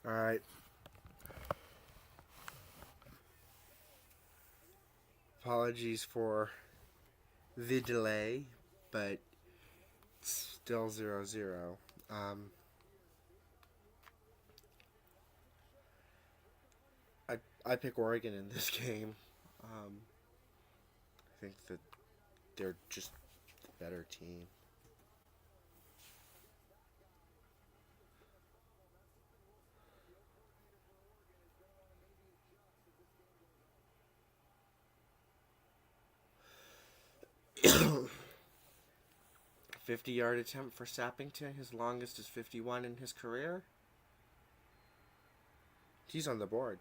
All right. Apologies for the delay, but still 0-0. I pick Oregon in this game. I think that they're just the better team. A 50-yard attempt for Sappington. His longest is 51 in his career. He's on the board.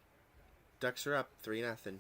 Ducks are up 3-0.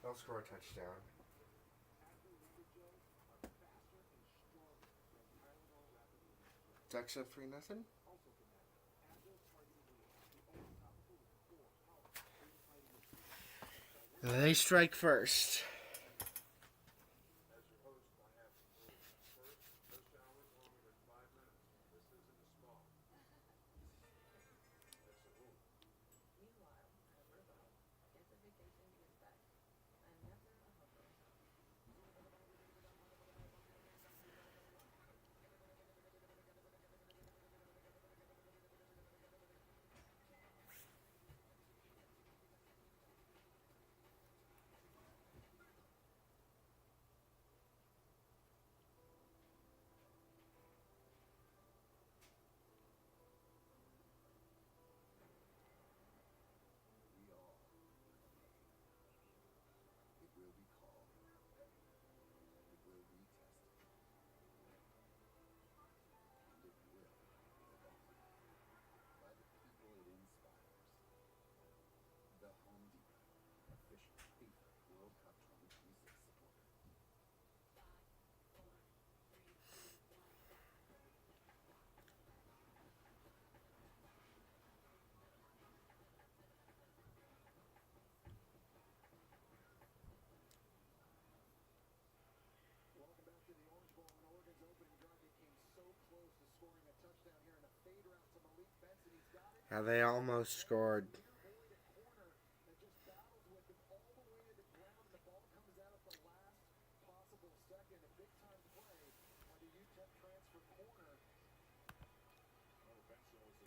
They'll score a touchdown. Ducks up 3-0. They strike first. Now they almost scored.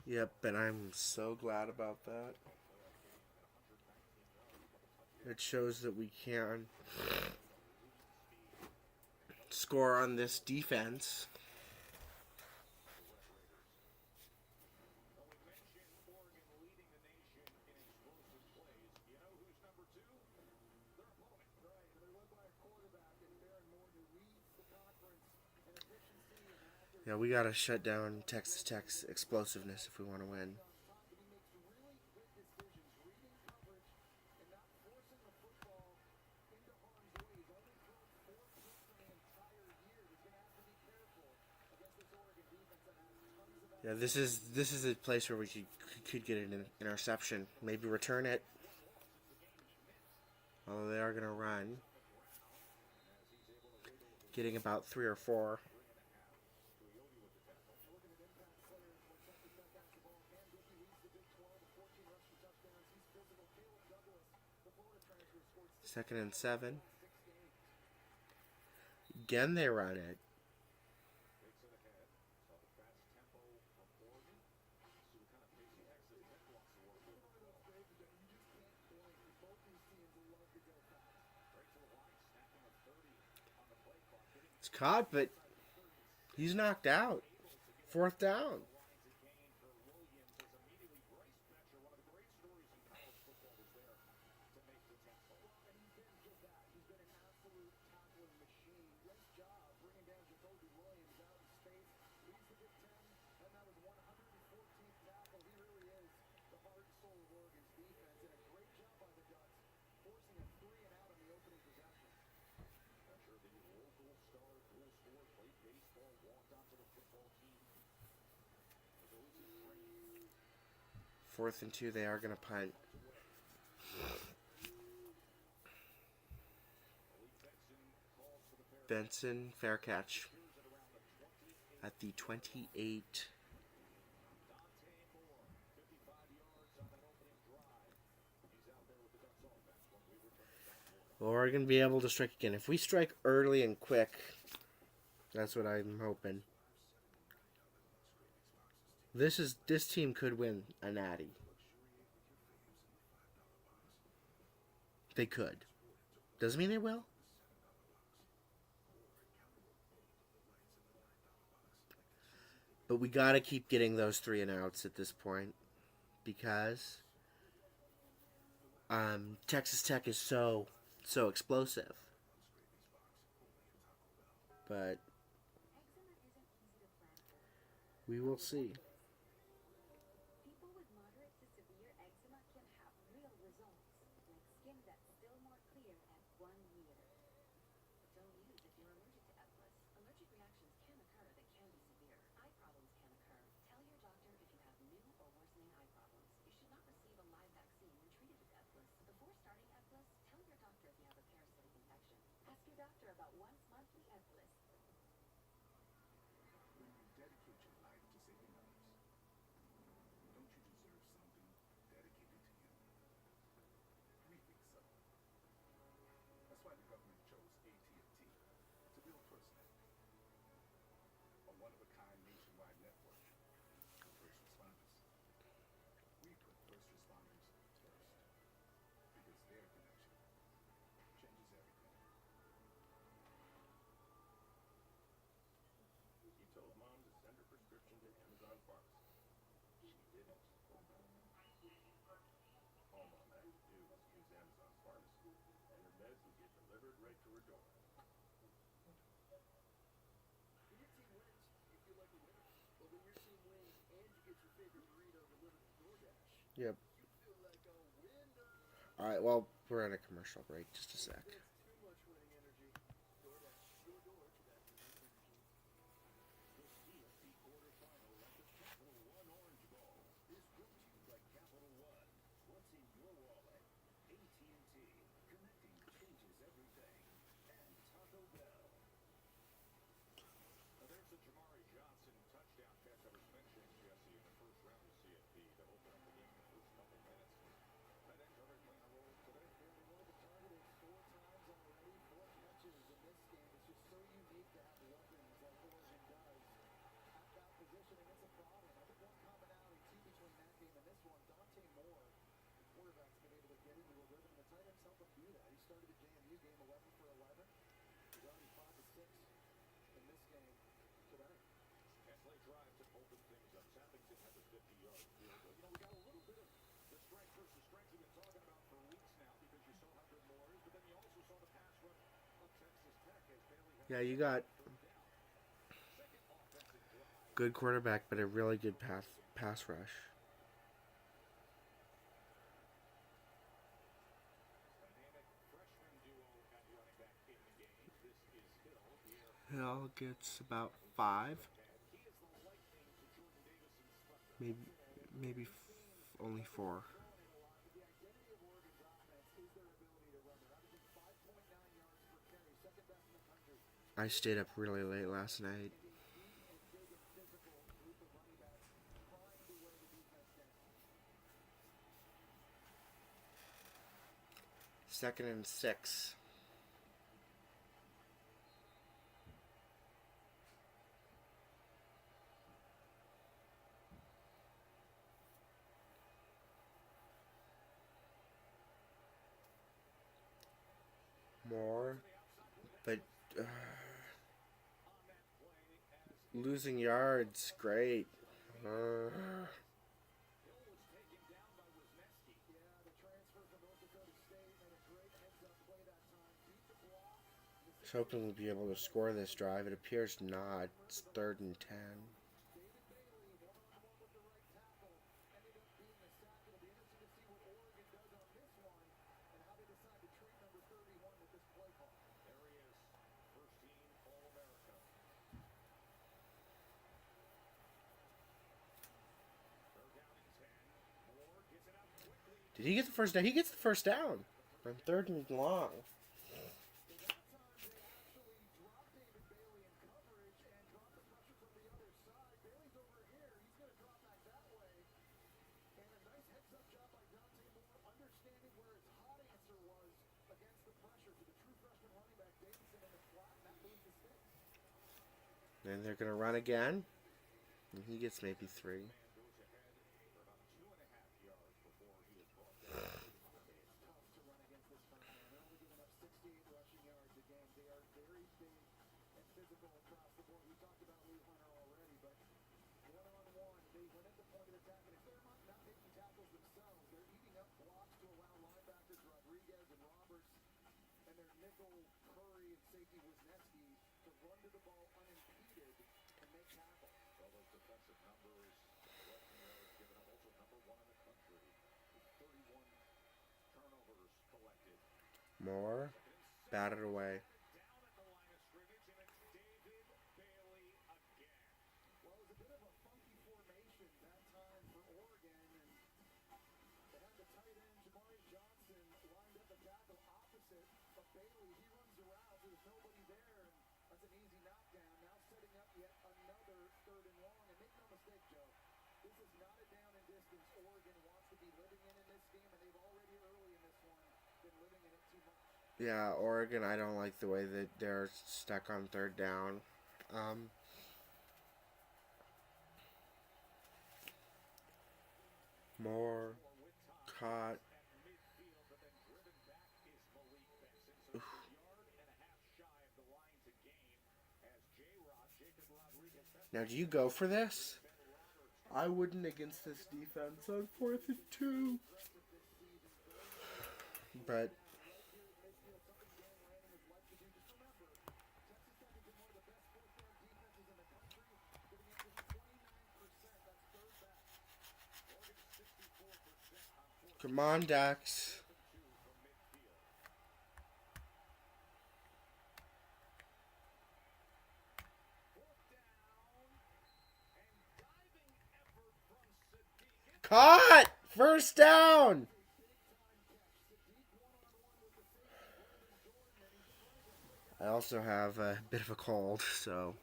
Yep, and I'm so glad about that. It shows that we can score on this defense. Yeah, we gotta shut down Texas Tech's explosiveness if we want to win. Yeah, this is a place where we could get an interception, maybe return it. Although they are gonna run, getting about 3 or 4. Second and 7. Again, they run it. It's caught, but he's knocked out. 4th down. Fourth and 2, they are going to punt. Benson, fair catch. At the 28. Well, we're going to be able to strike again. If we strike early and quick, that's what I'm hoping. This team could win a natty. They could. Doesn't mean they will. But we got to keep getting those 3 and outs at this point because Texas Tech is so explosive. But we will see. Yep. Alright, well, we're at a commercial break. Just a sec. Yeah, you got good quarterback, but a really good pass rush. Hill gets about 5. Maybe only 4. I stayed up really late last night. Second and 6. More, but losing yards, great. I was hoping we'd be able to score this drive. It appears not. It's 3rd and 10. Did he get the first down? He gets the first down. On 3rd and long. And they're going to run again. And he gets maybe 3. More. Batted away. Yeah, Oregon, I don't like the way that they're stuck on 3rd down. More. Caught. Oof. Now, do you go for this? I wouldn't against this defense on 4th and 2. But come on, Dax. Caught! First down! I also have a bit of a cold, so...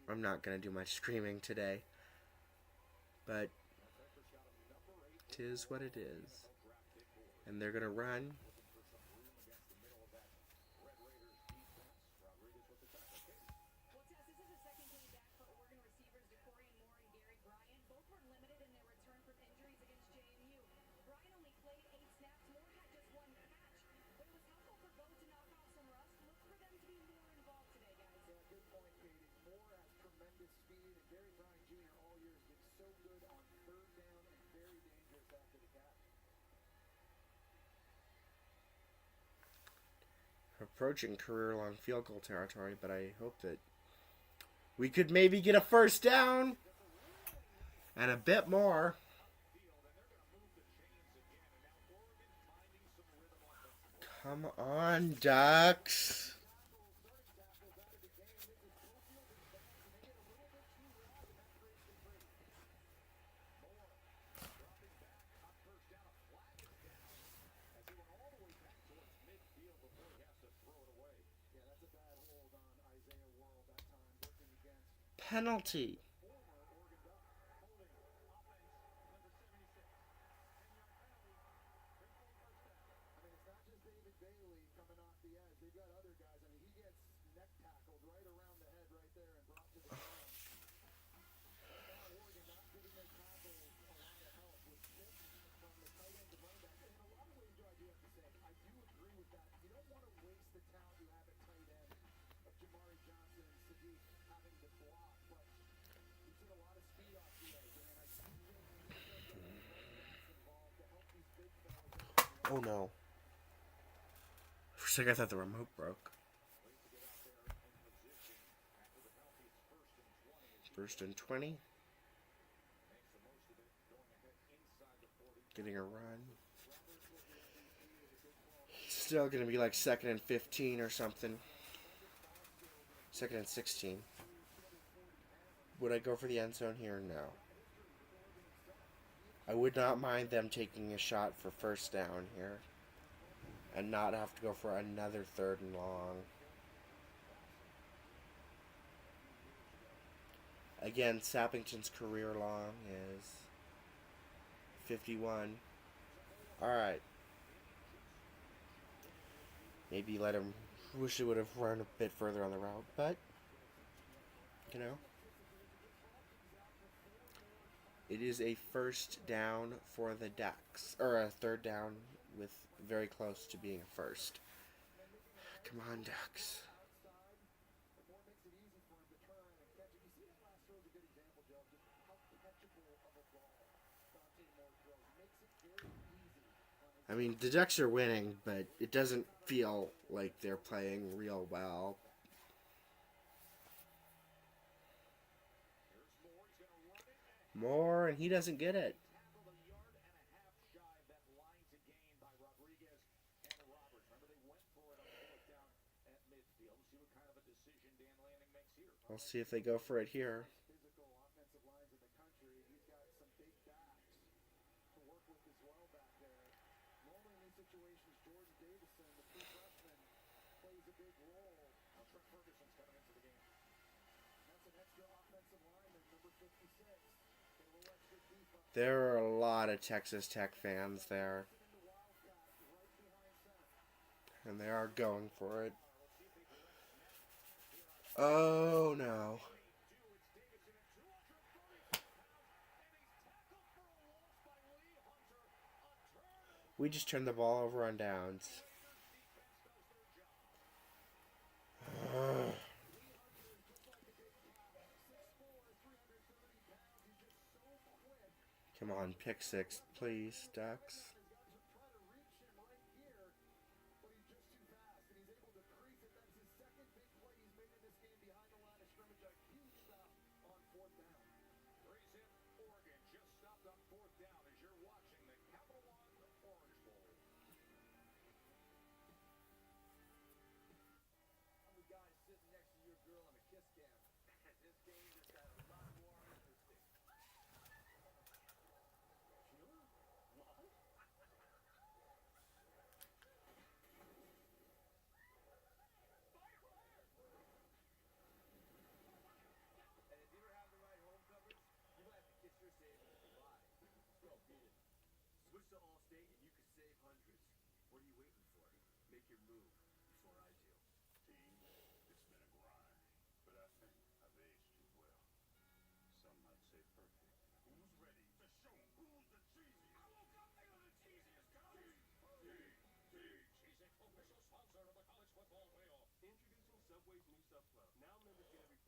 I'm not going to do much screaming today. But... 'tis what it is. And they're going to run... approaching career-long field goal territory, but I hope that we could maybe get a first down and a bit more. Come on, Ducks. Penalty. Oh no. For a second I thought the remote broke. 1st and 20. Getting a run. Still gonna be like 2nd and 15 or something. 2nd and 16. Would I go for the end zone here? No. I would not mind them taking a shot for first down here and not have to go for another 3rd and long. Again, Sappington's career long is 51. Alright. Maybe let him... Wish he would have run a bit further on the route, but... You know... It is a first down for the Ducks. Or a 3rd down with very close to being a first. Come on, Ducks. I mean, the Ducks are winning, but it doesn't feel like they're playing real well. More, and he doesn't get it. We'll see if they go for it here. There are a lot of Texas Tech fans there. And they are going for it. Oh no. We just turned the ball over on downs. Come on, pick 6, please, Ducks.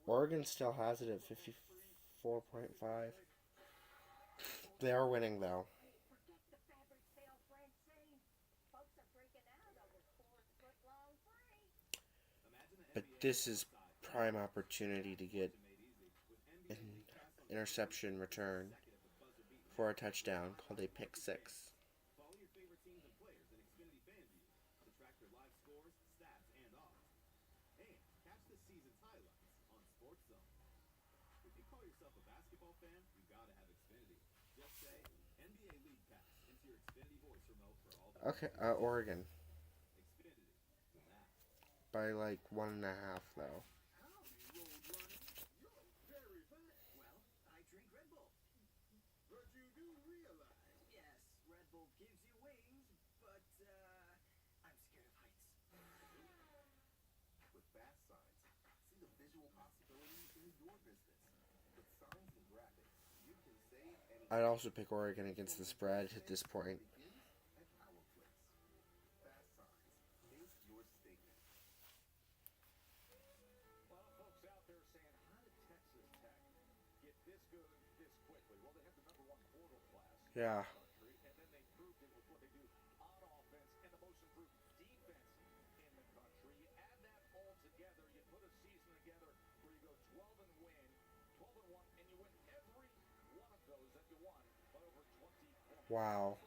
Oregon still has it at 54.5. They are winning, though. But this is prime opportunity to get an interception return for a touchdown called a pick 6. Okay, Oregon. By like 1.5, though. I'd also pick Oregon against the spread at this point. Yeah. Wow.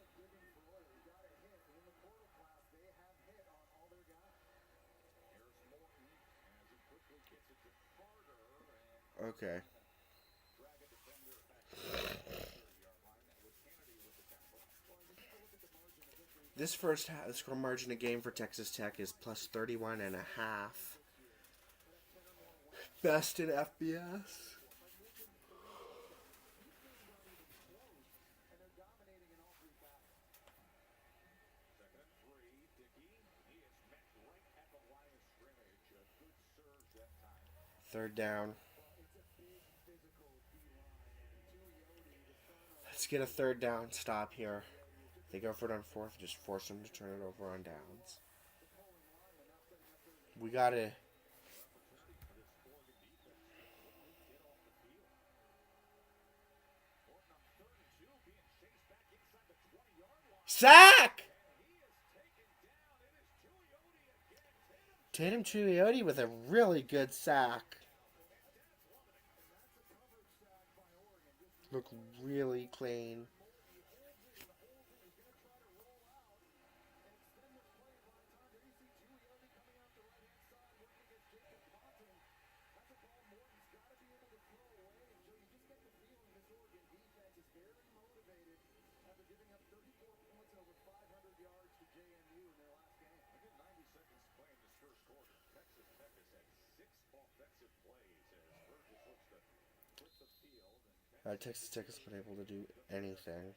Okay. This first half, the score margin of game for Texas Tech is plus 31.5. Best in FBS. Third down. Let's get a third down stop here. They go for it on fourth, just force them to turn it over on downs. We gotta. Sack! Tatum Tuioti with a really good sack. Look really clean. Texas Tech has been able to do anything.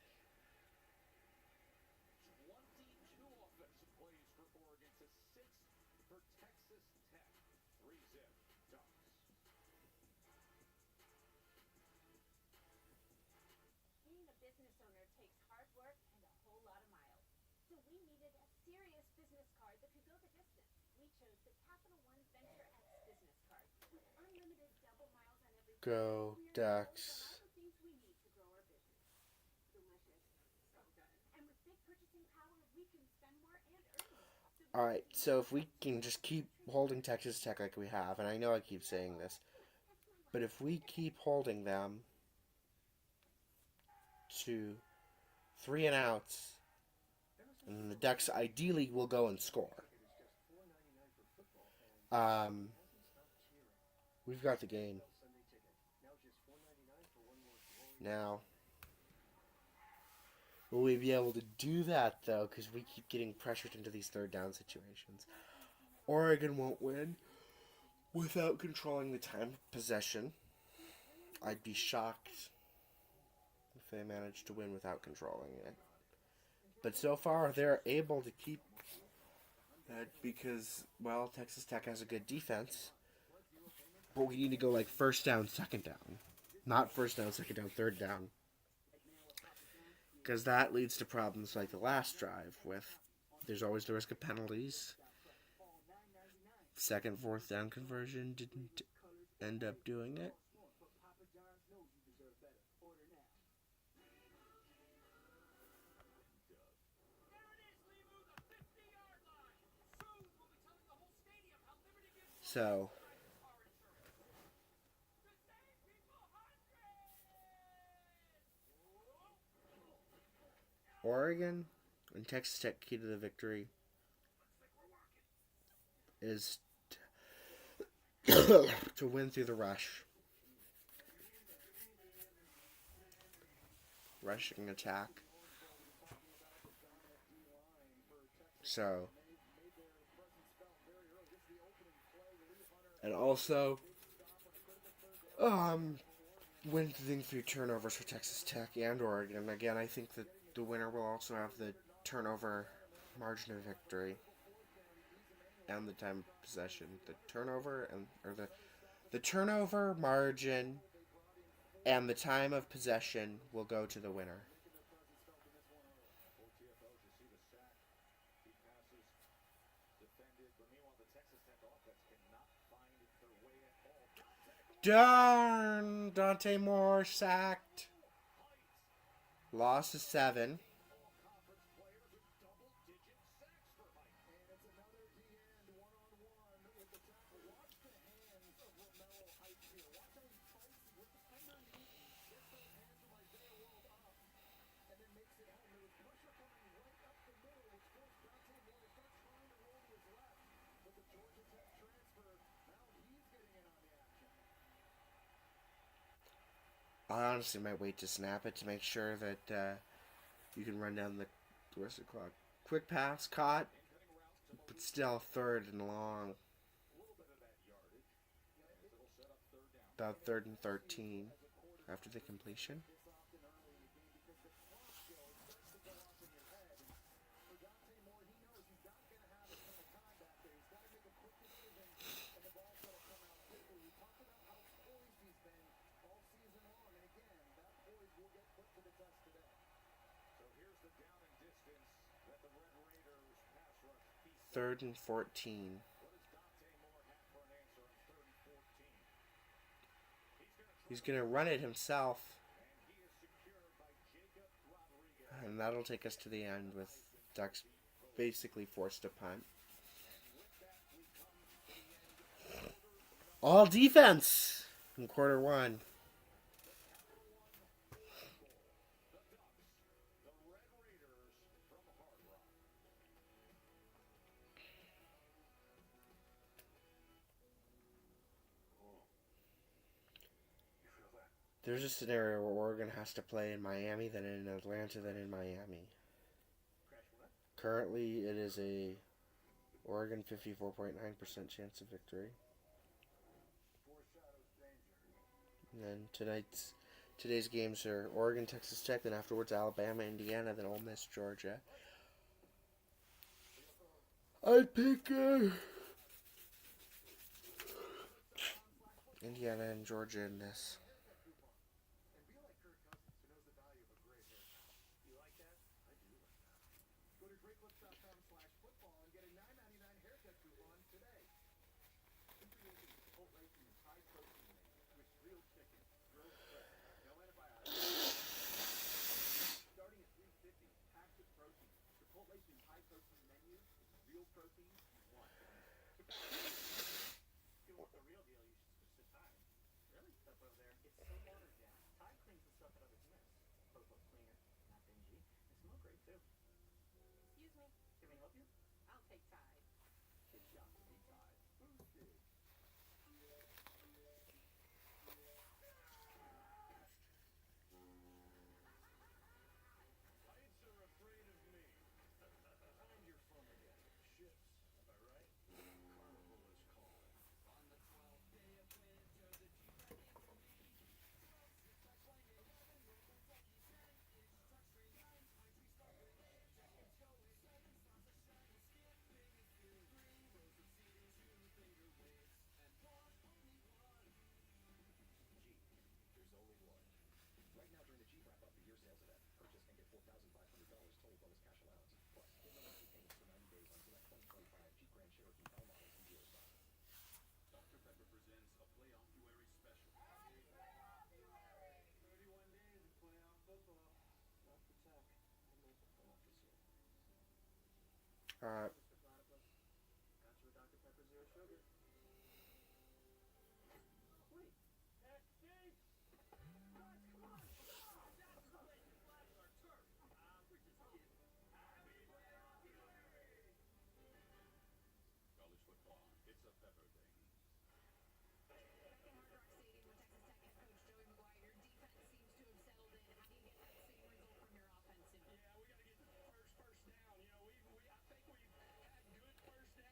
Being a business owner takes hard work and a whole lot of miles. So we needed a serious business card that could go the distance. We chose the Capital One Venture X business card with unlimited double miles on every Go Ducks. all the things we need to grow our business. Delicious. So good. And with big purchasing power, we can spend more and earn more. Alright, so if we can just keep holding Texas Tech like we have, and I know I keep saying this, but if we keep holding them to 3 and outs, and the Ducks ideally will go and score. We've got the game. Now, will we be able to do that, though, because we keep getting pressured into these third down situations? Oregon won't win without controlling the time of possession. I'd be shocked if they managed to win without controlling it. But so far, they're able to keep that because, well, Texas Tech has a good defense. But we need to go like first down, second down. Not first down, second down, third down. Because that leads to problems like the last drive with there's always the risk of penalties. Second, fourth down conversion didn't end up doing it. So, Oregon and Texas Tech key to the victory is to win through the rush. Rushing attack. So, and also, winning through turnovers for Texas Tech and Oregon. Again, I think that the winner will also have the turnover margin of victory and the time of possession. The turnover the turnover margin and the time of possession will go to the winner. Darn! Dante Moore sacked. Loss of 7. I honestly might wait to snap it to make sure that you can run down the rest of the clock. Quick pass, caught, but still third and long. About 3rd and 13 after the completion. Third and 14. He's going to run it himself. And that'll take us to the end with Ducks basically forced to punt. All defense in quarter one. There's a scenario where Oregon has to play in Miami, then in Atlanta, then in Miami. Currently, it is a Oregon 54.9% chance of victory. And then today's games are Oregon, Texas Tech, then afterwards Alabama, Indiana, then Ole Miss, Georgia. I'd pick Indiana and Georgia in this. Excuse me. Can we help you? I'll take Tide. It's got to be Tide. Boosted. Heights are afraid of me. Find your fun again. Ships, am I right? Carnival is calling. On the 12th day of winter, the Jeep ran into me. 12, 6, I find 11, roll Kentucky 10, inch touchscreen 9, pine tree start with jackets go with 7, stars are shining, skipping and feeling green, rows of seating, 2 finger waves, and Porsche only one. Jeep, there's only one. Right now during the Jeep Wrap Up, the year sales event, purchase and get $4,500 total bonus cash allowance. Plus, get no monthly payments for 90 days on select 2025 Jeep Grand Cherokee L models and Gear Style. Dr. Pepper presents a Playoff-uary special. Happy Playoff-uary! 31 days of playoff football. Not for Tech. And no football this year. Alright. Mr. Platypus. Got you a Dr. Pepper Zero Sugar. Wait. Heck, Steve! What? Come on! Stop! That's the way you flatten our turf! We're just kidding. Happy Playoff-uary! College football. It's a Pepper thing. Back at Hard Rock Stadium with Texas Tech head coach Joey McGuire, your defense seems to have settled in. How do you get that same result from your offense soon? Yeah, we got to get the first down. You know, I think we've had good first down.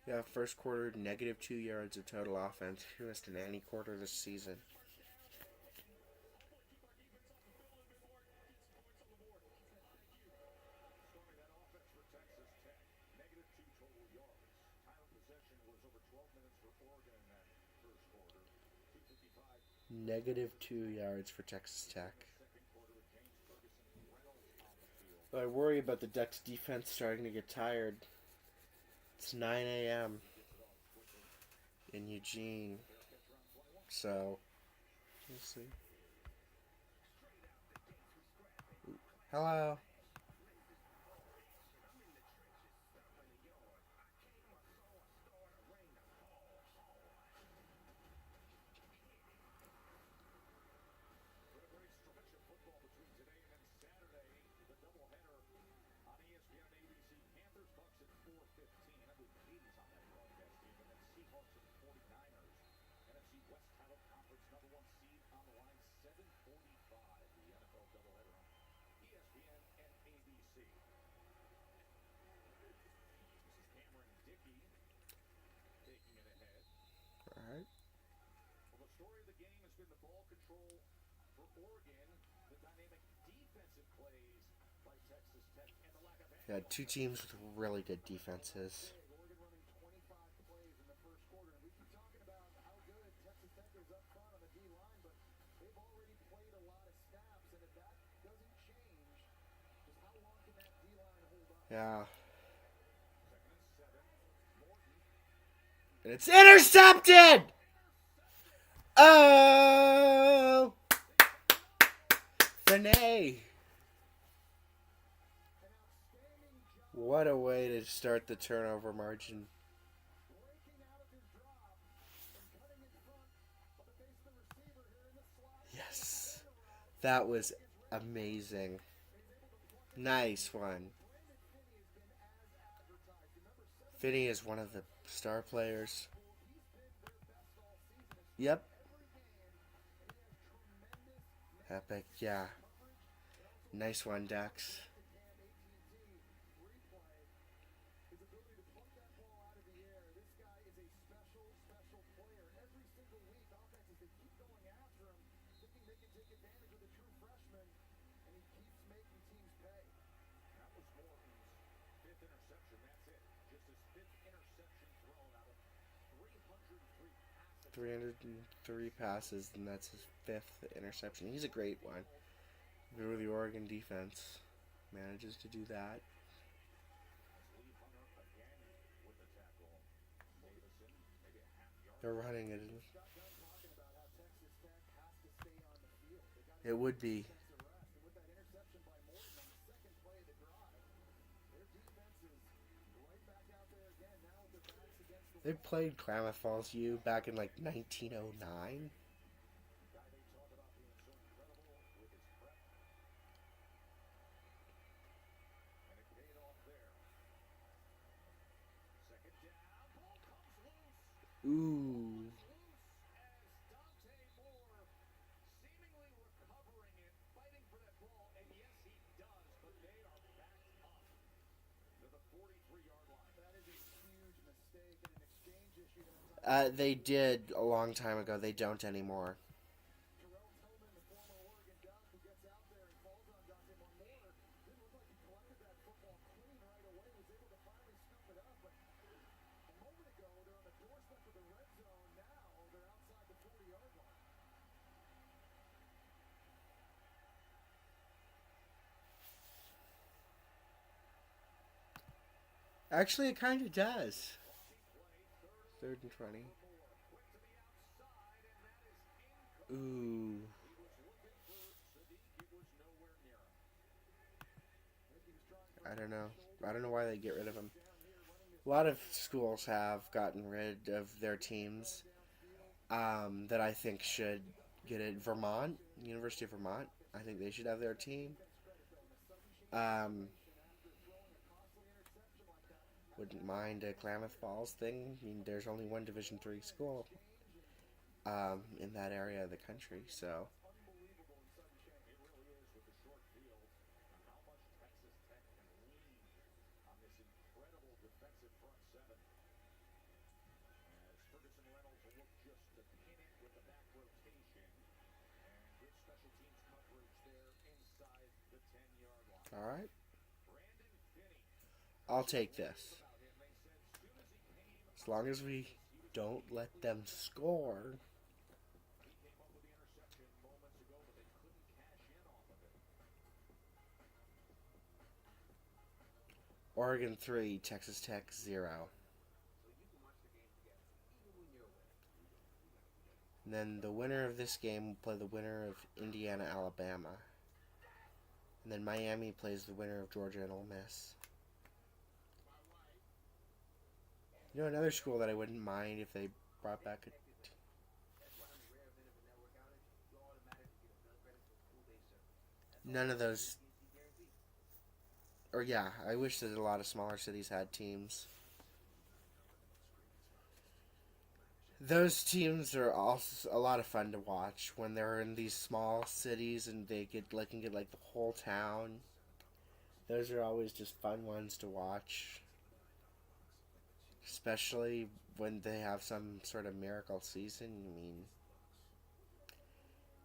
Yeah, first quarter, negative 2 yards of total offense. Fewest in any quarter this season. Hopefully keep our defense off the field a little bit more and get some points on the board. Thank you. Stormy, that offense for Texas Tech, negative 2 total yards. Time of possession was over 12 minutes for Oregon in that first quarter. 2:55 Negative 2 yards for Texas Tech. second quarter with James Ferguson and Reynolds on the field. But I worry about the Ducks defense starting to get tired. It's 9 a.m. in Eugene. So, we'll see. Hello. Great stretch of football between today and then Saturday. The doubleheader on ESPN and ABC. Panthers Bucks at 4:15. I believe Katie's on that broadcast team. And then Seahawks and 49ers. NFC West title conference number 1 seed on the line. 7:45. doubleheader on ESPN and ABC. This is Cameron Dickey taking it ahead. All right. Well, the story of the game has been the ball control for Oregon, the dynamic defensive plays by Texas Tech, and the lack of Yeah, two teams with really good defenses. Oregon running 25 plays in the first quarter. And we keep talking about how good Texas Tech is up front on the D-line, but they've already played a lot of snaps, and if that doesn't change, just how long can that D-line hold up? Yeah. Second and 7. Morton. And it's intercepted! Oh! Finney! What a way to start the turnover margin. Breaking out of his drop and cutting in front of the base of the receiver here in the slot. Yes. That was amazing. Nice one. Finney is one of the star players. Yep. Epic, yeah. Nice one, Dex. His ability to pluck that ball out of the air. This guy is a special, special player. Every single week, offenses, they keep going after him, thinking they can take advantage of the true freshman, and he keeps making teams pay. That was Morton's 5th interception. That's it. Just his 5th interception thrown out of 303 passes. 303 passes, and that's his 5th interception. He's a great one. The Oregon defense manages to do that. Lee Hunter again with the tackle. Davison, maybe a half yard. They're running it. Got done talking about how Texas Tech has to stay on the field. They got It would be. defensive rest. And with that interception by Morton on the second play of the drive, their defense is right back out there again, now with their backs against the They played Klamath Falls U back in like 1909. guy they talk about being so incredible with his prep. And it paid off there. Second down, ball comes loose. Ooh. Loose as Dante Moore seemingly recovering it, fighting for that ball, and yes, he does, but they are backed up to the 43-yard line. That is a huge mistake and an exchange issue that They did a long time ago. They don't anymore. Terrell Tillman, the former Oregon Duck, who gets out there and falls on Dante Moore. Moore didn't look like he collected that football clean right away, was able to finally scoop it up, but a moment ago, they're on the doorstep of the red zone. Now they're outside the 40-yard line. Actually, it kind of does. 3rd and 20. Ooh. I don't know. I don't know why they get rid of him. A lot of schools have gotten rid of their teams that I think should get it. Vermont, University of Vermont, I think they should have their team. Wouldn't mind a Klamath Falls thing. I mean, there's only one Division III school in that area of the country, so. All right. I'll take this. As long as we don't let them score. Oregon 3, Texas Tech 0. And then the winner of this game will play the winner of Indiana, Alabama. And then Miami plays the winner of Georgia and Ole Miss. You know, another school that I wouldn't mind if they brought back a... None of those... Or yeah, I wish that a lot of smaller cities had teams. Those teams are also a lot of fun to watch when they're in these small cities and they can get like the whole town. Those are always just fun ones to watch, especially when they have some sort of miracle season. I mean,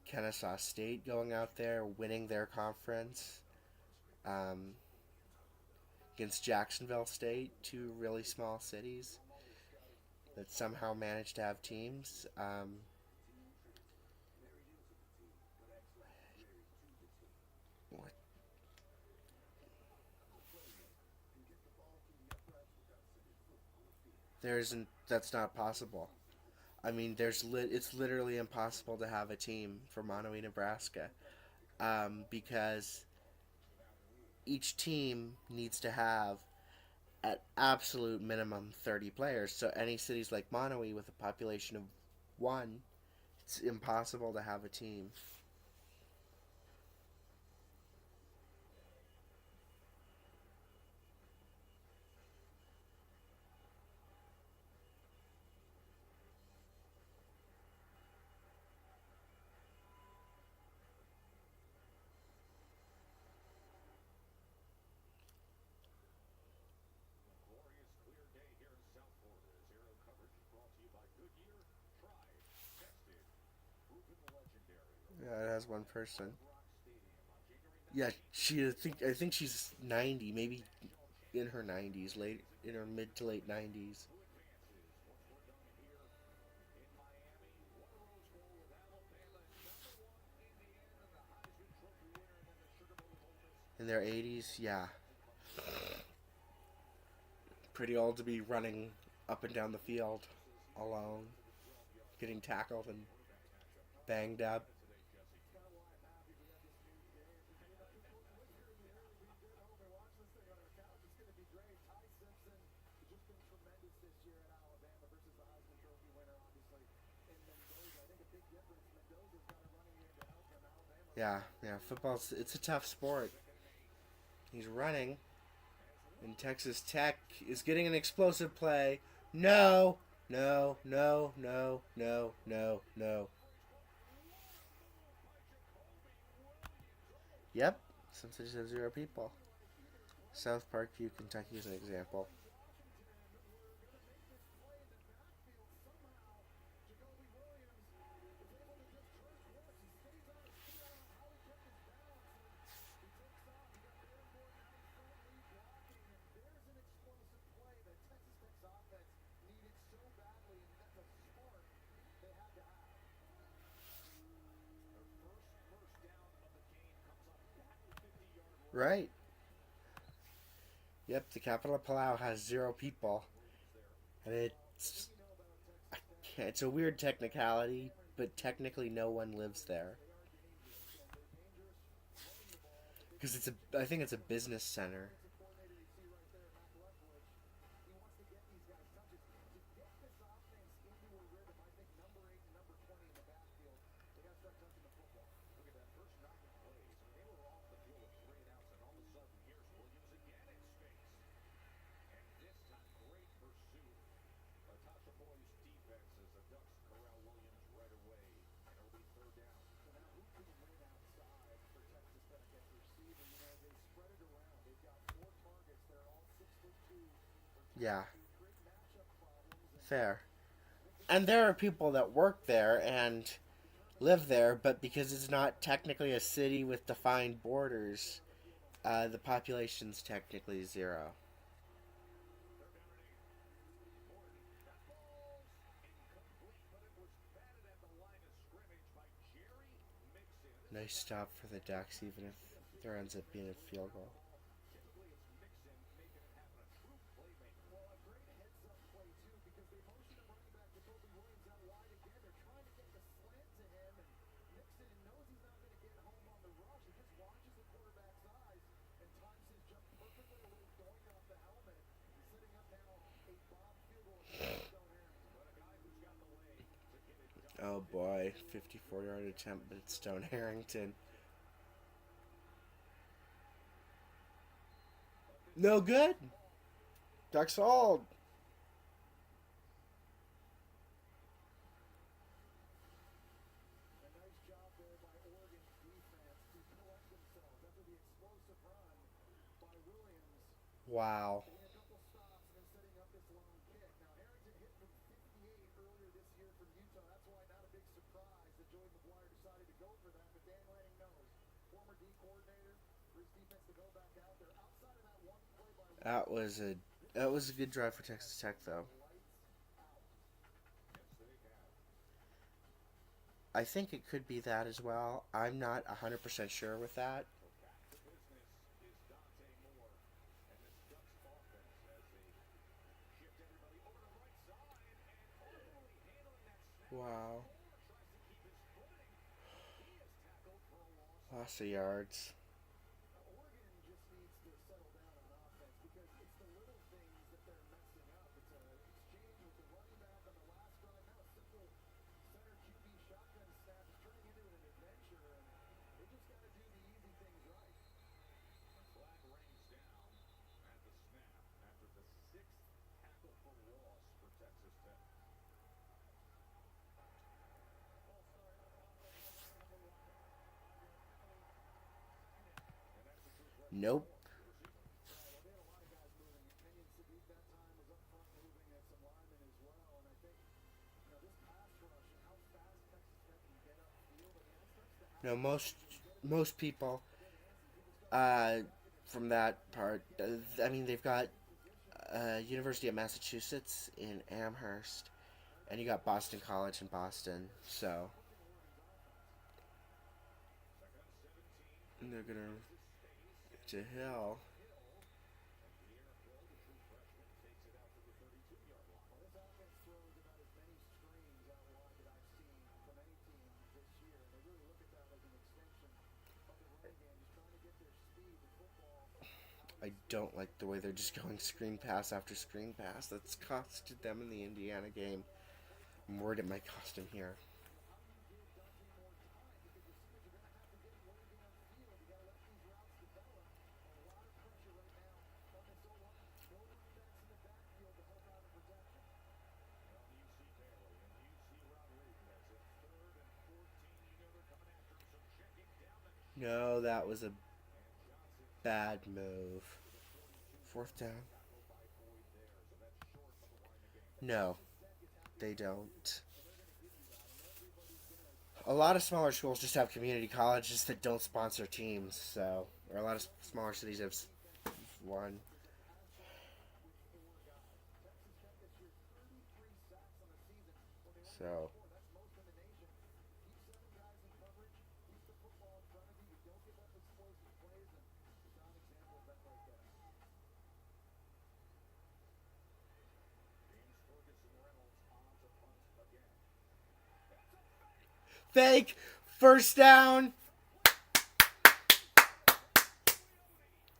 Kennesaw State going out there, winning their conference um, against Jacksonville State, two really small cities that somehow managed to have teams. What? That's not possible. I mean, it's literally impossible to have a team for Monterey, Nebraska, because each team needs to have at absolute minimum 30 players. So any cities like Monterey with a population of one, it's impossible to have a team. Glorious clear day here in South Florida as aerial coverage is brought to you by Goodyear. Tried, tested, proven legendary. Yeah, it has one person. Rock Stadium on January Yeah, I think she's 90, maybe in her 90s, late in her mid to late 90s. Who advances once we're done here in Miami. One Rose Bowl with Alabama, #1 Indiana, the Heisman Trophy winner, and then the Sugar Bowl with Ole Miss. In their 80s, yeah. Pretty old to be running up and down the field alone, getting tackled and banged up. Yeah, it's a tough sport. He's running, and Texas Tech is getting an explosive play. No, no, no, no, no, no, no. Yep, since they have 0 people. South Parkview, Kentucky is an example. Right. Yep, the capital of Palau has 0 people. And it's a weird technicality, but technically no one lives there. Because I think it's a business center. Yeah. Fair. And there are people that work there and live there, but because it's not technically a city with defined borders, the population's technically 0. Nice stop for the Ducks, even if there ends up being a field goal. Oh boy, 54-yard attempt, but it's Stone Harrington. No good. Ducks hold. Wow. Only a couple stops and then setting up this long kick. Now, Harrington hit from 58 earlier this year from Utah. That's why not a big surprise that Joey McGuire decided to go for that. But Dan Lanning knows. Former D coordinator for his defense to go back out there. Outside of that one play by That was a good drive for Texas Tech, though. I think it could be that as well. I'm not 100% sure with that. Wow. Lots of yards. Oregon just needs to settle down on offense because it's the little things that they're messing up. It's an exchange with the running back on the last drive. Now a simple center QB shotgun snap is turning into an adventure, and they just got to do the easy things right. Flag rains down at the snap after the 6th tackle for loss for Texas Tech. Nope. Well, they had a lot of guys moving. Kenyon Sadiq that time was up front moving and some linemen as well. And I think, this pass rush and how fast Texas Tech can get upfield, I mean, that starts to happen. No, most people from that part, I mean, they've got University of Massachusetts in Amherst, and you got Boston College in Boston, so. And they're gonna to Hill. Well, this offense throws about as many screens out wide that I've seen from any team this year. And they really look at that as an extension of the running game, just trying to get their speed, the football. I don't like the way they're just going screen pass after screen pass. That's costed them in the Indiana game. I'm worried it might cost him here. No, that was a bad move. 4th down. No, they don't. A lot of smaller schools just have community colleges that don't sponsor teams, so, or a lot of smaller cities have one. So, fake! First down!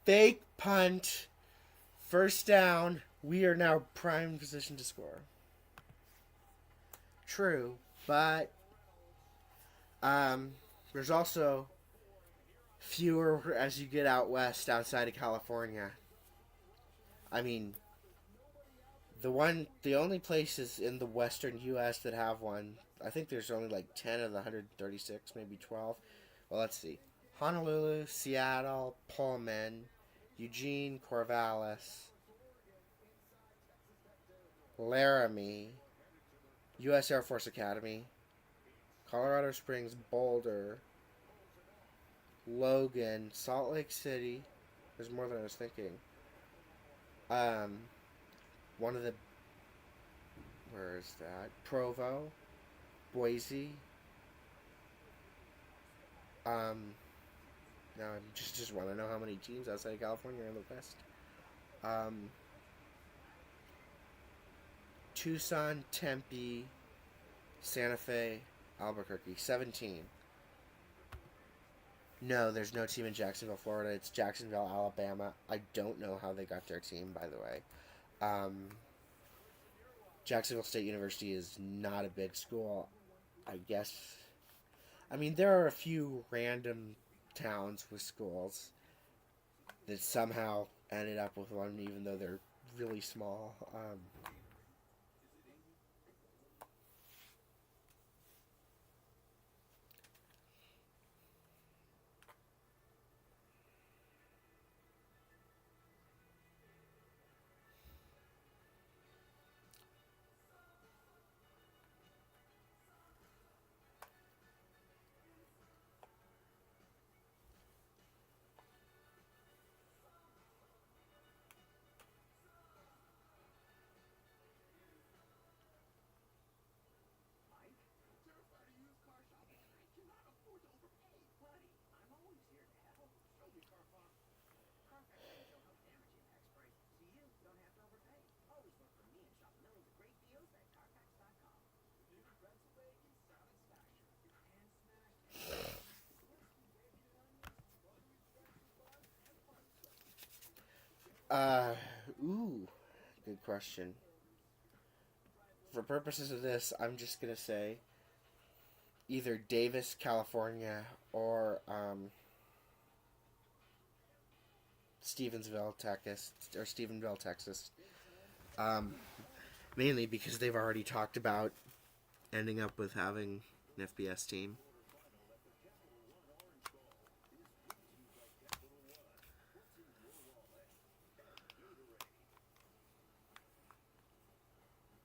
Fake punt. First down. We are now prime position to score. True, but there's also fewer as you get out west outside of California. I mean, the only places in the western U.S. that have one, I think there's only like 10 of the 136, maybe 12. Well, let's see. Honolulu, Seattle, Pullman, Eugene, Corvallis, Laramie, U.S. Air Force Academy, Colorado Springs, Boulder, Logan, Salt Lake City. There's more than I was thinking. One of the, where is that? Provo, Boise. Now I just want to know how many teams outside of California are in the West. Tucson, Tempe, Santa Fe, Albuquerque. 17. No, there's no team in Jacksonville, Florida. It's Jacksonville, Alabama. I don't know how they got their team, by the way. Jacksonville State University is not a big school, I guess. I mean, there are a few random towns with schools that somehow ended up with one, even though they're really small. Uh, ooh, good question. For purposes of this, I'm just gonna say either Davis, California, or Stevensville, Texas, or Stephenville, Texas. Um, Mainly because they've already talked about ending up with having an FBS team.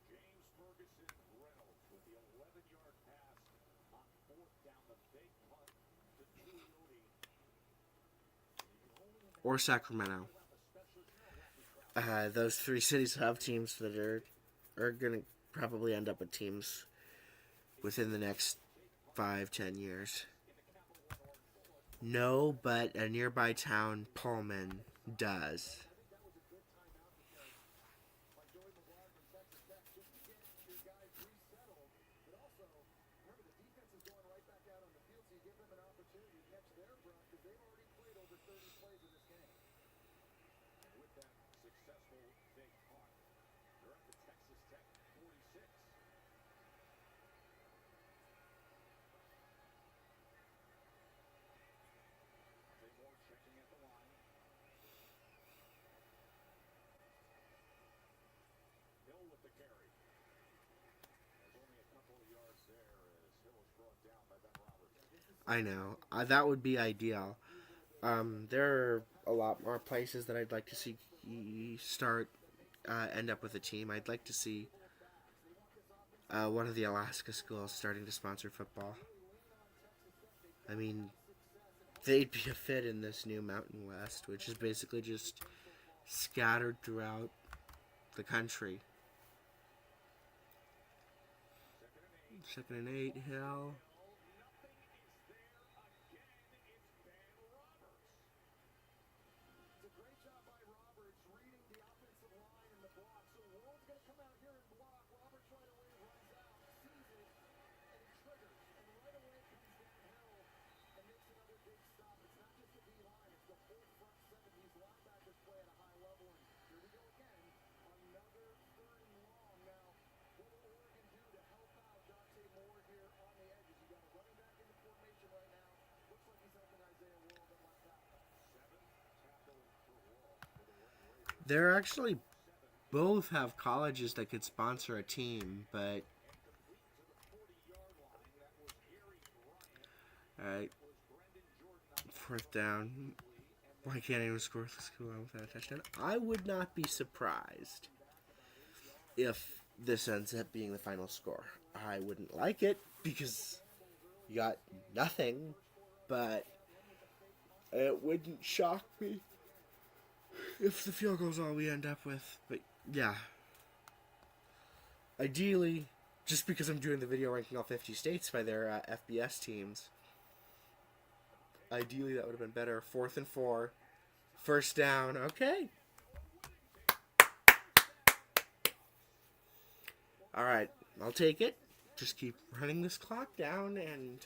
James Ferguson Reynolds with the 11-yard pass on fourth down, the fake punt to Tuioti. Or Sacramento. Those three cities have teams that are gonna probably end up with teams within the next 5-10 years. No, but a nearby town, Pullman, does. With that successful fake punt, they're at the Texas Tech 46. Jay Moore checking at the line. Hill with the carry. There's only a couple of yards there as Hill is brought down by Ben Roberts. I know. That would be ideal. There are a lot more places that I'd like to see end up with a team. I'd like to see one of the Alaska schools starting to sponsor football. I mean, they'd be a fit in this new Mountain West, which is basically just scattered throughout the country. 2nd and 8, Hill. It's a great job by Roberts reading the offensive line and the block. So Ward's going to come out here and block. Roberts right away runs out, sees it, and he triggers. And right away comes downhill and makes another big stop. It's not just the D-line, it's the full front seven. These linebackers play at a high level. And here we go again. Another 3rd and long. Now, what will Oregon do to help out Dante Moore here on the edges? You got a running back in the formation right now. Looks like he's helping Isaiah World at left tackle. 7 tackle for World for the Red Raiders. They're actually both have colleges that could sponsor a team, but alright, 4th down. Why can't anyone score with the school without a touchdown? I would not be surprised if this ends up being the final score. I wouldn't like it because you got nothing, but it wouldn't shock me if the field goal's all we end up with. But yeah, ideally, just because I'm doing the video ranking all 50 states by their FBS teams, ideally that would have been better. 4th and 4, 1st down. Okay. All right, I'll take it. Just keep running this clock down, and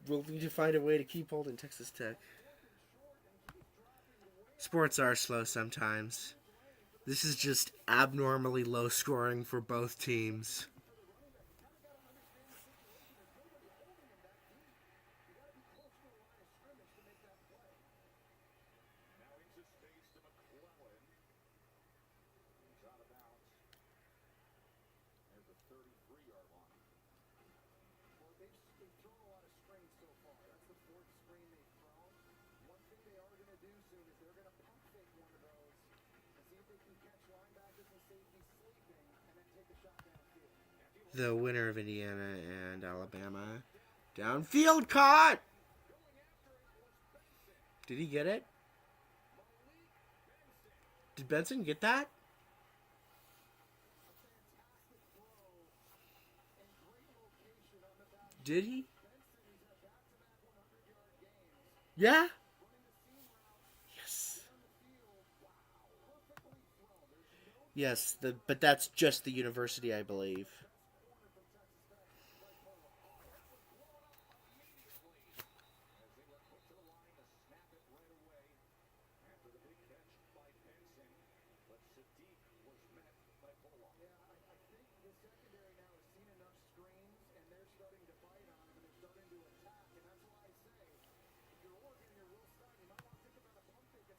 we'll need to find a way to keep holding Texas Tech. Sports are slow sometimes. This is just abnormally low scoring for both teams. Now into space to McClellan. He's out of bounds. There's the 33-yard line. Well, they've thrown a lot of screens so far. That's the 4th screen they've thrown. One thing they are going to do soon is they're going to pump fake one of those and see if they can catch linebackers and safeties sleeping and then take a shot downfield. The winner of Indiana and Alabama. Downfield caught! Did he get it? Did Benson get that? Did he? Yeah? Yes. Yes, but that's just the university, I believe. As they were put to the line to snap it right away after the big catch by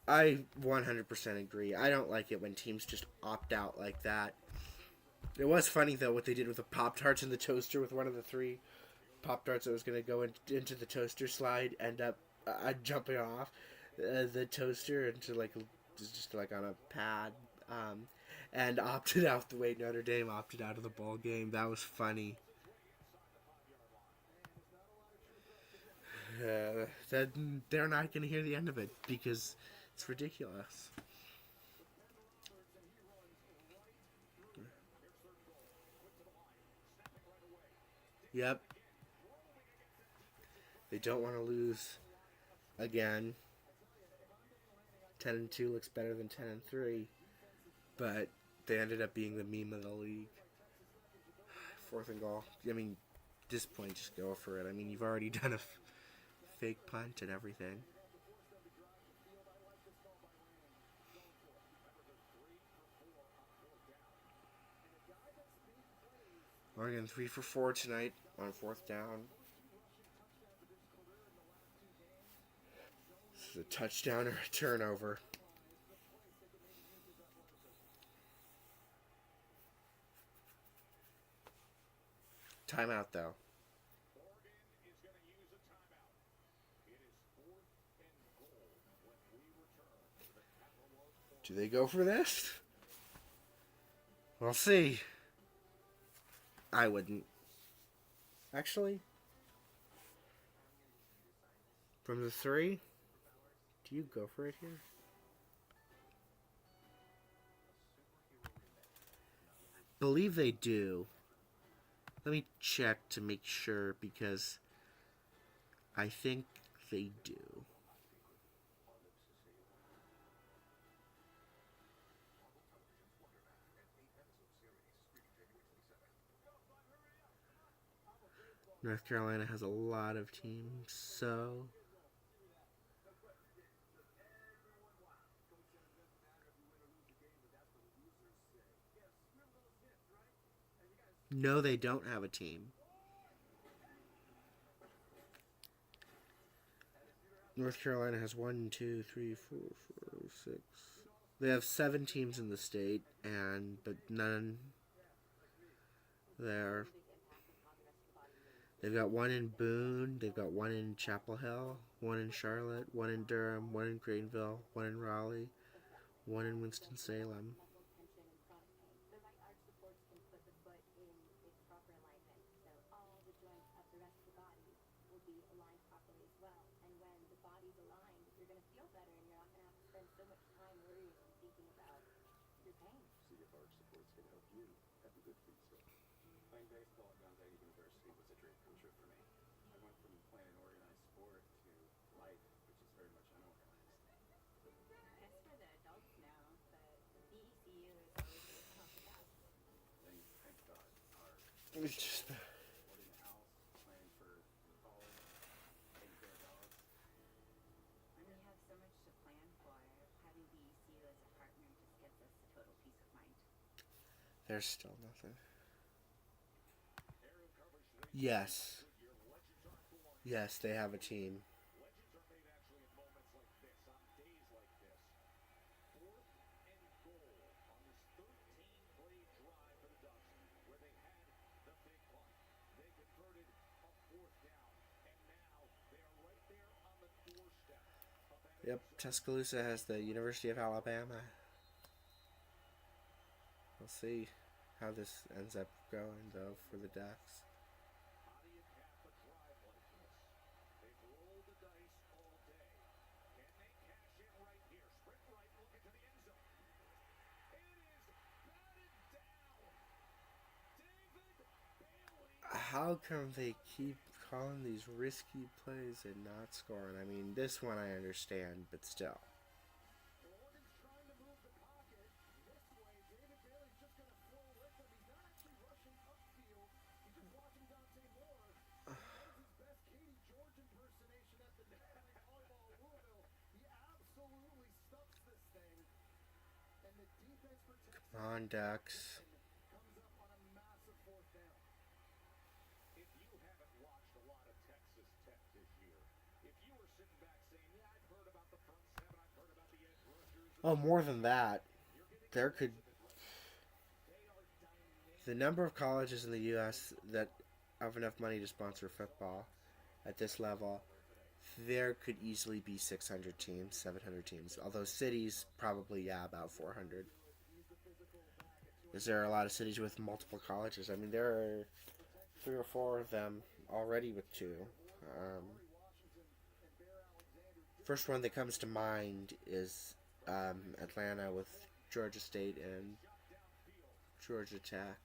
I 100% agree. I don't like it when teams just opt out like that. It was funny though what they did with the Pop Tarts in the toaster with one of the 3 Pop Tarts that was going to go into the toaster slide end up jumping off the toaster into like just like on a pad, and opted out the way Notre Dame opted out of the bowl game. That was funny. That they're not going to hear the end of it because it's ridiculous. Yep. They don't want to lose again. 10-2 looks better than 10-3, but they ended up being the meme of the league. 4th and goal. I mean, at this point, just go for it. I mean, you've already done a fake punt and everything. Oregon 3 for 4 tonight on 4th down. This is a touchdown or a turnover. Timeout though. Do they go for this? We'll see. I wouldn't. Actually, from the 3, do you go for it here? Believe they do. Let me check to make sure because I think they do. North Carolina has a lot of teams, so no, they don't have a team. North Carolina has 1, 2, 3, 4, 5, 6. They have 7 teams in the state, but none there. They've got 1 in Boone, they've got 1 in Chapel Hill, 1 in Charlotte, 1 in Durham, 1 in Greenville, 1 in Raleigh, 1 in Winston-Salem. The right arch supports can put the foot in its proper alignment, so all the joints of the rest of the body will be aligned properly as well. And when the body's aligned, you're going to feel better and you're not going to have to spend so much time worrying and thinking about your pain. See if arch supports can help you have a good feet set. Playing baseball at Gonzaga University was a dream come true for me. I went from playing an organized sport to life, which is very much unorganized. As for the adults now, the BECU is always going to help us out. Thank God. Our It's just boarding a house, planning for college, taking care of dogs. When we have so much to plan for, having BECU as a partner just gives us a total peace of mind. there's still nothing. Yes. Yes, they have a team. Legends are made actually in moments like this, on days like this. 4th and goal on this 13-play drive for the Ducks, where they had the big punt. They converted a 4th down, and now they are right there on the doorstep of that. Yep, Tuscaloosa has the University of Alabama. We'll see how this ends up going, though, for the Ducks. How do you cap a drive like this? They've rolled the dice all day. Can they cash in right here? Sprint right, looking to the end zone. It is batted down. David Bailey. How come they keep calling these risky plays and not scoring? I mean, this one I understand, but still. Oregon's trying to move the pocket this way. David Bailey's just going to flow with them. He's not actually rushing upfield. He's just watching Dante Moore. That is his best Katie George impersonation at the National Volleyball Louisville. He absolutely stuffs this thing. And the defense for Texas Come on, Ducks. comes up on a massive 4th down. If you haven't watched a lot of Texas Tech this year, if you were sitting back saying, yeah, I've heard about the front 7, I've heard about the edge Oh, more than that. There could the number of colleges in the U.S. that have enough money to sponsor football at this level, there could easily be 600 teams, 700 teams. Although cities, probably, yeah, about 400. Because there are a lot of cities with multiple colleges. I mean, there are 3 or 4 of them already with 2. Um, First one that comes to mind is Atlanta with Georgia State and Georgia Tech.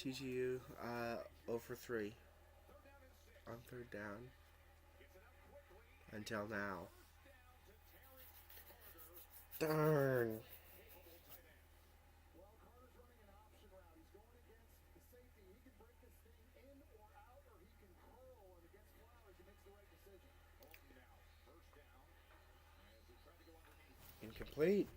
TCU 0 for 3 on 3rd down until now. Darn. Incomplete.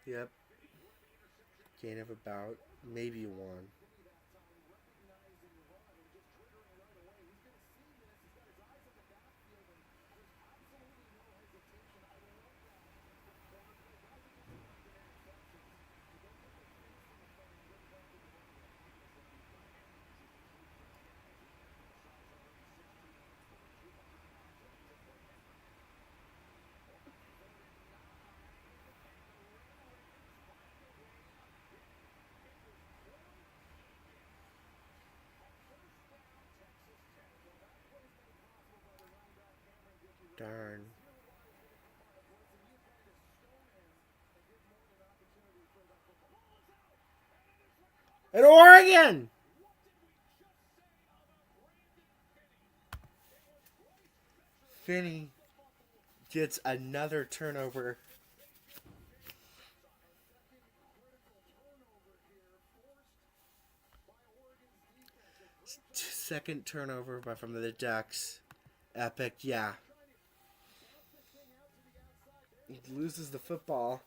Yep. Gain of about maybe 1. Darn. And Oregon! Finney gets another turnover. Second turnover from the Ducks. Epic, yeah. He loses the football,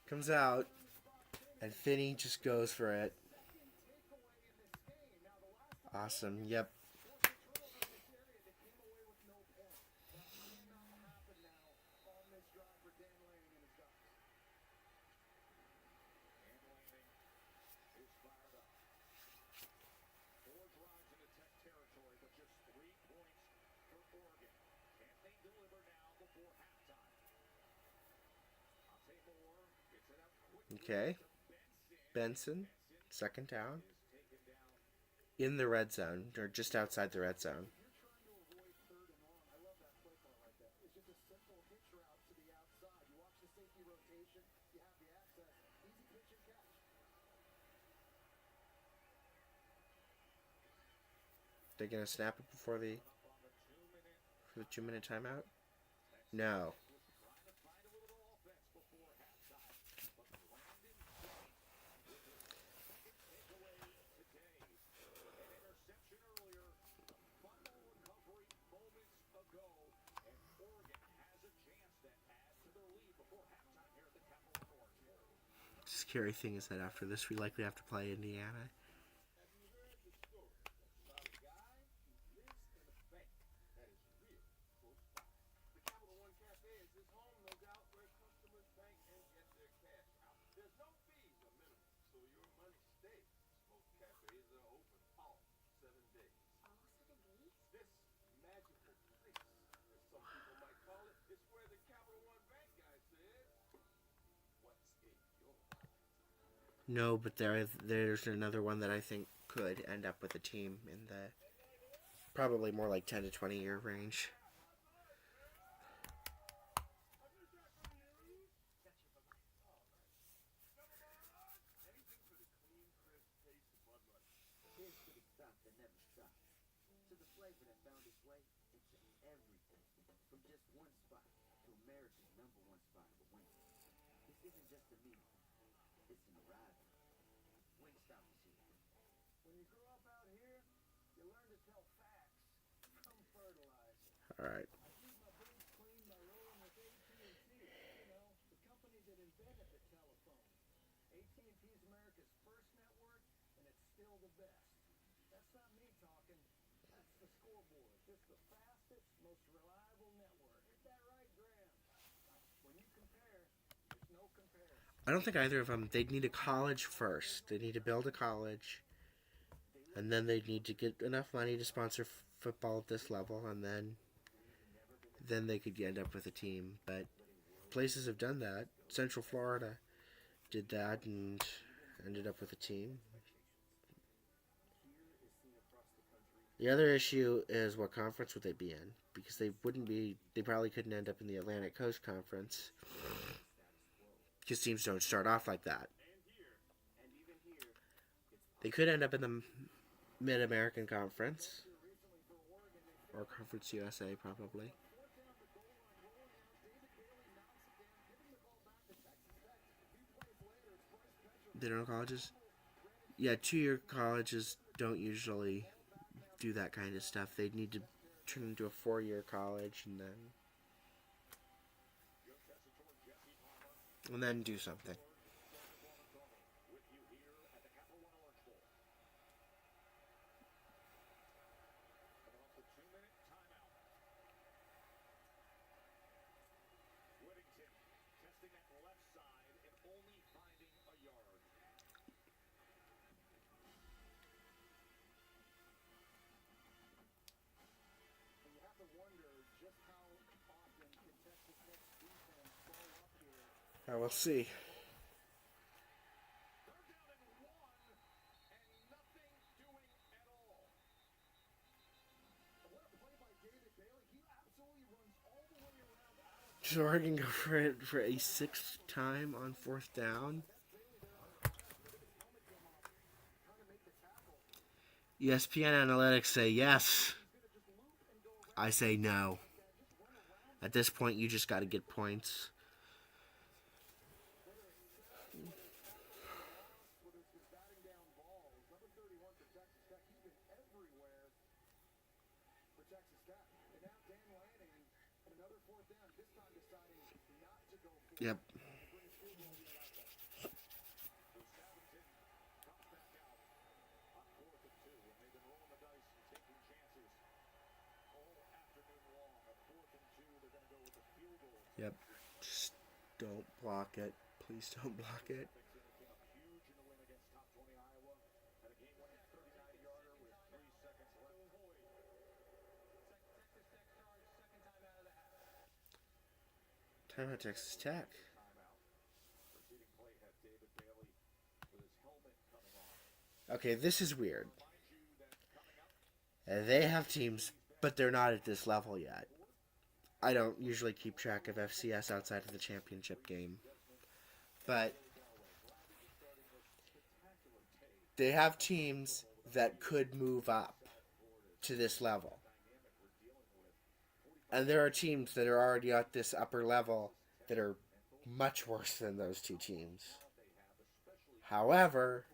comes out, and Finney just goes for it. Awesome, yep. Okay. Benson, second down. In the red zone, or just outside the red zone. They're going to snap it before the 2-minute timeout? No. Scary thing is that after this, we likely have to play Indiana. No, but there's another one that I think could end up with a team in the probably more like 10 to 20 year range. Anything for the clean, crisp taste of Bud Light. Here's to the stuff that never stops. To the flavor that found its way into everything. From just one spot to America's #1 spot for Wingstop. This isn't just a meal. It's an arrival. Wingstop is here. When you grow up out here, you learn to tell facts from fertilizer. All right. I keep my boots clean by rolling with AT&T. You know, the company that invented the telephone. AT&T's America's first network, and it's still the best. That's not me talking. That's the scoreboard. It's the fastest, most reliable network. Is that right, Graham? When you compare, there's no comparison. I don't think either of them. They'd need a college first. They need to build a college, and then they'd need to get enough money to sponsor football at this level, and then they could end up with a team. But places have done that. Central Florida did that and ended up with a team. The other issue is what conference would they be in? Because they probably couldn't end up in the Atlantic Coast Conference. Because teams don't start off like that. They could end up in the Mid-American Conference. Or Conference USA, probably. They don't know colleges? Yeah, 2-year colleges don't usually do that kind of stuff. They'd need to turn into a 4-year college and then do something. Whittington testing that left side and only finding a yard. And you have to wonder just how often can Texas Tech's defense fall up here. I will see. Third down and 1, and nothing doing at all. What a play by David Bailey. He absolutely runs all the way around Alex. So Oregon go for it for a 6th time on 4th down. ESPN analytics say yes. I say no. At this point, you just got to get points. With his batting down balls. Number 31 for Texas Tech. He's been everywhere for Texas Tech. And now Dan Lanning, another 4th down, this time deciding not to go for it. Yep. Bring a field goal here out there. Staventon comes back out on 4th and 2, and they've been rolling the dice and taking chances all afternoon long. On 4th and 2, they're going to go with the field goal. Yep. Just don't block it. Please don't block it. Came up huge in the win against top 20 Iowa. Had a game-winning 39-yarder with 3 seconds left. Texas Tech charge, second time out of the half. Time out Texas Tech. Timeout. Preceding play had David Bailey with his helmet coming off. Okay, this is weird. Mind you that coming up, They have teams, but they're not at this level yet. I don't usually keep track of FCS outside of the championship game. But they have teams that could move up to this level. And there are teams that are already at this upper level that are much worse than those two teams. However,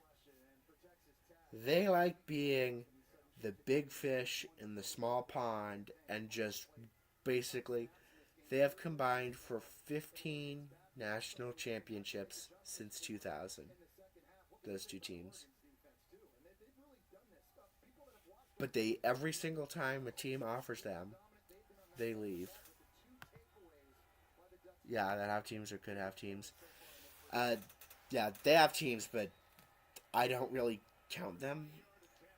they like being the big fish in the small pond and just basically, they have combined for 15 national championships since 2000. Those two teams. But they, every single time a team offers them, they leave. Yeah, that have teams or could have teams. Yeah, they have teams, but I don't really count them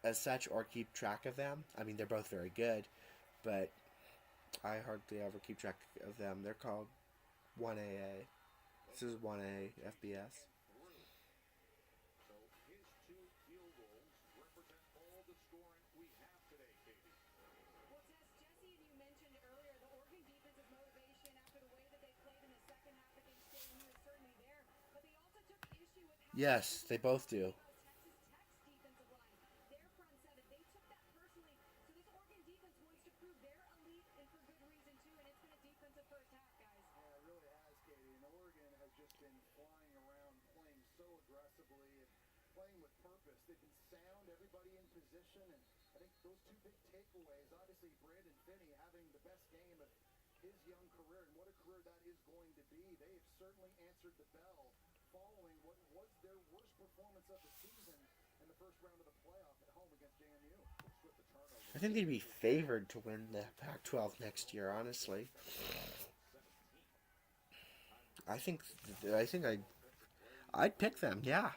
as such or keep track of them. I mean, they're both very good, but I hardly ever keep track of them. They're called 1AA. This is 1A FBS. goals represent all the scoring we have today, Katie. Well, Tess, Jesse, and you mentioned earlier the Oregon defensive motivation after the way that they played in the second half against JMU is certainly there, but they also took issue with how Yes, they both do. Texas Tech's defensive line, their front seven, they took that personally. So this Oregon defense wants to prove they're elite and for good reason too, and it's been a defensive first half, guys. Yeah, it really has, Katie. And Oregon has just been flying around, playing so aggressively and playing with purpose. They've been sound, everybody in position, and I think those two big takeaways, obviously Brandon Finney having the best game of his young career, and what a career that is going to be. They have certainly answered the bell following what was their worst performance of the season in the first round of the playoff at home against JMU. With the turnover. I think they'd be favored to win the Pac-12 next year, honestly. I'd pick them, yeah.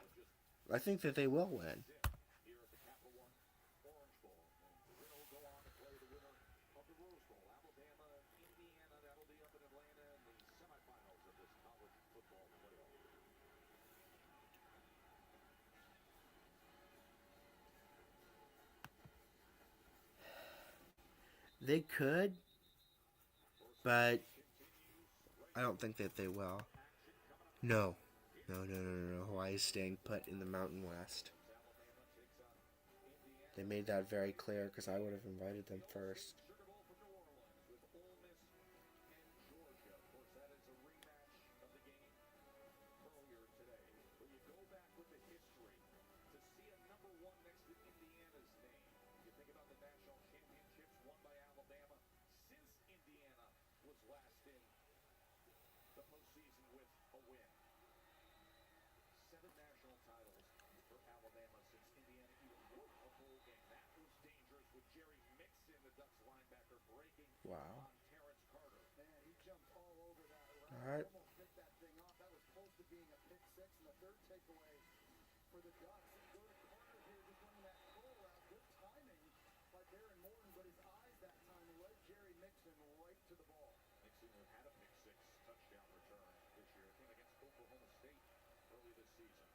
I think that they will win. Here at the Capital One Orange Bowl. And will go on to play the winner of the Rose Bowl. Alabama, Indiana, that'll be up in Atlanta in the semifinals of this college football playoff. They could, but I don't think that they will. No. No. Hawaii's staying put in the Mountain West. They made that very clear because I would have invited them first. Sugar Bowl from New Orleans with Ole Miss and Georgia. Of course, that is a rematch of the game earlier today. When you go back with the history, to see a number one next to Indiana's name, you think about the national championships won by Alabama since Indiana was last in the postseason with a win. 7 national titles for Alabama since Indiana even won a bowl game. That was dangerous with Jerry Mixon, the Ducks linebacker, breaking Wow. on Terrence Carter. Man, he jumped all over that route. All right. Almost picked that thing off. That was close to being a pick six. And the third takeaway for the Ducks. Go to Carter here, just running that curl route. Good timing by Darren Morton, but his eyes that time led Jerry Mixon right to the ball. Mixon had a pick six touchdown return this year. It came against Oklahoma State early this season.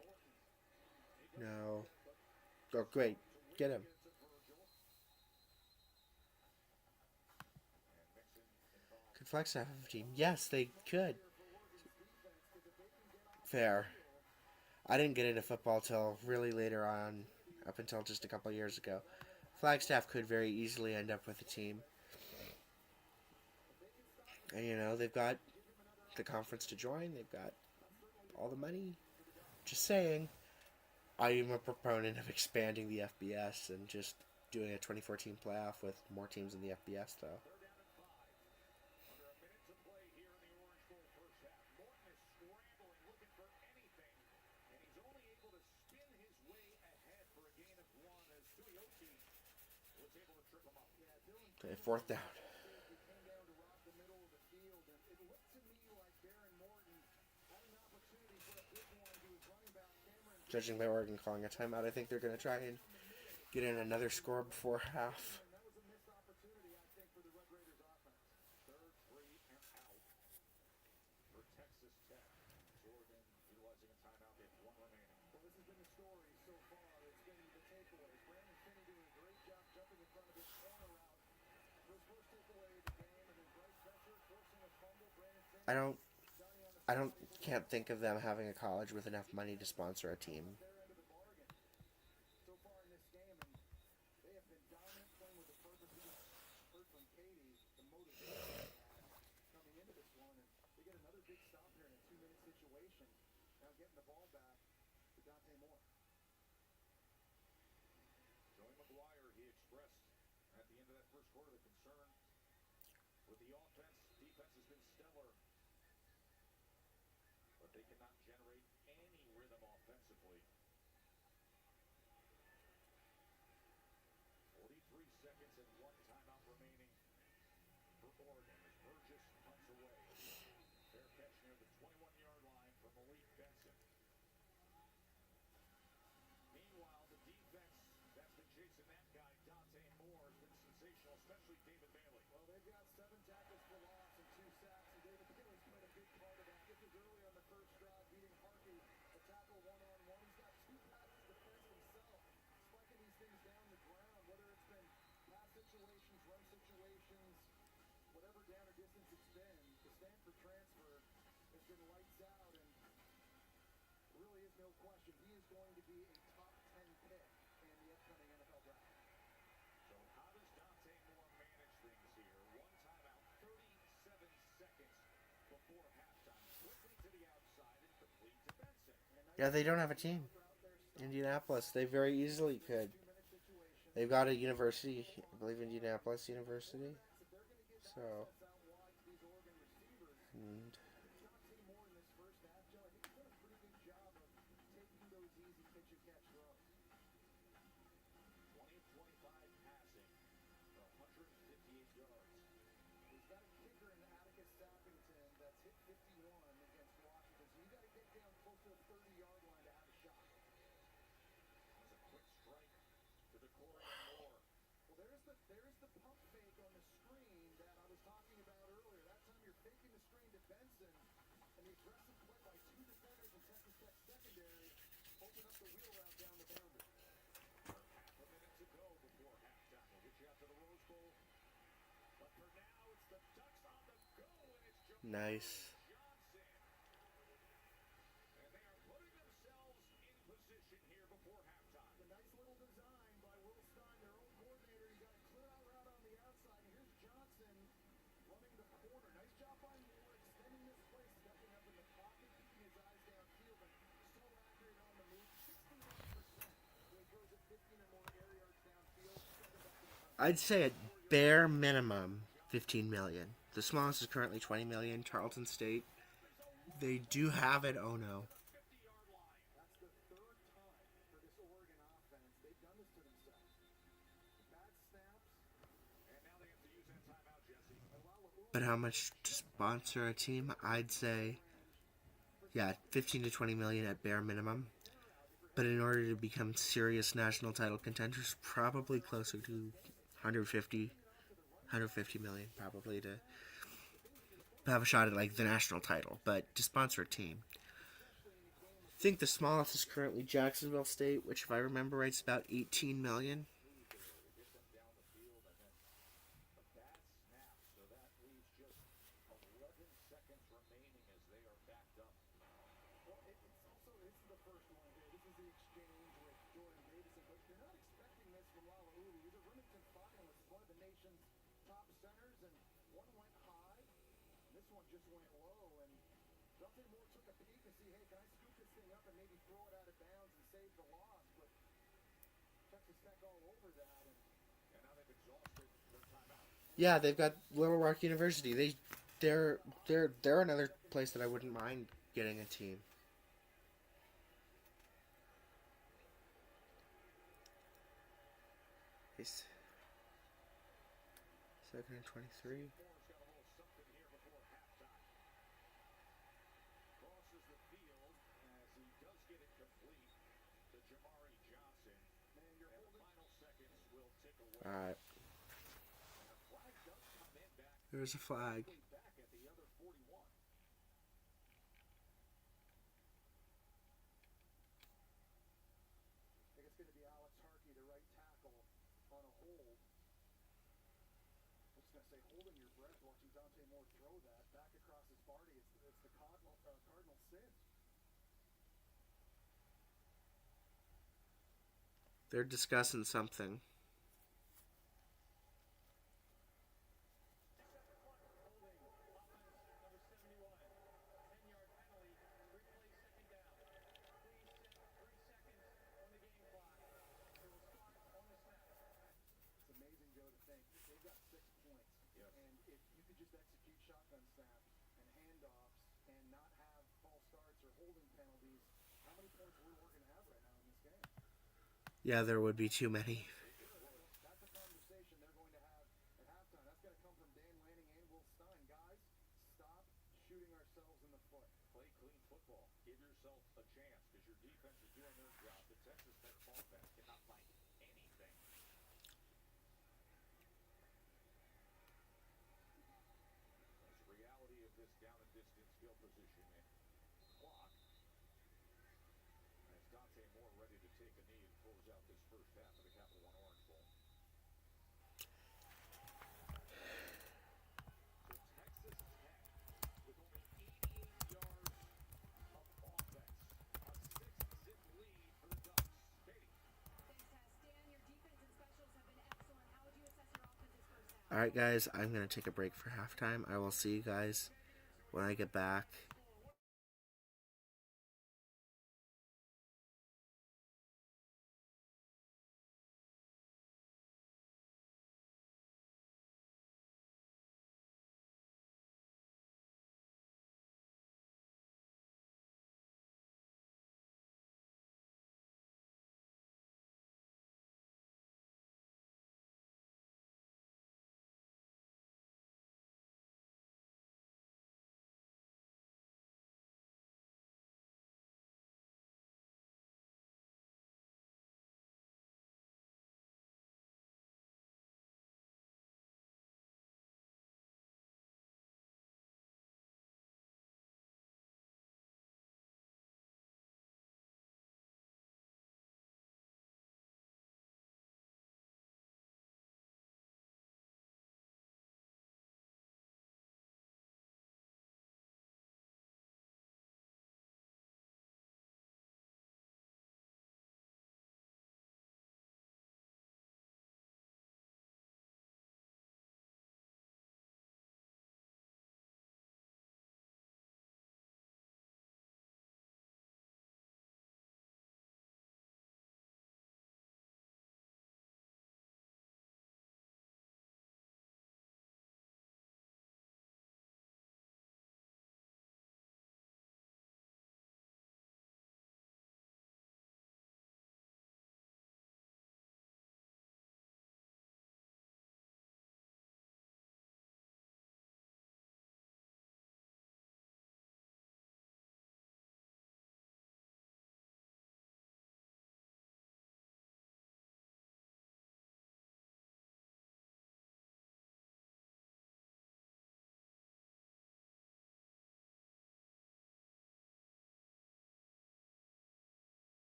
Morton. No. Oh, great. Get him. Could Flagstaff have a team? Yes, they could. Fair. I didn't get into football till really later on, up until just a couple of years ago. Flagstaff could very easily end up with a team. And, you know, they've got the conference to join. They've got all the money. Just saying. I am a proponent of expanding the FBS and just doing a 2014 playoff with more teams in the FBS, though. Under a minute to play here in the Orange Bowl first half. Morton is scrambling, looking for anything, and he's only able to spin his way ahead for a gain of 1 as Tuioti was able to trip him up. Yeah, Dylan Okay, 4th down. he came down to rock the middle of the field, and it looked to me like Darren Morton had an opportunity for a big one to his running back, Cameron. Judging by Oregon calling a timeout, I think they're going to try and get in another score before half. And that was a missed opportunity, I think, for the Red Raiders offense. Third, 3 and out for Texas Tech. Oregon utilizing a timeout. They have 1 remaining. Well, this has been the story so far. It's been the takeaways. Brandon Finney doing a great job jumping in front of his corner route for his first takeaway of the game, and then Bryce Fletcher forcing a fumble. Brandon Finney, Can't think of them having a college with enough money to sponsor a team. their end of the bargain so far in this game, and they have been dominant, playing with a purpose. We heard from Katie the motivation they had coming into this one, and they get another big stop here in a 2-minute situation. Now getting the ball back to Dante Moore. Joey McGuire, he expressed at the end of that first quarter the concern with the offense. Defense has been stellar, but they cannot generate any rhythm offensively. 43 seconds and 1 timeout remaining for Oregon as Burgess punts away. Fair catch near the 21-yard line from Malik Benson. Meanwhile, the defense that's been chasing that guy, Dante Moore, has been sensational, especially David Bailey. Well, they've got 7 tackles for loss and 2 sacks, and David Bailey's played a big part of that. This was early on the first drive, beating Harkey, a tackle situations, run situations, whatever down or distance it's been, the Stanford transfer has been lights out, and really is no question he is going to be a top 10 pick in the upcoming NFL draft. So how does Dante Moore manage things here? One timeout, 37 seconds before halftime. Quickly to the outside and complete to Benson. Yeah, they don't have a team. Indianapolis, they very easily could. They've got a university, I believe Indianapolis University. So, and Dante Moore in this first half, Joe, I think he's done a pretty good job of taking those easy pitch and catch throws. 20 of 25 passing for 158 yards. He's got a kicker in Atticus Sappington that's hit 51 against Washington, so you got to get down close to the 30-yard line to have a shot. That's a quick strike to the core of Moore. Well, there's the pump fake on the screen that I was talking about earlier. That time you're faking the screen to Benson, and the aggressive play by two defenders in Texas Tech secondary open up the wheel route down the boundary. Half a minute to go before halftime. We'll get you out to the Rose Bowl. But for now, it's the Ducks on the go, and it's Jamari nice. Johnson. And they are putting themselves in position here before halftime. A nice little design by Will Stein, their own coordinator. He got a clear out route on the outside, and here's Johnson running the corner. Nice job by Moore, extending this play, stepping up in the pocket, keeping his eyes downfield, and so accurate on the move. 61%. So he throws it 15 or more air yards downfield, 7 back in the I'd say at bare minimum 15 million. The smallest is currently 20 million. Tarleton State, they do have it. Oh no. That's the third time for this Oregon offense. They've done this to themselves. Bad snaps. And now they have to use that timeout, Jesse. But how much to sponsor a team? I'd say, yeah, 15 to 20 million at bare minimum. But in order to become serious national title contenders, probably closer to 150 million, probably to have a shot at like the national title. But to sponsor a team, I think the smallest is currently Jacksonville State, which, if I remember right, is about 18 million. Bad snap, so that leaves just 11 seconds remaining as they are backed up. Well, it's also, this is the first one here. This is the exchange with Jordan Davison, but you're not expecting this from Lalaulu. He's a Remington finalist, one of the nation's top centers, and one went high, and this one just went low, and Dante Moore took a peek to see, hey, can I scoop this thing up and maybe throw it out of bounds and save the loss, but Texas Tech all over that, and now they've exhausted their timeout. Yeah, they've got Little Rock University. They're another place that I wouldn't mind getting a team. It's second and 23. Moore's got a little something here before halftime. Crosses the field as he does get it complete to Jamari Johnson. And your final seconds will tick away. All right, And the flag does come in back there's a flag. back at the other 41. I think it's going to be Alex Harkey, the right tackle, on a hold. I was going to say, holding your breath watching Dante Moore throw that back across his body. It's the Cardinal sin. They're discussing something. It's amazing, Joe, to think that they've got 6 points. Yes. And if you could just execute shotgun snaps and handoffs and not have false starts or holding penalties, how many points would Oregon have right now in this game? Yeah, there would be too many. That's a conversation they're going to have at halftime. That's going to come from Dan Lanning and Will Stein. Guys, stop shooting ourselves in the foot. Play clean football. Give yourself a chance because your defense is doing their job. The Texas Tech offense cannot find anything. There's the reality of this down and distance field position and clock. As Dante Moore ready to take a knee and close out this first half of the Capital One Orange Bowl. Alright, guys, I'm going to take a break for halftime. I will see you guys when I get back.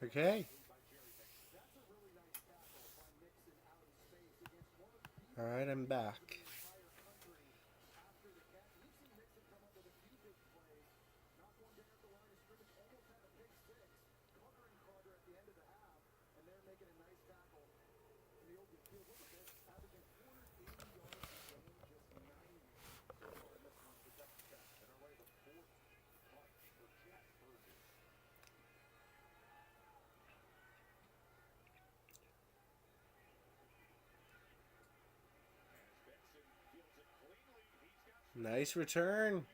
Okay. All right, I'm back. Nice return.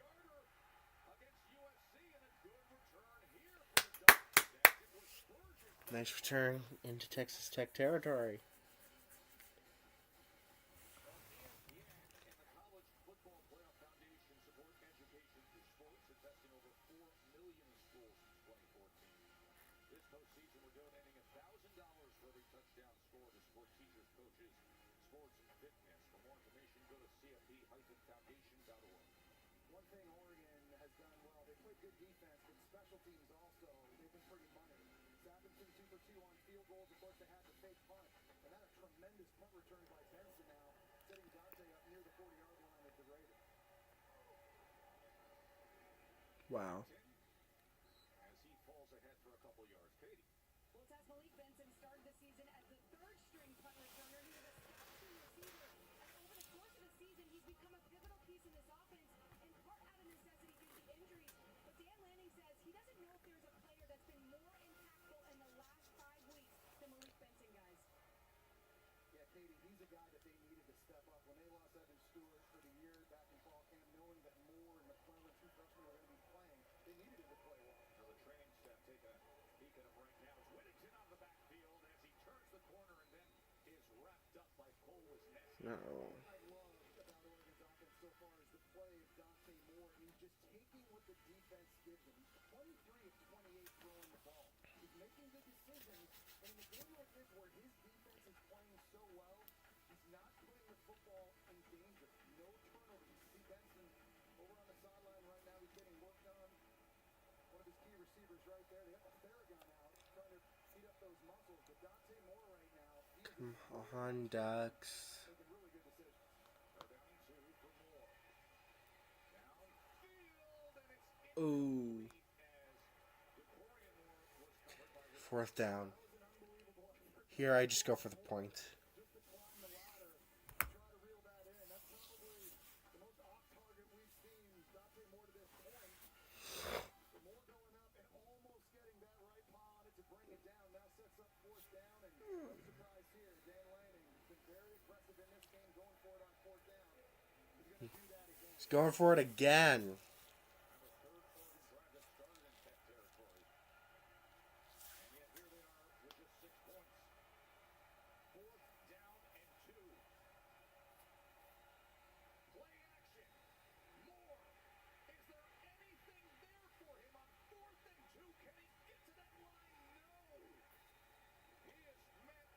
Nice return into Texas Tech territory. This postseason, we're donating $1,000 for every touchdown scored to sport teachers, coaches, sports, and fitness. For more information, go to cfp-foundation.org. One thing Oregon has done well, they played good defense, but special teams also, they've been pretty money. Sabinson 2 for 2 on field goals. Of course, they had the fake punt. And that a tremendous punt return by Benson now, setting Dante up near the 40-yard line of the Raiders. Wow. As he falls ahead for a couple yards. Katie. Well, Tess, Malik Benson started the season as the third-string punt returner. He was a scout-team receiver. And over the course of the season, he's become a pivotal piece in this offense, in part out of necessity due to injuries. But Dan Lanning says he doesn't know if there's a player that's been more impactful in the last 5 weeks than Malik Benson, guys. Yeah, Katie, he's a guy that they needed to step up. When they lost Evan Stewart for the year back in fall camp, knowing that Moore and McClellan, 2 freshmen, were going to be playing, they needed him to play well. Now the training staff take a peek at him right now. It's Whittington on the backfield as he turns the corner and then is wrapped up by Cole Wisniewski. No. I love about Oregon's offense so far is the play of Dante Moore. He's just taking what the defense gives him. He's 23 of 28 throwing the ball. He's making the decisions, and in a game like this where his defense is playing so well, he's not putting the football in danger. No turnovers. You see Benson over on the sideline right now. He's getting worked on. One of his key receivers right there. They have a Theragun out trying to feed up those muscles. But Dante Moore right now, he is Come on, Ducks. making really good decisions. They're down 2 for Moore. Downfield, and it's Ooh. as Decorian Moore was covered by his 4th down. Here I just go for the point. Just to climb the ladder, try to reel that in. That's probably the most off-target we've seen Dante Moore to this point. Moore going up and almost getting that right paw on it to bring it down. Now sets up 4th down, and no surprise here. Dan Lanning has been very aggressive in this game, going for it on 4th down. He's going to do that again. He's going for it again. the third Oregon drive that started in Tech territory. And yet here they are with just 6 points. 4th down and 2. Play action. Moore. Is there anything there for him on 4th and 2? Can he get to that line? No. He is met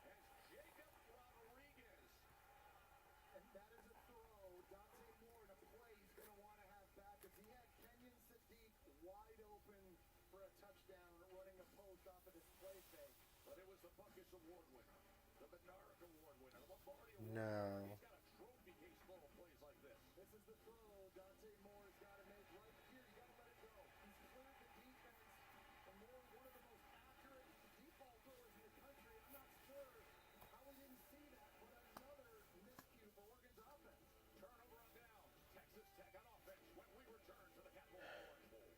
as Jacob Rodriguez. And that is a throw. Dante Moore in a play he's going to want to have back because he had Kenyon Sadiq wide open for a touchdown running a post off of this play fake. But it was the Buckus Award winner, the Bednarik Award winner, the Lombardi Award No. winner. He's got a trophy case full of plays like this. This is the throw Dante Moore has got to make right here. You got to let it go. He's cleared the defense. And Moore, one of the most accurate deep ball throwers in the country. I'm not sure how we didn't see that, but another miscue for Oregon's offense. Turnover on downs. Texas Tech on offense when we return to the Capital Orange Bowl.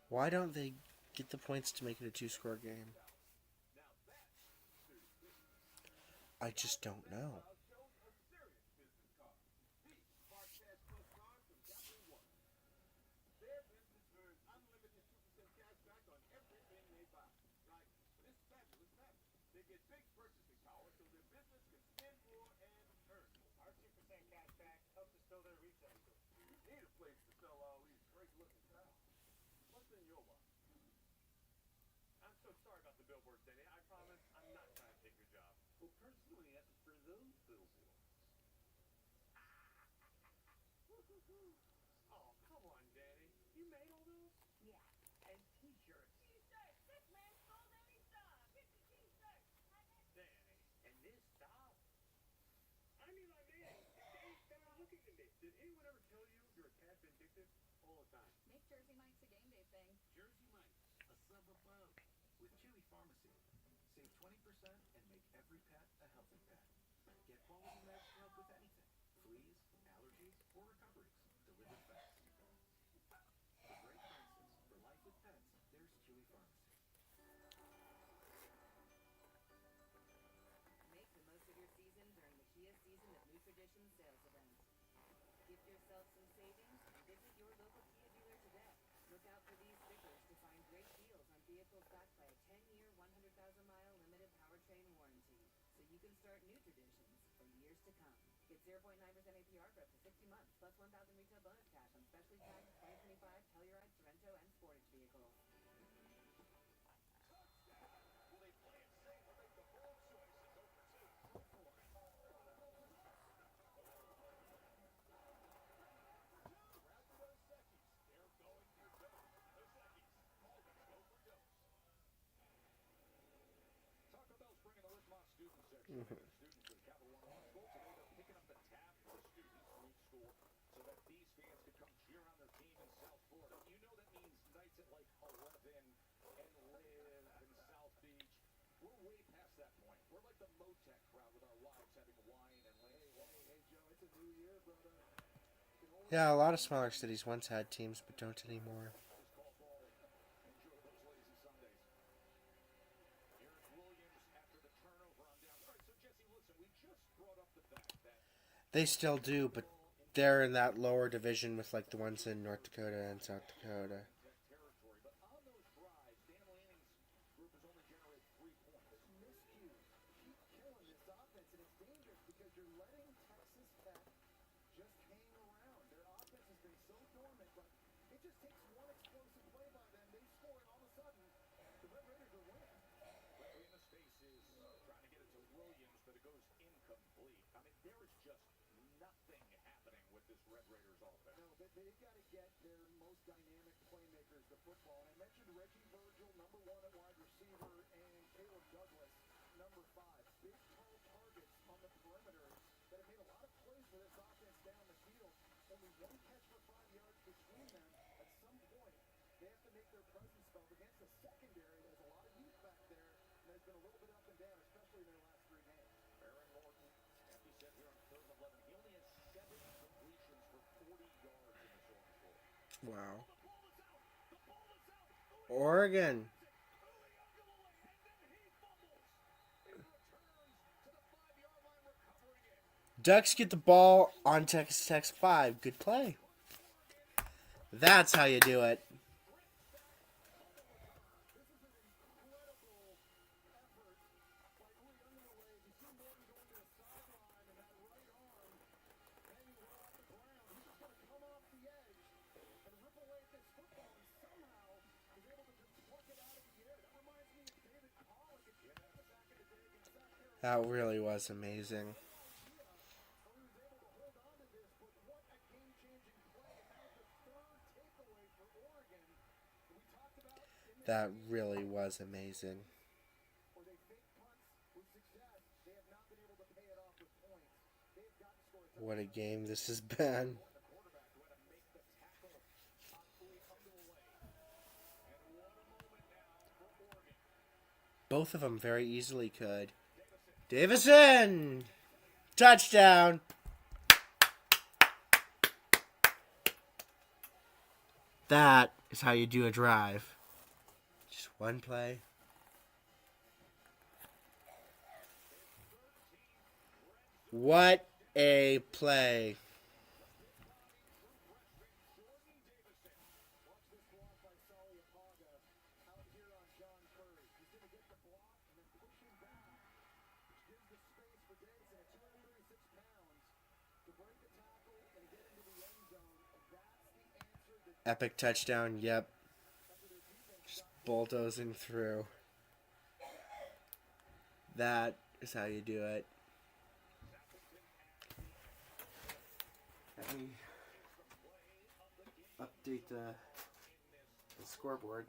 Why don't they get the points to make it a 2-score game? I just don't know. Their business earns unlimited 2% cash back on everything they buy. Right? But it's fabulous matter. They get big purchasing power so their business can spend more and earn more. Our 2% cash back helps us build their retail store. You need a place to sell all these great-looking cows. What's in your wallet? I'm so sorry about the billboards, Denny. I promise I'm not trying to take your job. Well, personally, as for those billboards. Oh, come on, Danny. You made all those? Yeah. And t-shirts. Did anyone ever tell you you're a tad vindictive? All the time. Make Jersey Mike's a game day thing. Jersey Mike's, a sub above. With Chewy Pharmacy. Save 20% and make every pet a healthy pet. Get quality meds to help with anything. Fleas, allergies, or recoveries. Delivered fast. For great prices, for life with pets, there's Chewy Pharmacy. Make the most of your season during the Kia Season of New Traditions sales event. Gift yourself some savings and visit your local Kia dealer today. Look out for these stickers to find great deals on vehicles backed by a 10-year, 100,000-mile limited powertrain warranty. So you can start new traditions for years to come. Get 0.9% APR for up to 60 months, plus 1,000 retail bonus cash on specially tagged 2025 Telluride, Sorento, and Sportage vehicles. Will they play it safe or make the bold choices over two? Go for it. Round to Dos Equis. They're going for Dos. Dos Equis. Always go for Dos. Taco Bell's bringing the Richmond Student Section. Students with Capital One Law School today, they're picking up the tab for the students from each school so that these fans can come cheer on their team in South Florida. You know that means nights at like 11 and live in South Beach. We're way past that point. We're like the Motec crowd with our wives having wine and lanes. Hey, Joe, it's a new year, brother. Yeah, a lot of smaller cities once had teams, but don't anymore. Just call ball. Enjoy those lazy Sundays. Eric Williams after the turnover on down. All right, so Jesse, listen, we just brought up the fact that They still do, but they're in that lower division with like the ones in North Dakota and South Dakota. Tech territory, but on those drives, Dan Lanning's group has only generated 3 points. Miscues keep killing this offense, and it's dangerous because you're letting Texas Tech just hang around. Their offense has been so dormant, but it just takes one explosive play by them. They score, and all of a sudden, the Red Raiders are winning. Quickly in the spaces, trying to get it to Williams, but it goes incomplete. I mean, there is just nothing happening with this Red Raiders offense. No, they've got to get their most dynamic playmakers the football. And I mentioned Reggie Virgil, number 1 at wide receiver, and Caleb Douglas, number 5. Big, tall targets on the perimeter that have made a lot of plays for this offense down the field. Only one catch for 5 yards between them. At some point, they have to make their presence felt against a secondary that has a lot of youth back there and has been a little bit up and down, especially in their last 3 games. Aaron Morton, empty set here on 3rd and 11. He only has 7 completions for 40 yards in this Orange Bowl. Wow. The ball is out. The ball is out. Oregon. Uliagalelei, and then he fumbles. It returns to the 5-yard line, recovering it. Ducks get the ball on Texas Tech's 5. Good play. That's how you do it. This is an incredible effort by Uliagalelei. You see Morton going to the sideline and that right arm hanging well off the ground. He's just going to come off the edge and rip away at this football and somehow is able to just pluck it out of the air. That reminds me of David Pollock at back in the day against South Carolina. That really was amazing. He was able to hold on to this, but what a game-changing play. And that was the 3rd takeaway for Oregon. We talked about in this That really was amazing. or they fake punts with success. They have not been able to pay it off with points. They have got to score a What a game this has been. The quarterback who had to make the tackle on Uliagalelei. And what a moment now for Oregon. Both of them very easily could. Davison! Touchdown! That is how you do a drive. Just one play. What a play. Watch this block by Sali Apaga out here on John Curry. He's going to get the block and then push him back, which gives the space for Davison at 236 pounds to break the tackle and get into the end zone. That's the answer that Epic touchdown, yep. after their defense Just bulldozing through. That is how you do it. Let me update the scoreboard.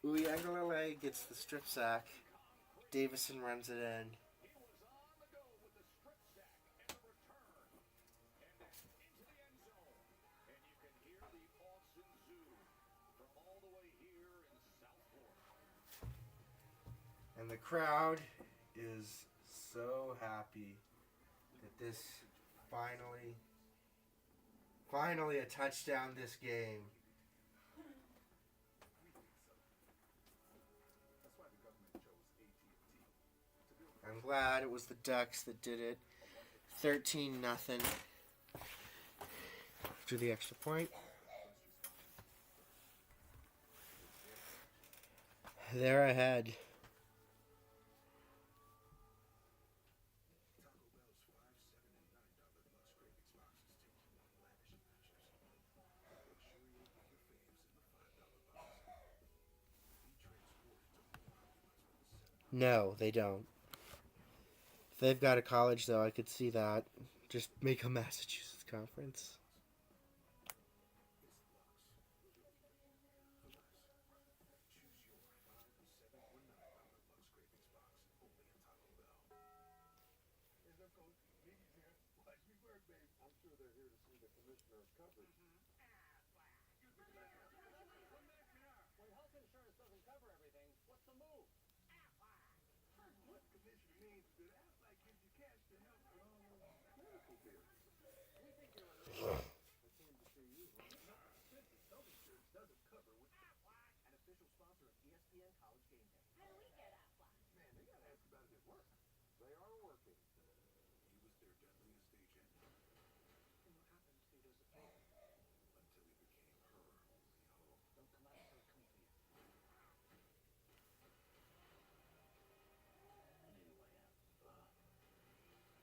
Uliagalelei gets the strip sack. Davison runs it in. And the crowd is so happy that this finally a touchdown this game. I'm glad it was the Ducks that did it. 13-0 after the extra point. They're ahead. No, they don't. If they've got a college, though, I could see that. Just make a Massachusetts conference. Hey, look, Coach, Miggy's here. Watch me work, babe. I'm sure they're here to see the commissioner's coverage. When health insurance doesn't cover everything, what's the move? What the commissioner means is that Aflac gives you cash to help with all your medical bills. We think you're a little I came to see you, huh? Listen, health insurance doesn't cover what... An official sponsor of ESPN College Game Day. How do we get Aflac? Man, they gotta ask about it at work. They are working. He was their deadliest agent. And what happens if he doesn't pay? Until he became her only hope. Don't come out until it comes for you.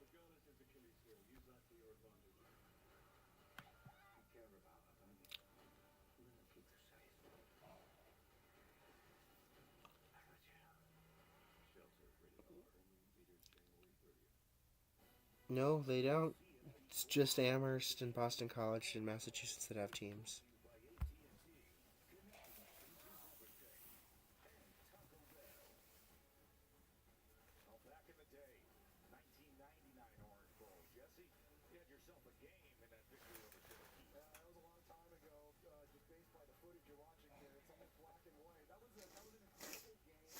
The gun is his Achilles heel. Use that to your advantage. Be careful about it, honey. Little Peter says. Shelter rated R. Only meters January 30th. No, they don't. It's just Amherst and Boston College in Massachusetts that have teams. Now back in the day, 1999 Orange Bowl. Jesse, you had yourself a game in that victory over Tennessee. That was a long time ago. Just based by the footage you're watching here, it's almost black and white. That was an incredible game.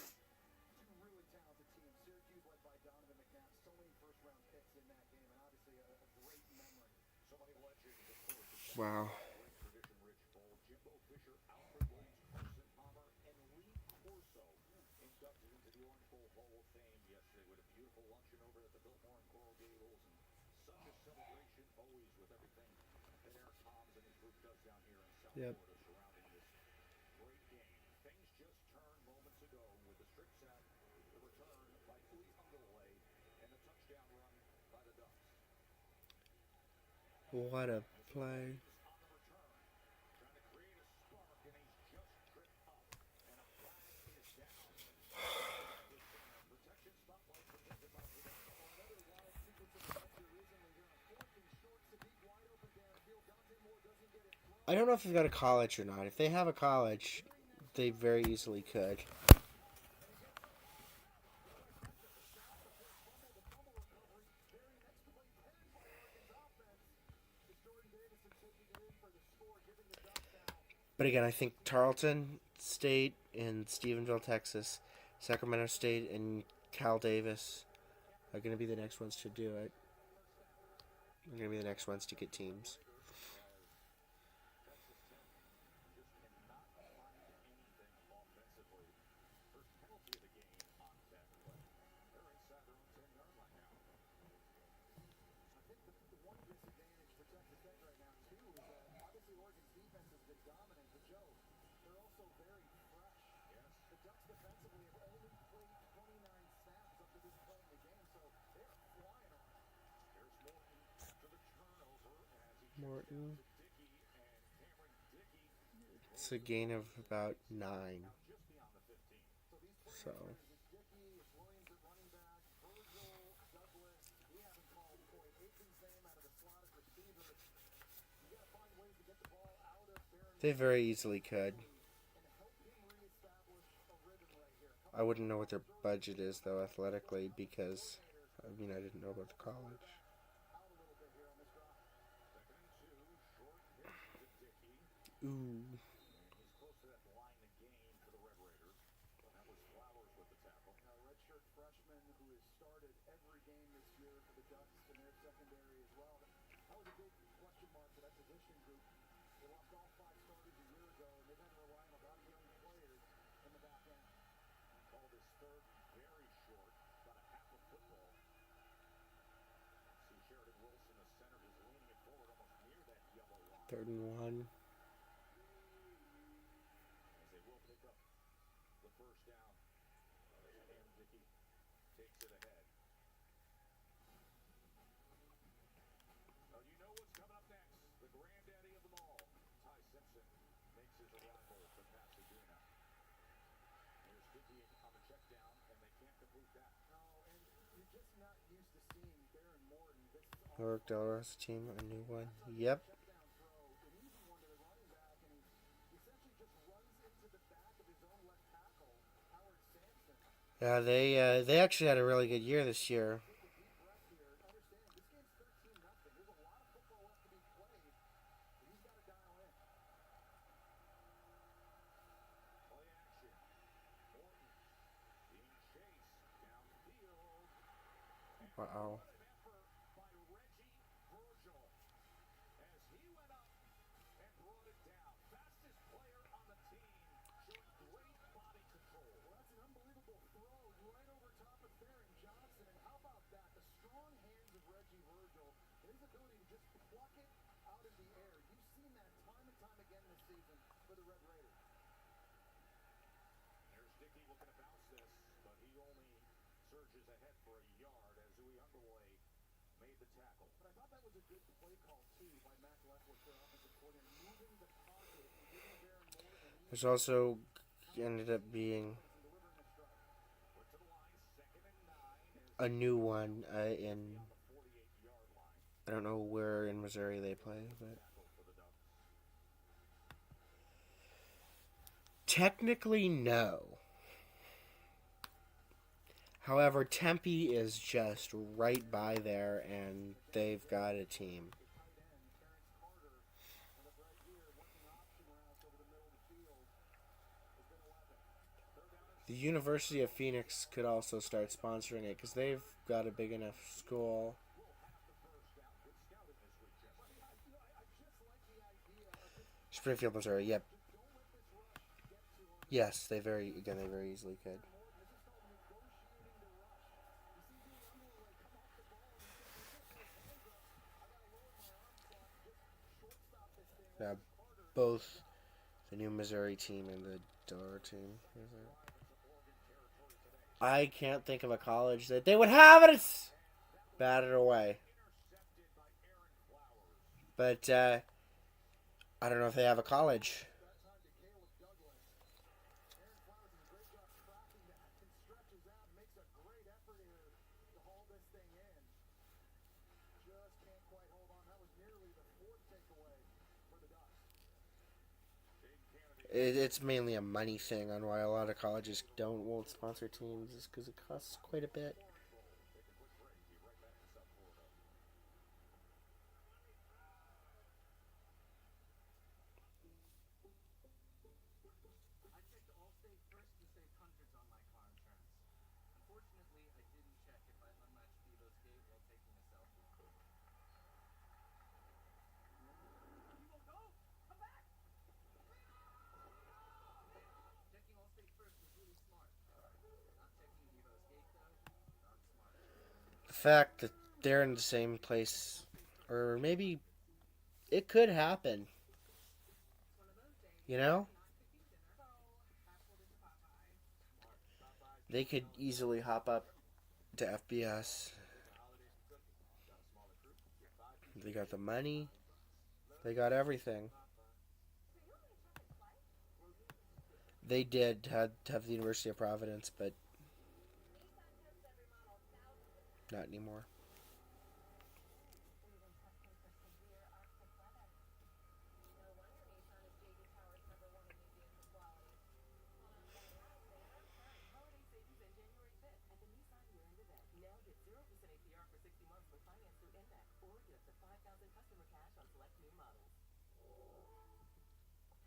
Two really talented teams. Syracuse led by Donovan McNabb. So many first-round picks in that game, and obviously a great memory. So many legends, of course. Wow. Great tradition-rich bowl. Jimbo Fisher, Alfred Williams, Carson Palmer, and Lee Corso inducted into the Orange Bowl Hall of Fame yesterday with a beautiful luncheon over at the Biltmore and Coral Gables, and such a celebration always with everything that Eric Toms and his group does down here in South Yep. Florida surrounding this great game. Things just turned moments ago with the strip sack, the return by Uli Ungerley, and the touchdown run by the Ducks. What a play. On the return, trying to create a spark, and he's just tripped up, and a flag is down. Protection spotlight presented by Prudential. Another wild sequence of events here recently here on fourth and short. Sadiq wide open downfield. Dante Moore doesn't get it thrown. I don't know if they've got a college or not. If they have a college, they very easily could. But again, I think Tarleton State and Stephenville, Texas, Sacramento State and Cal Davis are going to be the next ones to do it. They're going to be the next ones to get teams. I think the one disadvantage for Texas Tech right now, too, is that obviously Oregon's defense has been dominant, but Joe, they're also very fresh. Yes. The Ducks defensively have only played 29 snaps up to this point in the game, so they're flying on it. Here's Morton after the turnover as he Morton. to Dickey, and Cameron Dickey It's a gain of about 9. just beyond the 15. So these So, playmakers, it's Dickey, it's Williams at running back, Virgil, Douglas. We haven't called Coy Aiken's name out of the slot at receiver. You got to find ways to get the ball out of Baron they very easily could. and help him reestablish a rhythm right here. I wouldn't know what their budget is, though, athletically, because, I mean, I didn't know about the college. Out a little bit here on this drive. Second and 2, short pitch to Dickey. Ooh. And he's close to that line to gain for the Red Raiders. And that was Flowers with the tackle. Now, started every game this year for the Ducks and their secondary as well. That was a big question mark for that position group. They lost all 5 starters a year ago, and they've had to rely on a lot of young players in the back end. Called his third very short, about a half a football. See Sheridan Wilson, the center, was leaning it forward almost near that yellow line. 3rd and 1. As they will pick up the first down. Aaron Dickey takes it ahead. Well, you know what's coming up next. The granddaddy of them all, Ty Simpson, makes his arrival for Pasadena. Here's Dickey on the check down, and they can't complete that. No, and you're just not used to seeing Baron Morton this Work Delras team, a new one. Yep. check-down throw, an easy one to the running back, and he essentially just runs into the back of his own left tackle, Howard Sampson. Yeah, they actually had a really good year this year. Take a deep breath here. Understand, this game's 13-0. There's a lot of football left to be played, but he's got to dial in. Play action. Morton being chased downfield. Wow. What an effort by Reggie Virgil as he went up and brought it down. Fastest player on the team, showing great body control. Well, that's an unbelievable throw right over top of Theron Johnson. And how about that? The strong hands of Reggie Virgil and his ability to just pluck it out of the air. You've seen that time and time again this season for the Red Raiders. There's Dickey looking to bounce this, but he only surges ahead for a yard as Uwe Underway made the tackle. But I thought that was a good play call, too, by Matt Leftwich, their offensive coordinator, moving the pocket and giving Baron Morton There's also ended up being and delivering a strike. Put to the line, 2nd and 9 a new one in, on the 48-yard line. I don't know where in Missouri they play, but Tackle for the Ducks. technically no. However, Tempe is just right by there, and they've got a team. Tight end, Terrence Carter, and up right here, working option routes over the middle of the field, has been 11. The University of Phoenix could also start sponsoring it because they've got a big enough school. Springfield, Missouri. Yep. Yes, they very easily could. Now, both the new Missouri team and the Delaware team. I can't think of a college that they would have it. Batted away. But I don't know if they have a college. It's mainly a money thing on why a lot of colleges won't sponsor teams, is because it costs quite a bit. I checked Allstate first to save hundreds on my car insurance. Unfortunately, I didn't check if I unlatched Devo's gate while taking a selfie. Devo, go! Come back! Checking Allstate first was really smart. Not checking Devo's gate, though, not smart. The fact that they're in the same place, or maybe it could happen. You know? They could easily hop up to FBS. They got the money. They got everything. They did have the University of Providence, but not anymore.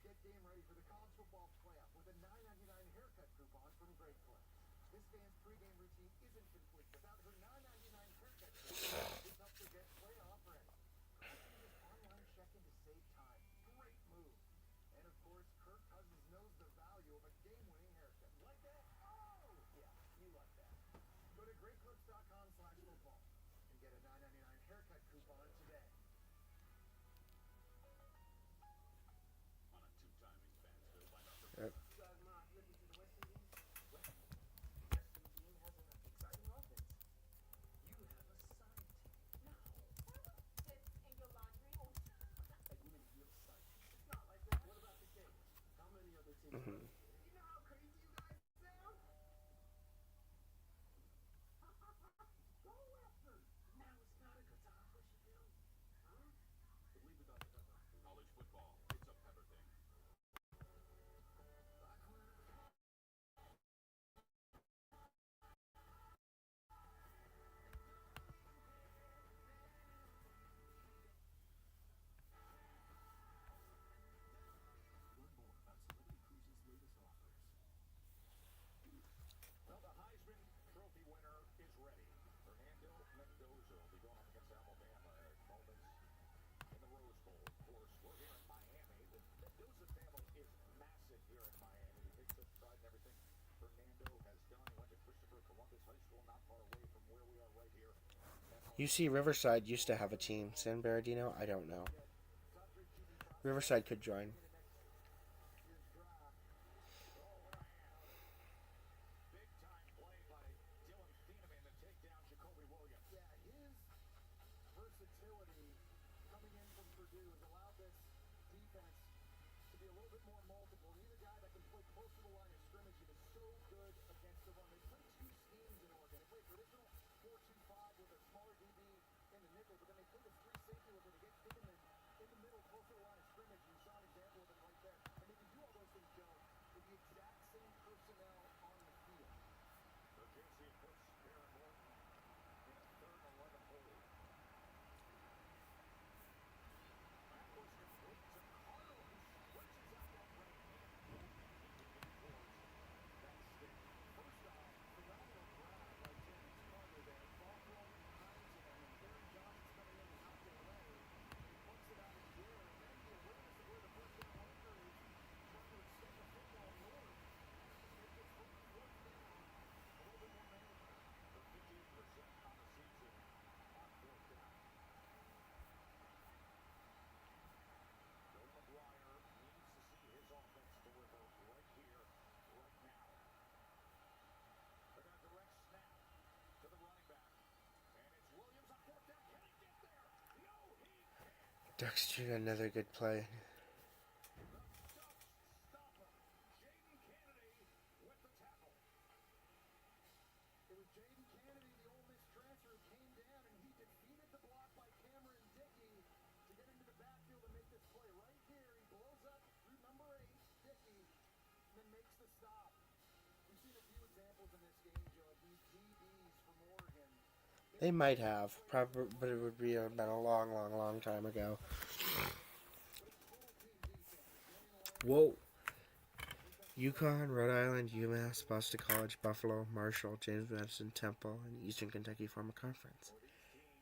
Get game ready for the college football playoff with a $9.99 haircut coupon from Great Clips. This fan's pregame routine isn't complete without her $9.99 haircut coupon. This helps her get playoff ready. Kirk uses online check-in to save time. Great move. And of course, Kirk Cousins knows the value of a game-winning haircut. Like that? Oh! Yeah, you like that. Go to greatclips.com/football and get a $9.99 haircut coupon today. On a two-time Fansville by Dr. Yep. You guys mind flipping to the West Indies? Well, the Western team has an exciting offense. You have a signed team now. Tips in your laundry. Oh, Like women feel sight. It's not like that. What about the Kings? How many other teams? Mhm. You know how crazy you guys sound? Go Raptors! Now it's not a good time for Shaquille. Huh? But leave it up to Pepper. College football, it's a Pepper thing. Well, the Heisman Trophy winner is ready. Fernando Mendoza will be going up against Alabama at moments in the Rose Bowl. Of course, we're here in Miami. The Mendoza family is massive here in Miami. He takes such pride in everything Fernando has done. He went to Christopher Columbus High School, not far away from where we are right here. UC Riverside used to have a team. San Bernardino, I don't know. Riverside could join. Big time play by Dylan Thieneman to take down Jacoby Williams. Yeah, his versatility coming in from Purdue has allowed this defense to be a little bit more multiple. He's a guy that can play close to the line of scrimmage and is so good against the run. They play two schemes in Oregon. They play traditional 4-2-5 with a smaller DB in the nickel, but then they play the free safety where they get Thieneman in the middle, close to the line of scrimmage. You saw an example of it right there. And they can do all those things, Joe, with the exact same personnel on the field. So JC puts Aaron Morton in a 3rd and 11 hold. That was complete to Carter, who stretches out that right hand. He enforced that stick. First off, phenomenal grab by James Carter there. Ball thrown behind him, and Barry Johnson's coming in out the way. And he pumps it out in the air, and then the awareness of where the first down marker is, trying to extend the football north. It gets moved 4th down. A little bit more manageable. For 58% on the season on 4th down. Bill McGuire needs to see his offense deliver right here, right now. They're going to direct snap to the running back. And it's Williams on 4th down. Can he get there? No, he can't. Ducks doing another good play. The Ducks stop him. Jaden Kennedy with the tackle. It was Jaden Kennedy, the Ole Miss transfer, who came down and he defeated the block by Cameron Dickey to get into the backfield and make this play. Right here, he blows up through number 8, Dickey, and then makes the stop. We've seen a few examples in this game, Joe, of these DBs from Oregon. They might have, probably, but it would be been a long, long, long time ago. Whoa. UConn, Rhode Island, UMass, Boston College, Buffalo, Marshall, James Madison, Temple, and Eastern Kentucky form a conference.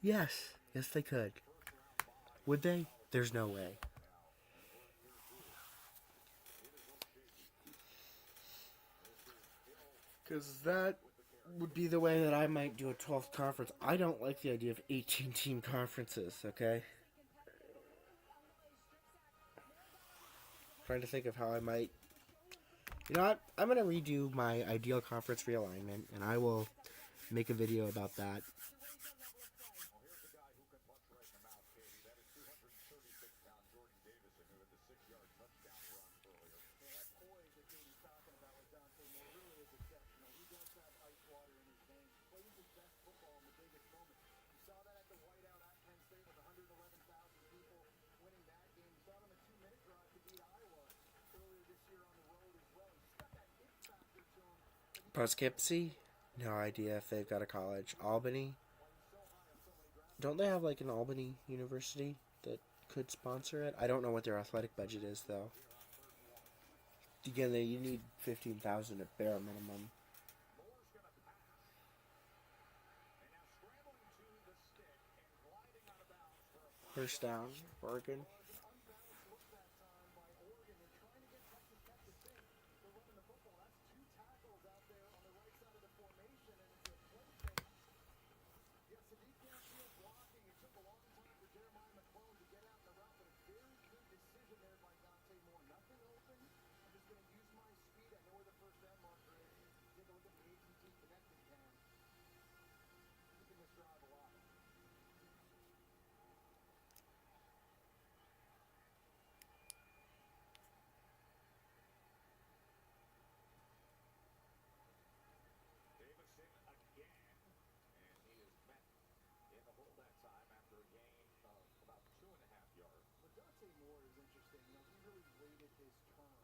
Yes, yes they could. Would they? There's no way. Because that would be the way that I might do a 12th conference. I don't like the idea of 18-team conferences, okay? Trying to think of how I might... You know what? I'm going to redo my ideal conference realignment, and I will make a video about that. Here's a guy who can punch right in the mouth, Katie. That is 236-pound Jordan Davison, who had the 6-yard touchdown run earlier. Yeah, that poise that Katie's talking about with Dante Moore really is exceptional. He does have ice water in his veins. Plays his best football in the biggest moment. You saw that at the whiteout at Penn State with 111,000 people winning that game. You saw him a 2-minute drive to beat Iowa earlier this year on the road as well. He's got that it factor to him. Poughkeepsie? No idea if they've got a college. Albany? Don't they have like an Albany University that could sponsor it? I don't know what their athletic budget is though. Again, you need $15,000 at bare minimum. Moore's going to First down, Oregon. Unbalanced look that time by Oregon. They're trying to get Texas Tech to think they're running the football. That's two tackles out there on the right side of the formation, and it's a play fake. Yeah, Sadiq Downfield blocking. It took a long time for Jeremiah McClone to get out in the route, but a very good decision there by Dante Moore. Nothing open. I'm just going to use my speed. I know where the first down marker is. Take a look at the AT&T connected cam. Keeping this drive alive. Davison again, and he is met in the hole that time after a gain of about 2.5 yards. But Dante Moore is interesting. You know, he really waited his turn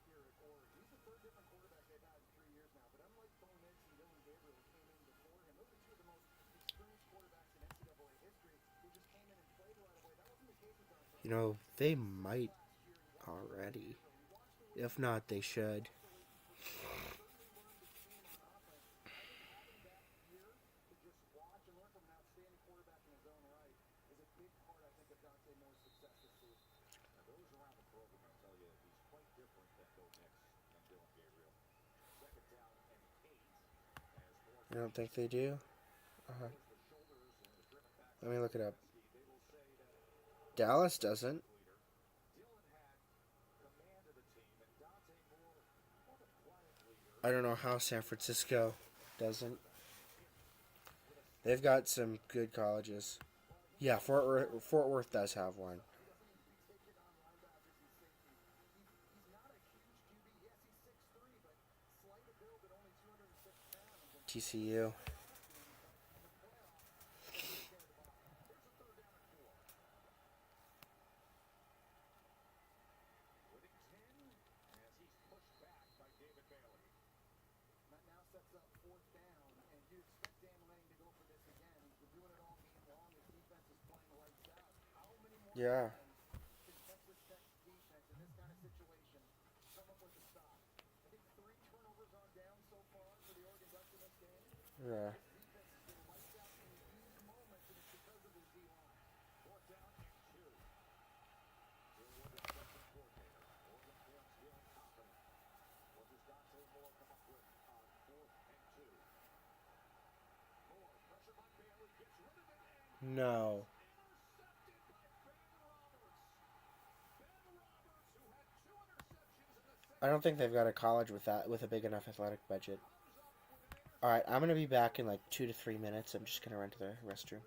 here at Oregon. He's the third different quarterback they've had in 3 years now. But unlike Bo Nix and Dylan Gabriel, who came in before him, those are two of the most experienced quarterbacks in NCAA history who just came in and played right away. That wasn't the case with Dante. You know, they might already. If not, they should. Certainly learned the scheme on offense. I think having that year to just watch and learn from an outstanding quarterback in his own right is a big part, I think, of Dante Moore's success this season. Now, those around the program will tell you he's quite different than Bo Nix and Dylan Gabriel. Second down and 8 as Moore I don't think they do. the shoulders and is driven back. Let me look it up. They will say that Dallas doesn't. leader. Dylan had command of the team, and Dante Moore, more of a quiet leader. I don't know how San Francisco doesn't. They've got some good colleges. Yeah, Fort Worth does have one. He doesn't even be taken on linebackers and safeties. He's not a huge QB. Yes, he's 6'3", but slight of build at only 206 pounds. And TCU. Winning 10 as he's pushed back by David Bailey. that now sets up fourth down, and you expect Dan Lanning to go for this again. He's been doing it all game long. His defense is playing lights out. How many more Yeah. times can Texas Tech's defense in this kind of situation come up with a stop? I think 3 turnovers on down so far for the Oregon Ducks in this game. Yeah. This defense has been lights out in huge moments, and it's because of their D-line. Fourth down and 2. Bill Williams, defensive coordinator. Oregon Ducks feeling confident. What does Dante Moore come up with on 4th and 2? Moore, pressure by Bailey, gets rid of it, and No. intercepted by Ben Roberts. Ben Roberts, who had 2 interceptions in the second. I don't think they've got a college with a big enough athletic budget. All right, I'm gonna be back in like 2 to 3 minutes. I'm just gonna run to the restroom.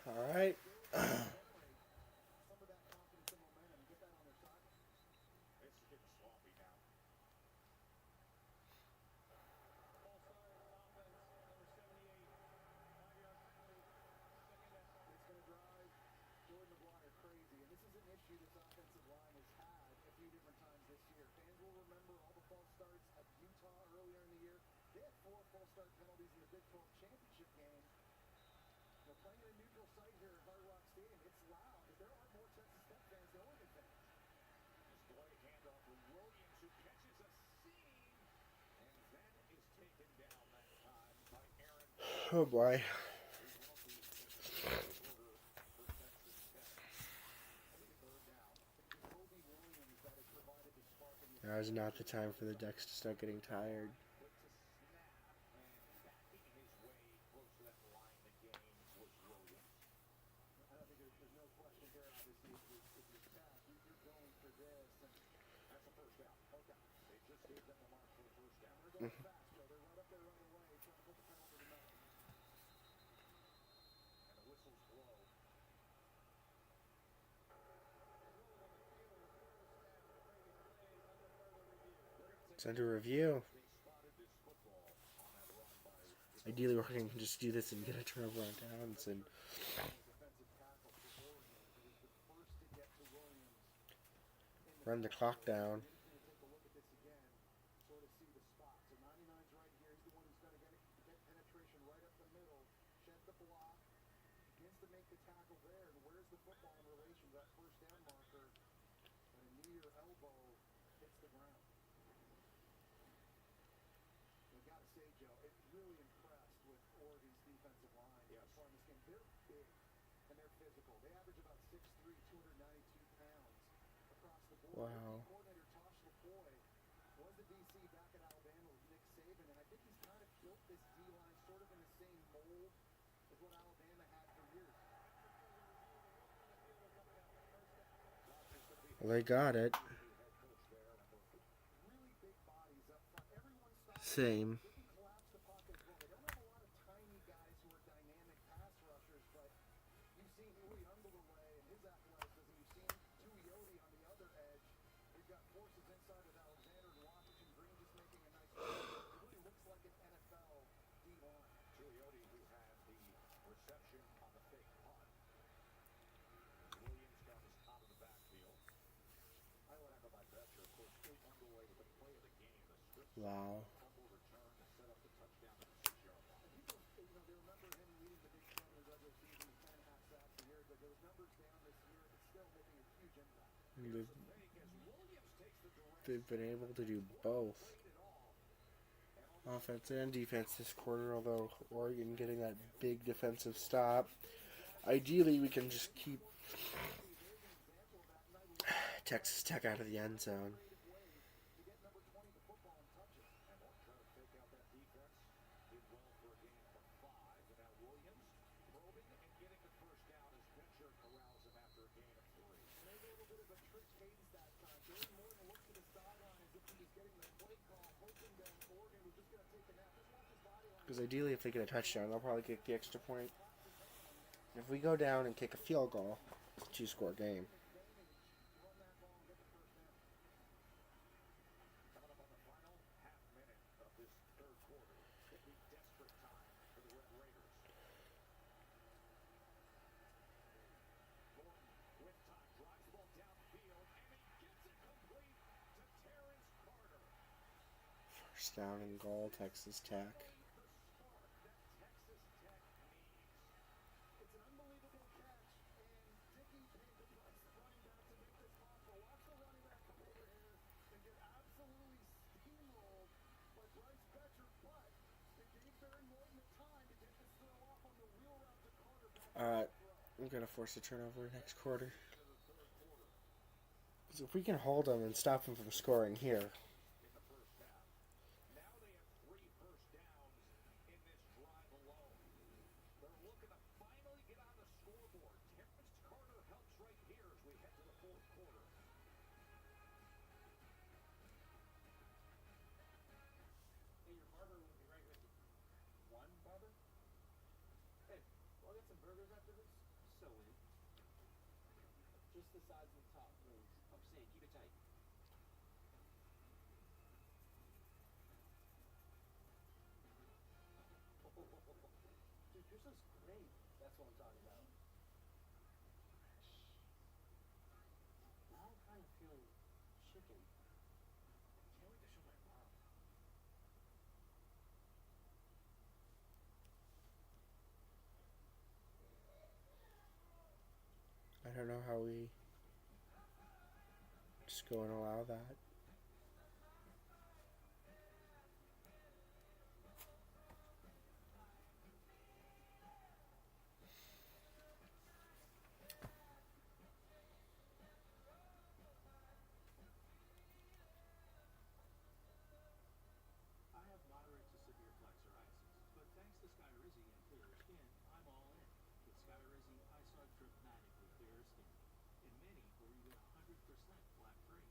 All right. some of that confidence and momentum and get that on their side. This is getting sloppy now. Ball started on offense, number 78. 5-yard penalty. Second down. It's going to drive Jordan McGuire crazy, and this is an issue this offensive line has had a few different times this year. Fans will remember all the false starts at Utah earlier in the year. They had 4 false start penalties in the Big 12 championship game. They're playing in a neutral site here at Hard Rock Stadium. It's loud. If there are more Texas Tech fans than Oregon fans. This delayed handoff to Williams, who catches a seam and then is taken down that time by Aaron. Oh boy. Kobe Williams that has provided the spark in the Now is not the time for the decks to start getting tired. Quick to snap and backing his way close to that line of the game was Williams. I don't think there's no question here, obviously, if you're Tech, you're going for this. And That's a first down. okay, They just gave them the mark for the first down. they're going fast, Joe. They're right up there right away, trying to put the pedal to the metal. And the whistles blow. It's under review. They spotted this football on that run by Ideally, we're going to just do this and get a turnover on downs and Defensive tackle for Oregon. He was the first to get to Williams. run the clock down. He's going to take a look at this again, sort of see the spot. So 99's right here. He's the one who's going to get penetration right up the middle, shed the block, begins to make the tackle there. And where's the football in relation to that first down marker? And a knee or elbow hits the ground. I got to say, Joe, it's really impressed with Oregon's defensive line. Yes. So far in this game, they're big and they're physical. They average about 6'3", 292 pounds across the board. Wow. Their coordinator Tosh LaPoy was the DC back at Alabama with Nick Saban, and I think he's kind of built this D-line sort of in the same mold as what Alabama had for years. Well, they got it. Really big bodies up front. Everyone stops. Same. They can collapse the pocket as well. They don't have a lot of tiny guys who are dynamic pass rushers, but you've seen Uli Underway and his athleticism. You've seen Tuioti on the other edge. We've got forces inside with Alexander and Washington Green just making a nice play. It really looks like an NFL D-line. Gigliotti, who had the reception on the fake punt. Williams comes out of the backfield. Highlight by Betcher, of course, Uli Underway with the play of the game. The strip Wow. fumble return to set up the touchdown at the 6-yard line. And people, they remember him leading the Big Ten in the regular season 10.5 sacks a year, but those numbers down this year, it's still making a huge impact. They've, Fake as Williams takes the direct they've been able to do both offense and defense this quarter, although Oregon getting that big defensive stop. Ideally, we can just keep Texas Tech out of the end zone. To get number 20 the football in touches. and won't try to fake out that defense. Did well for a game of 5. And now Williams probing and getting the first down as Betcher corrals him after a gain of 3. Maybe a little bit of a trick cadence that time. Jordan Morton looks to the sideline as if he was getting the play call, hoping that Oregon was just going to take a nap. Just watch his body line. Because ideally, if they get a touchdown, they'll probably kick the extra point. If we go down and kick a field goal, it's a 2-score game. Run that ball and get the first down. Coming up on the final half minute of this third quarter. It'll be desperate time for the Red Raiders. Gordon with time, drives the ball downfield, and it gets it complete to Terrence Carter. First down and goal, Texas Tech. The spark that Texas Tech needs. It's an unbelievable catch, and Dickey paid the price, the running back, to make this possible. Watch the running back come over here and get absolutely steamrolled by Bryce Betcher, but it gave Barry Morton the time to get this throw off on the wheel route to Carter. Alright, I'm going to force a turnover next quarter. Because if we can hold them and stop them from scoring here, In the first half. Now they have 3 first downs in this drive alone. They're looking to finally get on the scoreboard. Terrence Carter helps right here as we head to the fourth quarter. Hey, your barber will be right with you. One barber? Hey, well, I'll get some burgers after this. Just the sides of the top, please. I'm saying keep it tight. Dude, yours looks great. That's what I'm talking about. Now I'm kind of feeling chicken. Can't wait to show my mom. I don't know how we just go and allow that. I have moderate to severe plaque psoriasis, but thanks to Skyrizi and clearer skin, I'm all in. With Skyrizi, I saw dramatically clearer skin, and many were even 100% plaque free.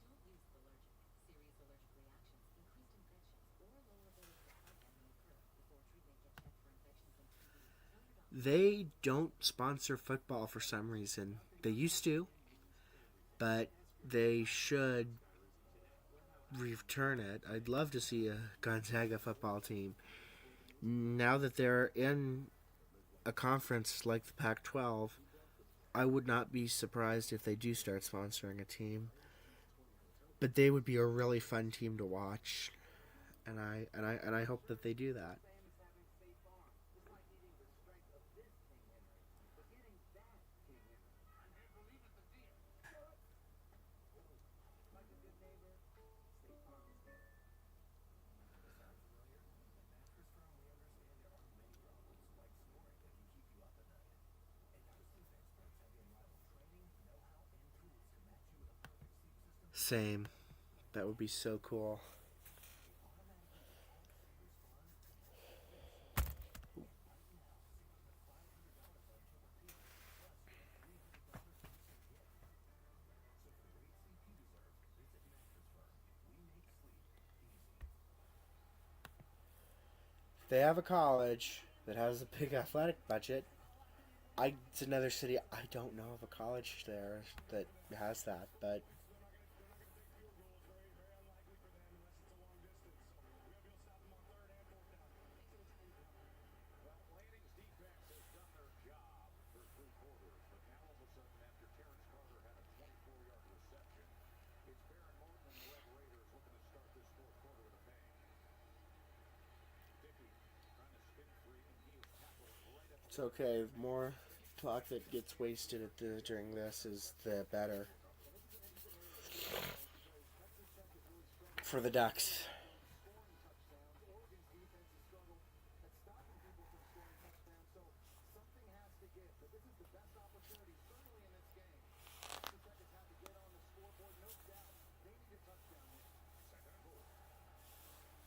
Don't use allergic. Serious allergic reactions, increased infections, or lower ability to fight them may occur. Before treatment, get checked for infections and TB. Tell your doctor. They don't sponsor football for some reason. They used to, but they should return it. I'd love to see a Gonzaga football team. Now that they're in a conference like the Pac-12, I would not be surprised if they do start sponsoring a team. But they would be a really fun team to watch, and I hope that they do that. Same as having State Farm. It's like needing the strength of this King Henry, but getting that King Henry. I'm here to leave at the deal. Like a good neighbor, State Farm is there. Sound familiar? At Mattress Firm, we understand there are many problems, like snoring, that can keep you up at night. And those sleep experts have the unrivaled training, know-how, and tools to match you with a perfect sleep system. Same. That would be so cool. They have a college that has a big athletic budget. It's another city. I don't know of a college there that has that, but Lanning's defense has done their job for 3 quarters, but now all of a sudden, after Terrence Carter had a 24-yard reception, it's Baron Martin and the Red Raiders looking to start this 4th quarter with a bang. Dickey trying to spin free, and he is tackled right at the it's okay. The more clock that gets wasted during this is the better for the Ducks. Oregon's defense has struggled at stopping people from scoring touchdowns, so something has to give. But this is the best opportunity, certainly in this game. Texas Tech has had to get on the scoreboard, no doubt. They need a touchdown here. Second and goal.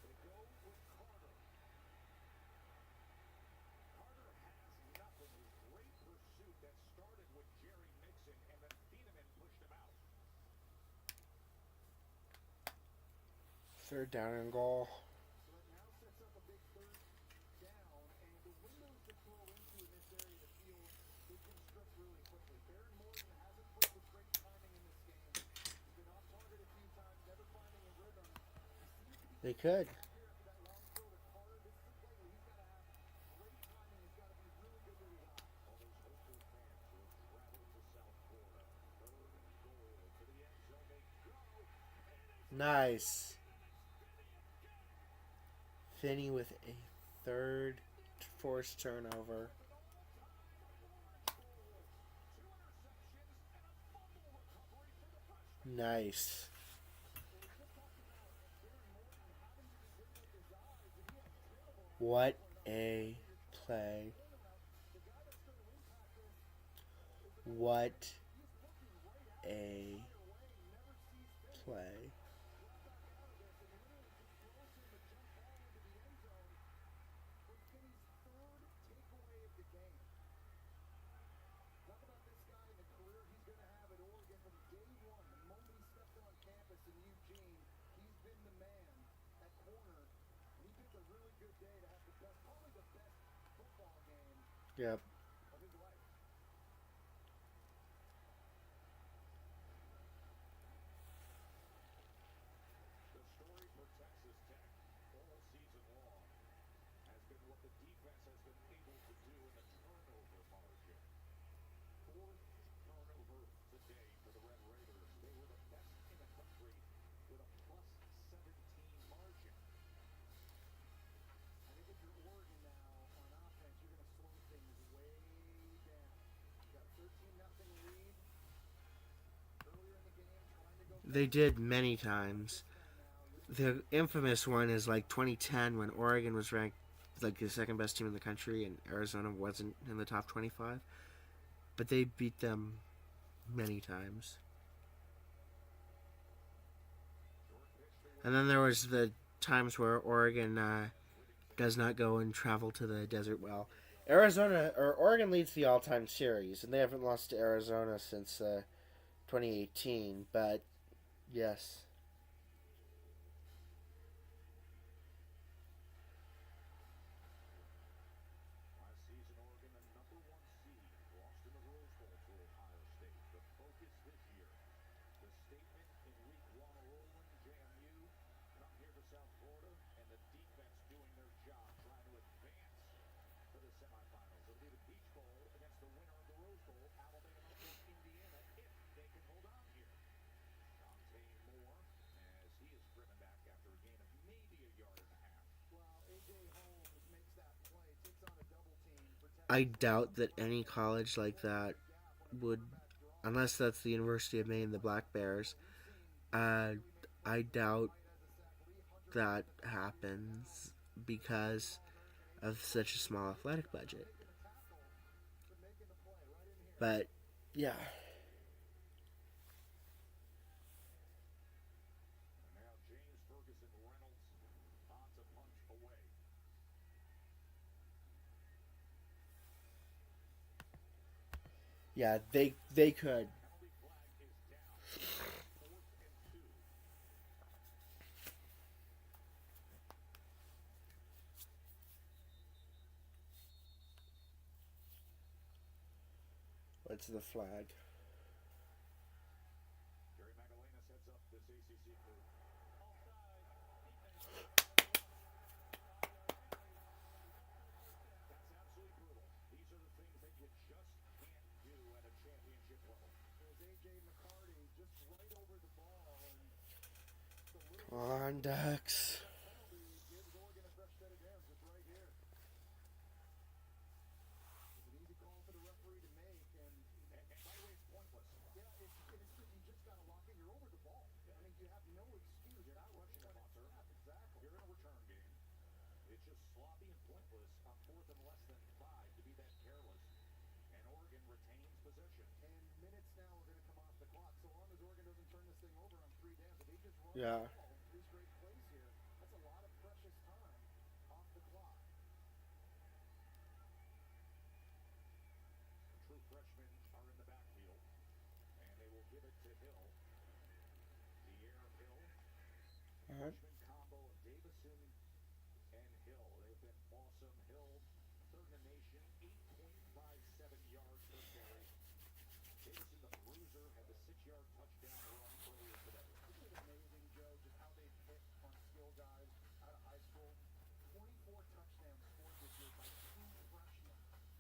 They go with Carter. Carter has nothing. A great pursuit that started with Jerry Mixon, and then Thieneman pushed him out. 3rd down and goal. So it now sets up a big 3rd down, and the windows to throw into in this area of the field, they can strip really quickly. Baron Morton hasn't played with great timing in this game. He's been off target a few times, never finding a rhythm. He seems to be They could. here after that long throw to Carter. This is a play where he's got to have great timing. He's got to be really good with his eyes. All those hopeful fans who have traveled to South Florida. 3rd and goal to the end zone. They go. Nice. Finney with a 3rd forced turnover. Nice. What a play. What a play. Talk about this guy and the career he's going to have at Oregon from day one. The moment he stepped on campus in Eugene, he's been the man at corner. And he picked a really good day to have the best, probably the best football game Yep. of his life. They did many times. The infamous one is like 2010 when Oregon was ranked like the second best team in the country and Arizona wasn't in the top 25. But they beat them many times. And then there was the times where Oregon does not go and travel to the desert well. Oregon leads the all-time series, and they haven't lost to Arizona since 2018. But yes, Last season, Oregon, the number 1 seed, lost in the Rose Bowl to Ohio State. The focus this year, the statement in week 1, rolling JMU, come here to South Florida, and the defense doing their job, trying to advance to the semifinals. It'll be the Beach Bowl against the winner of the Rose Bowl, Alabama or Indiana, if they can hold on here. Dante Moore, as he is driven back after a gain of maybe a yard and a half. Well, A.J. Holmes makes that play, takes on a double team, protects I doubt that any college like that would, unless that's the University of Maine, the Black Bears. I doubt that happens because of such a small athletic budget. But yeah, And now James Ferguson Reynolds on to punch away. yeah, they could. Penalty flag is down. 4th and 2. What's the flag? Jerry Magdalena sets up this ACC crew. That's absolutely brutal. These are the things that you just can't do at a championship level. There's A.J. McCarty just right over the ball, and the little Come on, Ducks. penalty gives Oregon a fresh set of downs just right here. It's an easy call for the referee to make, and by the way, it's pointless. Yeah, you just got to lock in. You're over the ball. I mean, you have no excuse. You're not rushing the punter. Exactly. You're in a return game. It's just sloppy and pointless on 4th and less than 5 to be that careless. And Oregon retains possession. And minutes now are going to come off the clock. So long as Oregon doesn't turn this thing over on 3 downs, if they just run Yeah. the ball 3 straight plays here, that's a lot of precious time off the clock. The true freshmen are in the backfield, and they will give it to Hill. The air Hill. Alright. Freshman combo of Davison and Hill. They've been awesome. Hill, 3rd in the nation, 8.57 yards per carry. Davison, the bruiser, had the 6-yard touchdown run earlier today. Isn't it amazing, Joe, just how they've hit on skill guys out of high school? 24 touchdowns scored this year by 2 freshmen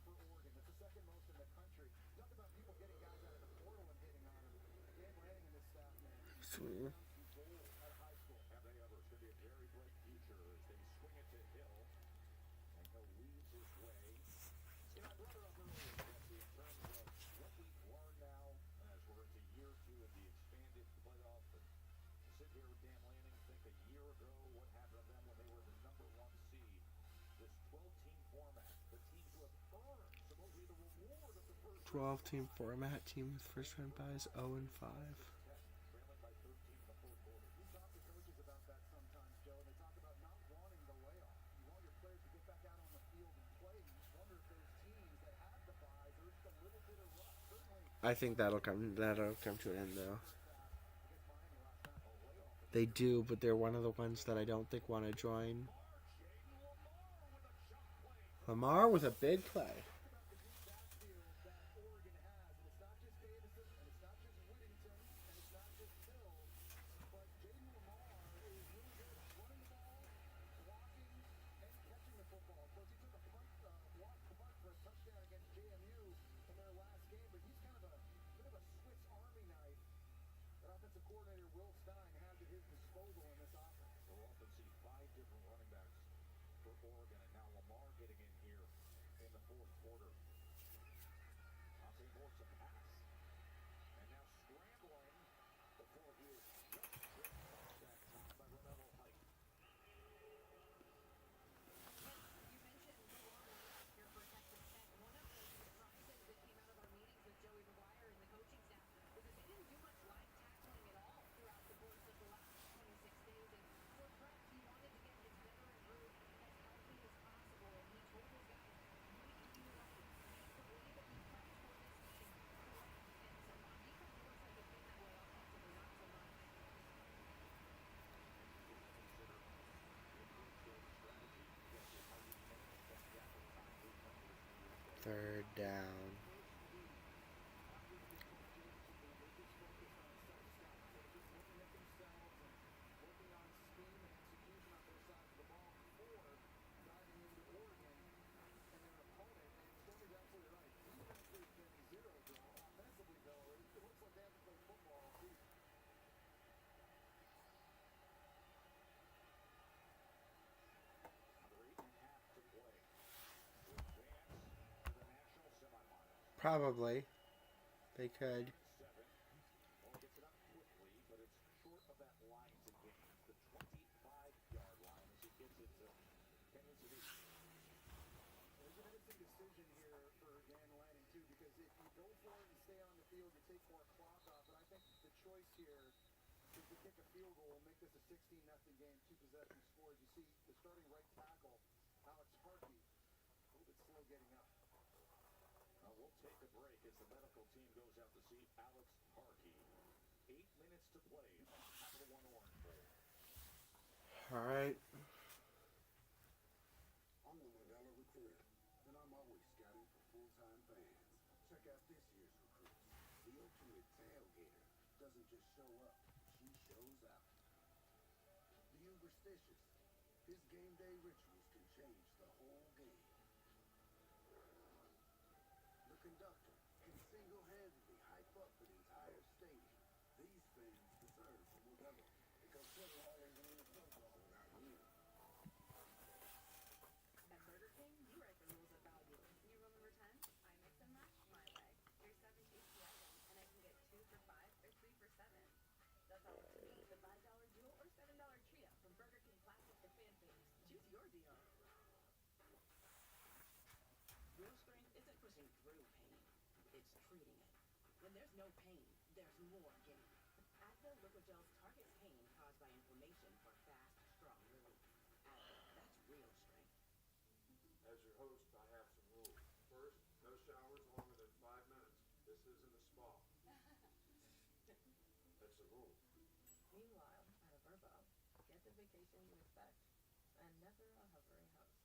for Oregon. That's the 2nd most in the country. Talk about people getting guys out of the portal and hitting on them. Dan Lanning and his staff, man. Sweet. Gold out of high school. Have they ever? It's going to be a very bright future as they swing it to Hill. And Hill weaves his way. You know, I brought it up earlier, Jesse, in terms of what we've learned now as we're into year 2 of the expanded playoff. And to sit here with Dan Lanning, think a year ago what happened to them when they were the number 1 seed. This 12-team format, the teams who have earned supposedly the reward of the first 12-team format. Team with first round buys 0-5. trailing by 13 in the 4th quarter. You talk to coaches about that sometimes, Joe, and they talk about not wanting the layoff. You want your players to get back out on the field and play. You just wonder if those teams that have the buys are just a little bit of rust. Certainly, I think that'll come to an end though. They do, but they're one of the ones that I don't think want to join. Lamar with a big play. Oregon has, and it's not just Davison, and it's not just Whittington, and it's not just Hill, but Jaden Lamar is really good at running the ball, blocking, and catching the football. Of course, he took a punt for a touchdown against JMU in their last game, but he's kind of a bit of a Swiss Army knife that offensive coordinator Will Stein has at his disposal in this offense. We'll often see 5 different running backs for Oregon, and now Lamar getting in here in the 4th quarter. Dante Moore to pass. And now scrambling before he is down. Probably. They could. Decision here for Dan Lanning too, because if you go for it and stay on the field, you take more clock off. But I think the choice here is to kick a field goal and make this a 16-0 game, 2 possession scores. You see the starting right tackle, Alex Harkey, a little bit slow getting up. We'll take a break as the medical team goes out to see Alex Harkey. 8 minutes to play in the Capital One Orange Bowl. All right. I'm a Modelo recruiter, and I'm always scouting for full-time fans. Check out this year's recruits. The ultimate tailgater doesn't just show up, she shows out. The Uberstitious. His game day rituals can change the whole game. The conductor can single-handedly hype up an entire stadium. These fans deserve a Modelo, because football isn't in the football without you. At Burger King, you write the rules of value. New rule number 10, I mix and match my way. There's 7 tasty items, and I can get 2 for $5 or 3 for $7. That's all to me, the $5 dual or $7 trio from Burger King Classic to Fan Favorites. Choose your deal. Real strength isn't pushing through pain, it's treating it. When there's no pain, there's more gain. Advil Liquid Gels targets pain caused by inflammation for fast, strong relief. Advil, that's real strength. As your host, I have some rules. First, no showers longer than 5 minutes. This isn't a spa. That's a rule. Meanwhile, at a Verbo, get the vacation you expect, and never a hovering host.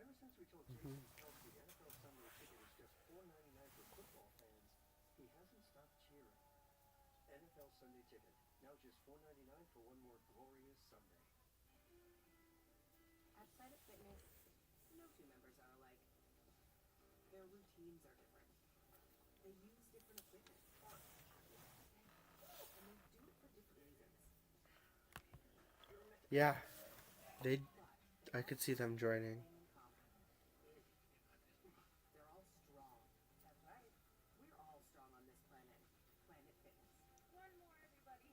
Ever since we told Jason Kelsey the NFL Sunday ticket is just $4.99 for football fans, he hasn't stopped cheering. NFL Sunday ticket, now just $4.99 for one more glorious Sunday. At Planet Fitness, no two members are alike. Their routines are different. They use different equipment, and they do it for different reasons. You're meant to Yeah. I could see them joining. thing in common. They're all strong. That's right. We're all strong on this planet. Planet Fitness. One more, everybody.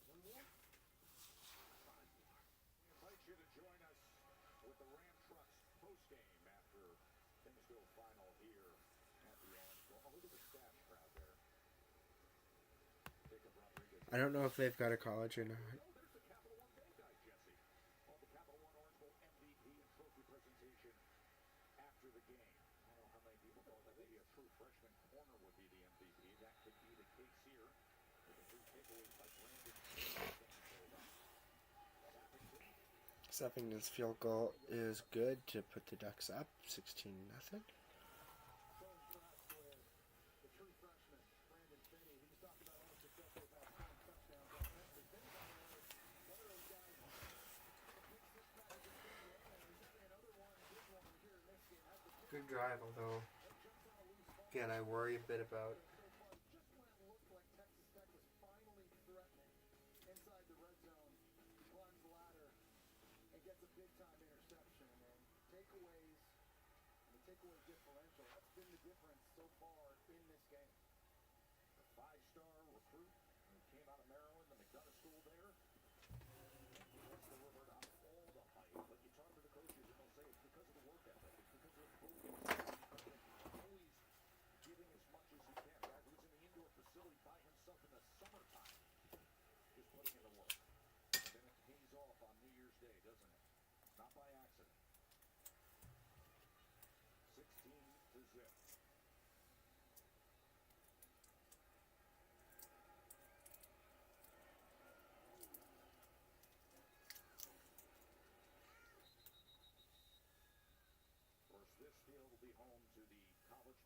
One more? We invite you to join us with the Ram Trucks postgame after things go final here at the Orange Bowl. Oh, look at the staff crowd there. Jacob Rodriguez. I don't know if they've got a college or not. Oh, there's the Capital One Day guy, Jesse. On the Capital One Orange Bowl MVP and trophy presentation after the game. I don't know how many people thought that maybe a true freshman corner would be the MVP. That could be the case here with the 3 takeaways by Brandon. Seffington's field goal is good to put the Ducks up 16-0. The true freshman, Brandon Finney, he was talking about all the success they've had scoring touchdowns offensively. Finney, by the way, one of those guys, the big six-pack against Indiana, and he's having another one, big one here in this game. That's the Good drive, although, again, I worry a bit about just when it looked like Texas Tech was finally threatening inside the red zone, he climbs the ladder and gets a big-time interception. And takeaways, and the takeaway differential, that's been the difference so far in this game. The 5-star recruit who came out of Maryland, the McDonough School there. He wants to revert on all the hype, but you talk to the coaches and they'll say it's because of the work ethic. It's because of the focus. It's because of always giving as much as he can. A guy who's in the indoor facility by himself in the summertime, just putting in the work. And then it pays off on New Year's Day, doesn't it? Not by accident. 16-0.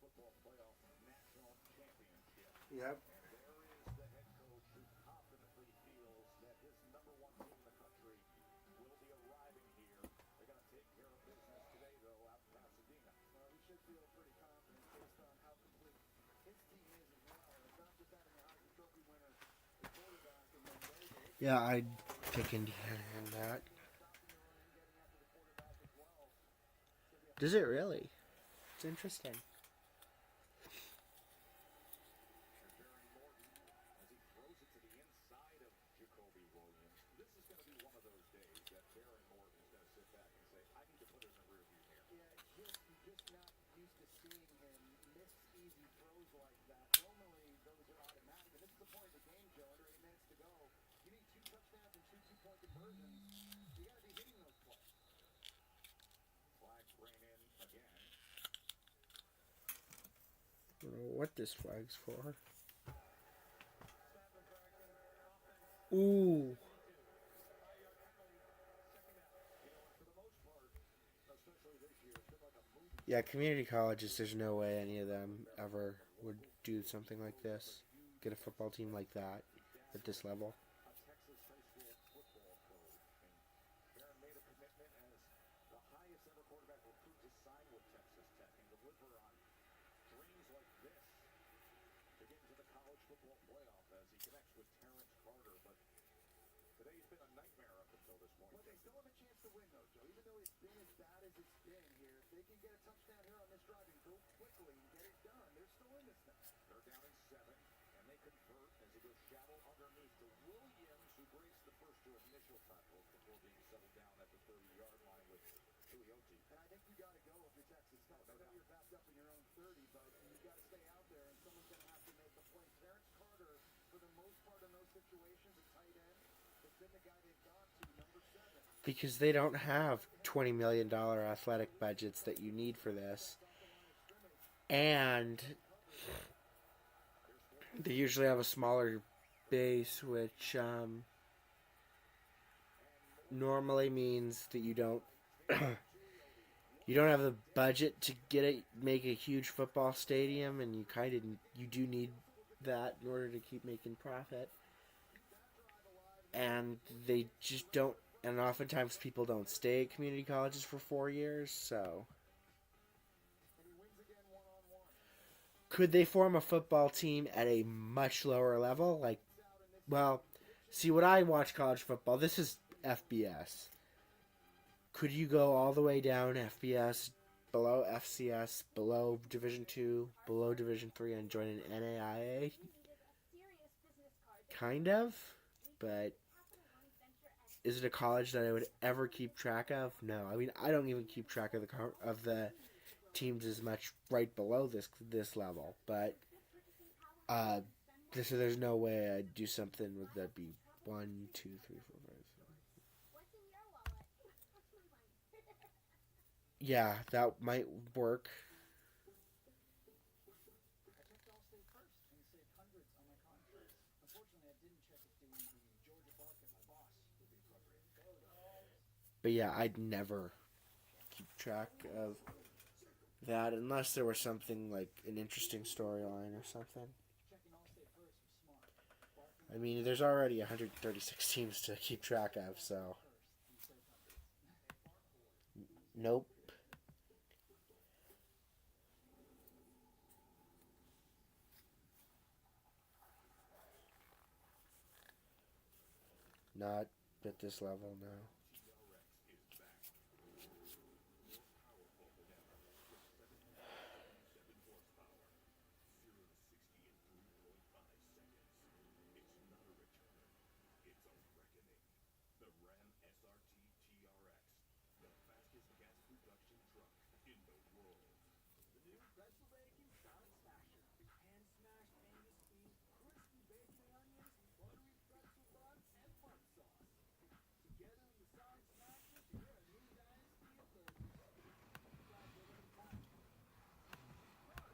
Football Playoff National Championship. Yep. And there is the head coach who confidently feels that his number one team in the country will be arriving here. They're going to take care of business today, though, out in Pasadena. Well, he should feel pretty confident based on how complete his team is as well. It's not just having a Heisman Trophy winner, a quarterback, and then those Yeah, I'd pick Indiana in that. Does it really? It's interesting. Barry Morton, as he throws it to the inside of Jacoby Williams. This is going to be one of those days that Barry Morton is going to sit back and say, I need to put it in the rearview mirror. Yeah, you're just not used to seeing him miss easy throws like that. Normally, those are automatic. And this is the point of the game, Joe. Under 8 minutes to go. You need 2 touchdowns and 2 two-point conversions. You got to be hitting those plays. Flags rain in again. I don't know what this flag's for. Ooh. Yeah, community colleges, there's no way any of them ever would do something like this. Get a football team like that at this level. A Texas high school football coach. And Barron made a commitment as the highest ever quarterback recruit to sign with Texas Tech and deliver on dreams like this to get into the college football playoff as he connects with Terrence Carter. But today's been a nightmare up until this point. But they still have a chance to win, though, Joe. Even though it's been as bad as it's been here, if they can get a touchdown here on this drive and go quickly and get it done, they're still in this thing. They're down in 7, and they convert as he goes shallow underneath to Williams, who breaks the first 2 initial tackles before being settled down at the 30-yard line with Tuioti. And I think you got to go if you're Texas Tech. I know you're backed up in your own 30, but you got to stay out there, and someone's going to have to make a play. Terrence Carter, for the most part in those situations, a tight end, has been the guy they've gone to, number 7. Because they don't have $20 million athletic budgets that you need for this. And they usually have a smaller base, which normally means that you don't you don't have the budget to make a huge football stadium, and you do need that in order to keep making profit. And they just don't, and oftentimes people don't stay at community colleges for 4 years, so could they form a football team at a much lower level? Like, well, see, when I watch college football, this is FBS. Could you go all the way down FBS, below FCS, below Division II, below Division III, and join an NAIA? Kind of, but is it a college that I would ever keep track of? No. I mean, I don't even keep track of the teams as much right below this level, but there's no way I'd do something with that. Be 1, 2, 3, 4, 5, 6. What's in your wallet? What's my money? Yeah, that might work. I checked Allstate first, and it saved hundreds on my car insurance. Unfortunately, I didn't check if the Georgia Bark at my boss would be appropriate. But yeah, I'd never keep track of that unless there was something like an interesting storyline or something. Checking Allstate first was smart. I mean, there's already 136 teams to keep track of, so nope. Not at this level, no.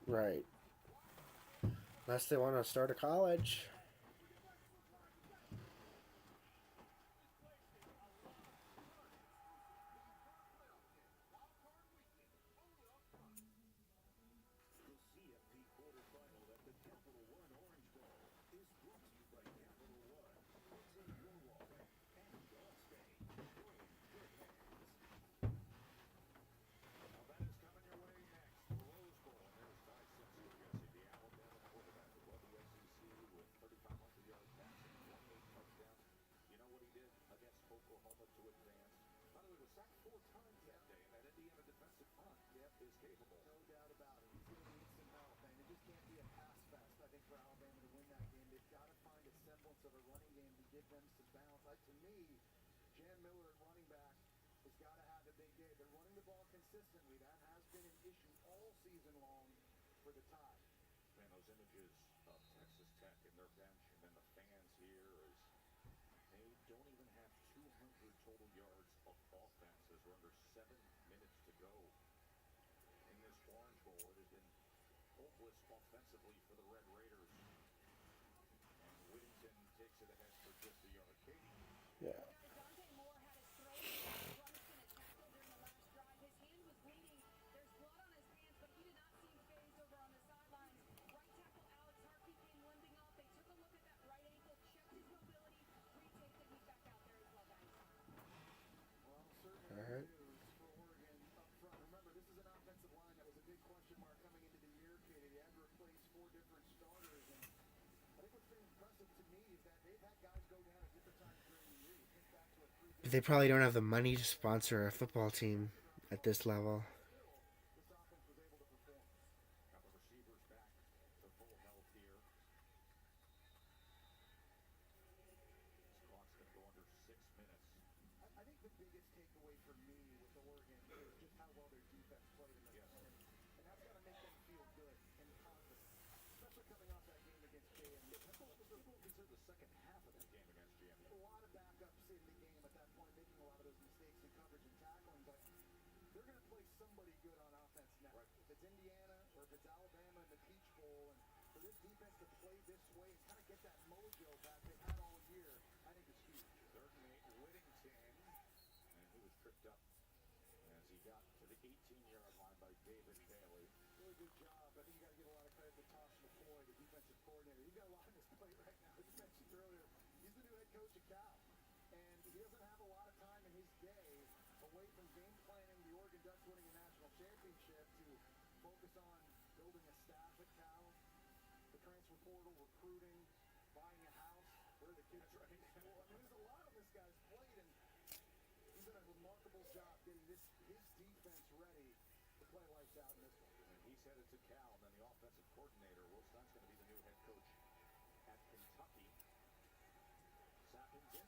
Right. Unless they want to start a college. You'll see Alabama to advance. By the way, was sacked 4 times that day, and that Indiana defensive front is capable. No doubt about it. He's going to need some help, and it just can't be a pass fest, I think, for Alabama to win that game. They've got to find a semblance of a running game to give them some balance. To me, Jan Miller at running back has got to have a big day. They're running the ball consistently. That has been an issue all season long for the Tide. Man, those images of Texas Tech and their bench and then the fans here is they don't even have 200 total yards of offense as we're under 7 minutes to go in this Orange Bowl. It has been hopeless offensively for the Red Raiders. And Whittington takes it ahead for just a yard. Katie. Yeah. Dante Moore had his throat crunched in a tackle during the last drive. His hand was bleeding. There's blood on his pants, but he did not seem phased over on the sidelines. Right tackle Alex Hartby came limping off. They took a look at that right ankle, checked his mobility, retaped it. He's back out there as well, guys. Well, certainly All right. good news for Oregon up front. Remember, this is an offensive line that was a big question mark coming into the year, Katie. They had to replace 4 different starters, and I think what's been impressive to me is that they've had guys go down at different times during the year. You think back to a 3 They probably don't have the money to sponsor a football team at this level. this offense was able to perform. Got the receivers back to full health here. This clock's going to go under 6 minutes. I think the biggest takeaway for me with Oregon is just how well their defense played in this Yes. game. And that's got to make them feel good and confident, especially coming off that game against JMU. People consider the second half of that game against JMU. A lot of backups in the game at that point, making a lot of those mistakes in coverage and tackling, but they're going to play somebody good on offense next. Right. If it's Indiana or if it's Alabama in the Peach Bowl, and for this defense to play this way and kind of get that mojo back they've had all year, I think it's huge. Third and 8, Whittington, and he was tripped up as he got to the 18-yard line by David Bailey. Really good job. I think you got to give a lot of credit to Tosh McCoy, the defensive coordinator. He's got a lot on his plate right now. As you mentioned earlier, he's the new head coach of Cal, and he doesn't have a lot of time in his day away from game planning the Oregon Ducks winning a national championship to focus on building a staff at Cal, the transfer portal, recruiting, buying a house, where the kids are in school. I mean, there's a lot on this guy's plate, and he's done a remarkable job getting his defense ready to play lights out in this one. And he's headed to Cal, and then the offensive coordinator, Will Stunt's going to be the new head coach at Kentucky. Sappington,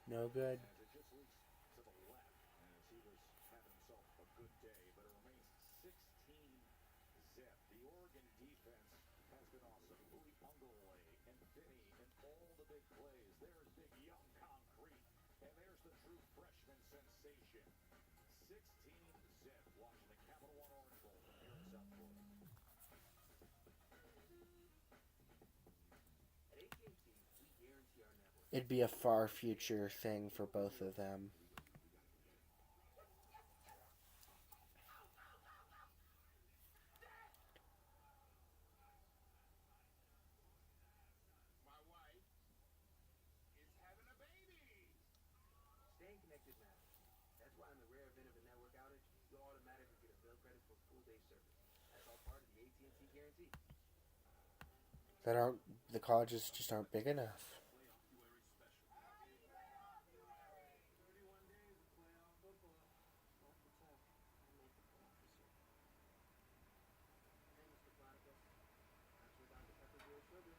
No good. as it just leaks to the left, as he was having himself a good day, but it remains 16-zip. The Oregon defense has been awesome. Louis Ungerley and Finney and all the big plays. There's big young concrete, and there's the true freshman sensation. 16-zip, watching the Capital One Orange Bowl from here in South Florida. At AT&T, we guarantee our network. It'd be a far future thing for both of them. My wife is having a baby. Staying connected matters. That's why in the rare event of a network outage, you'll automatically get a bill credit for full day service. That's all part of the AT&T guarantee. That aren't the colleges just aren't big enough. Playoff very special. 31 days of playoff football. Awful tough. I made the playoff this year. Hey, Mr. Platypus. That's where Dr. Pepper grows sugar.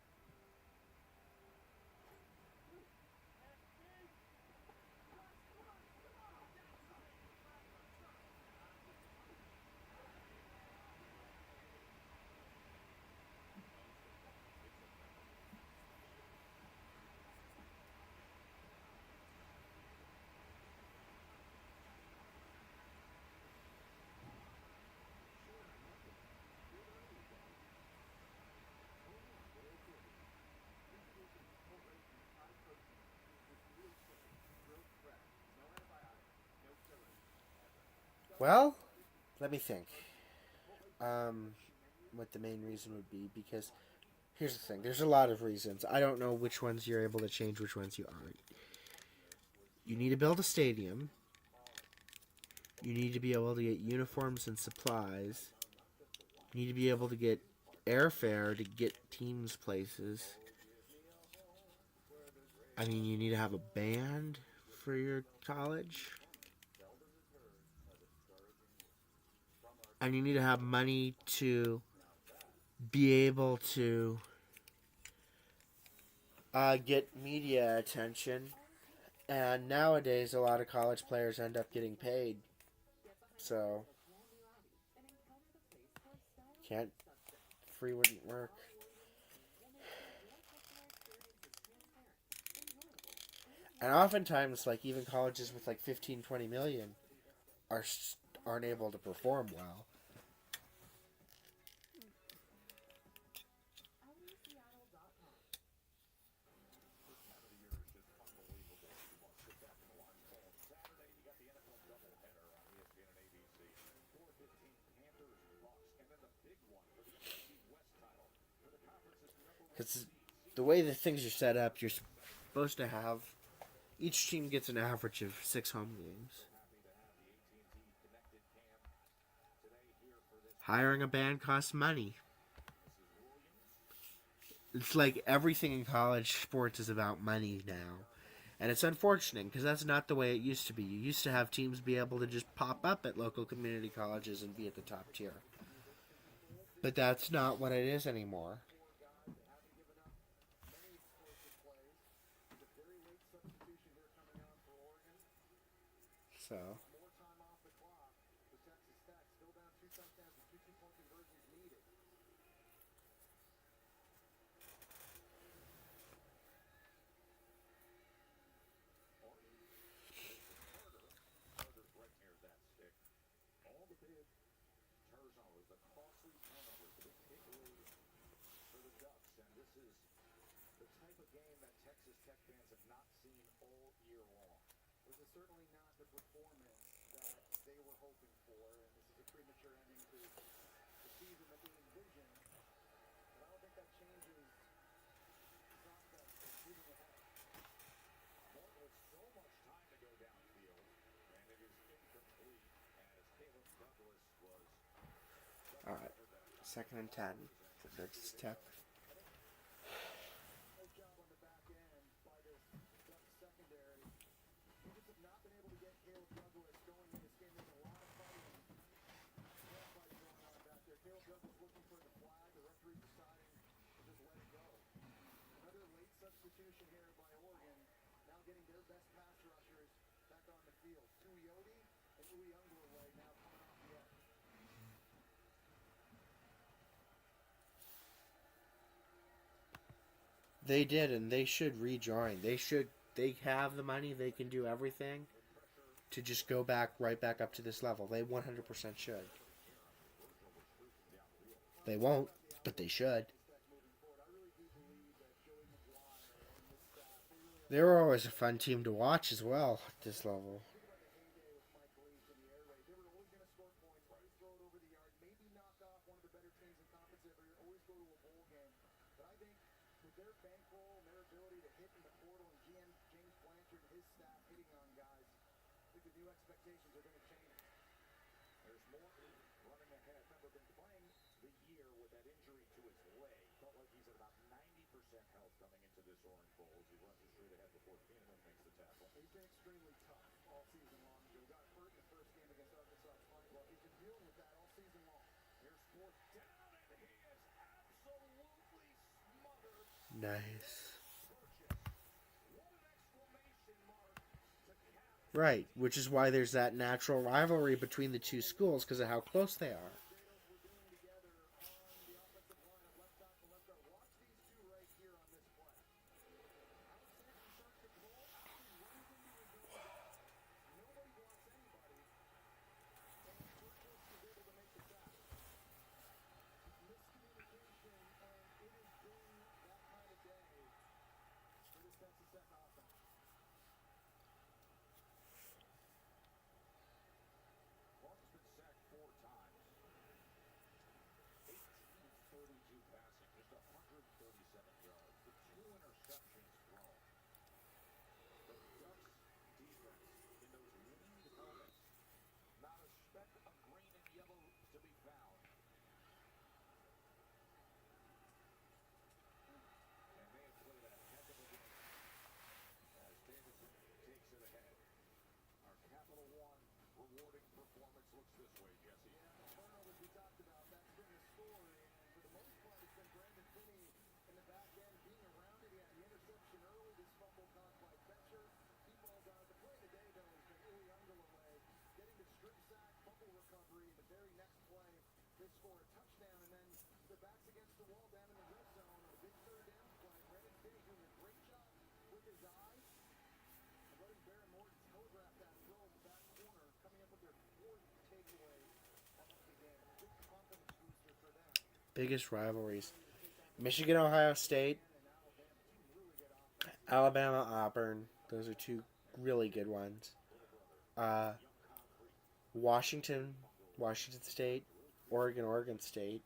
Well, let me think. What the main reason would be, because here's the thing. There's a lot of reasons. I don't know which ones you're able to change, which ones you aren't. You need to build a stadium. You need to be able to get uniforms and supplies. You need to be able to get airfare to get teams places. I mean, you need to have a band for your college. And you need to have money to be able to get media attention. And nowadays, a lot of college players end up getting paid. So, can't, free wouldn't work. And oftentimes, like, even colleges with like 15, 20 million aren't able to perform well. Because the way that things are set up, you're supposed to have, each team gets an average of 6 home games. Hiring a band costs money. It's like everything in college sports is about money now. And it's unfortunate because that's not the way it used to be. You used to have teams be able to just pop up at local community colleges and be at the top tier. But that's not what it is anymore. So, More time off the clock for Texas Tech. Still down 2 touchdowns and 2 2-point conversions needed. Carter's right near that stick. All the big turnovers, the costly turnovers, the big takeaways for the Ducks. And this is the type of game that Texas Tech fans have not seen all year long. This is certainly not the performance that they were hoping for, and this is a premature ending to the season that we envisioned. But I don't think that changes the prospects of moving ahead. Martin with so much time to go downfield, and it is incomplete as Caleb Douglas was. alright. 2nd and 10 for Texas Tech. Nice job on the back end by this Ducks secondary. We just have not been able to get Caleb Douglas going in this game. There's a lot of fighting. A lot of fighting going on back there. Caleb Douglas looking for the flag. The referee deciding to just let it go. Another late substitution here by Oregon. Now getting their best pass rushers back on the field. Tuioti and Uiagalelei now coming off the edge. They did, and they should rejoin. They have the money, they can do everything to just go back, right back up to this level. They 100% should. They won't, but they should. They were always a fun team to watch as well at this level. Their bankroll and their ability to hit in the portal and GM James Blanchard and his staff hitting on guys, I think the new expectations are going to change. There's Morton running ahead. Remember, been playing the year with that injury to his leg. Felt like he's at about 90% health coming into this Orange Bowl as he rushes straight ahead before Keeneland makes the tackle. He's been extremely tough all season long. He got hurt in the first game against Arkansas Pine Bluff. He's been dealing with that all season long. Here's 4th down, and he is absolutely smothered. Nice. What an exclamation mark to cap. Right, which is why there's that natural rivalry between the two schools because of how close they are. Clark's been sacked 4 times. looks this way, Jesse. Turnovers we talked about, that's been the story. And for the most part, it's been Brandon Finney in the back end being around it. He had the interception early, this fumble caused by Fetcher. He falls out. The play of the day, though, has been Uli Ungalaway getting the strip sack, fumble recovery. The very next play, they score a touchdown, and then the back's against the wall down in the red zone on a big third down play. Brandon Finney doing a great job with his eyes. And letting Baron Morton telegraph that throw in the back corner, coming up with their fourth takeaway of the game. Big confidence booster for them. Biggest rivalries: Michigan, Ohio State, Alabama, Auburn. Those are two really good ones. Washington, Washington State, Oregon, Oregon State.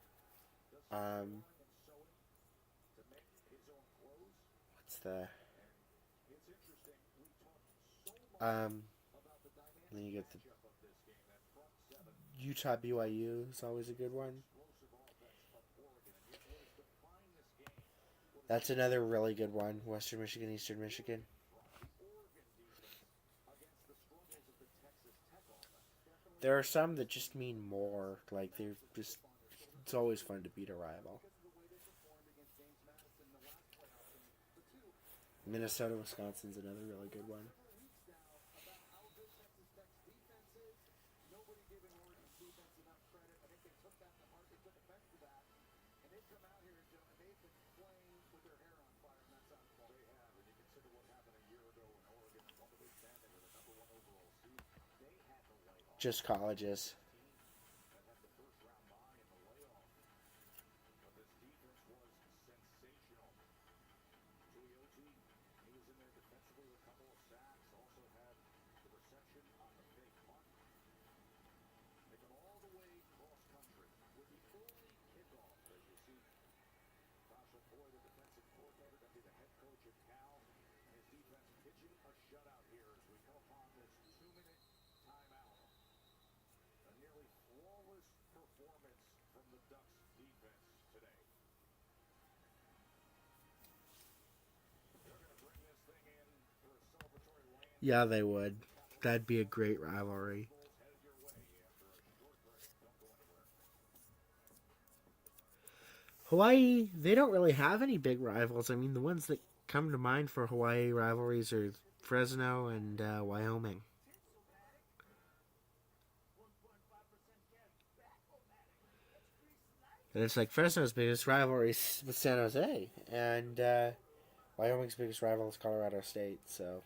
What's the then you get the Utah BYU is always a good one. That's another really good one. Western Michigan, Eastern Michigan. There are some that just mean more. Like they're just. It's always fun to beat a rival. Minnesota, Wisconsin's another really good one. Just colleges. Yeah, they would. That'd be a great rivalry. Hawaii, they don't really have any big rivals. I mean, the ones that come to mind for Hawaii rivalries are Fresno and Wyoming. And it's like Fresno's biggest rivalry is with San Jose, and Wyoming's biggest rival is Colorado State, so...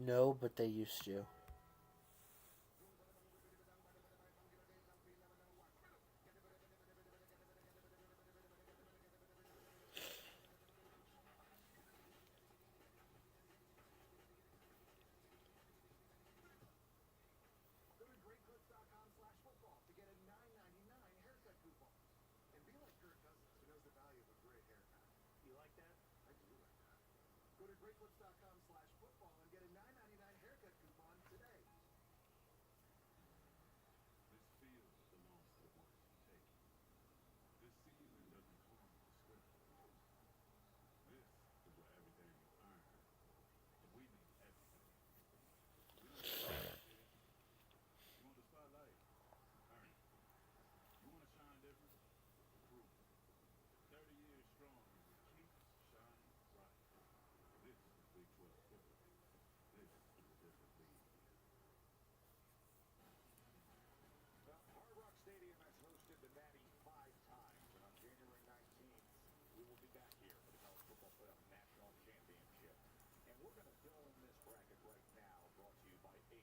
No, but they used to. Go to greatclips.com/football to get a $9.99 haircut coupon. And be like Kirk Cousins, who knows the value of a great haircut. You like that? I do like that. Go to greatclips.com/football and get a $9.99 haircut coupon today. This field belongs to the ones who take it. This season doesn't come with a script. This is where everything is earned. And we mean everything. We don't start here. You want the spotlight? Earn it. You want to shine different? Prove it. 30 years strong, and we keep shining. And we're going to fill in this bracket right now, brought to you by AT&T,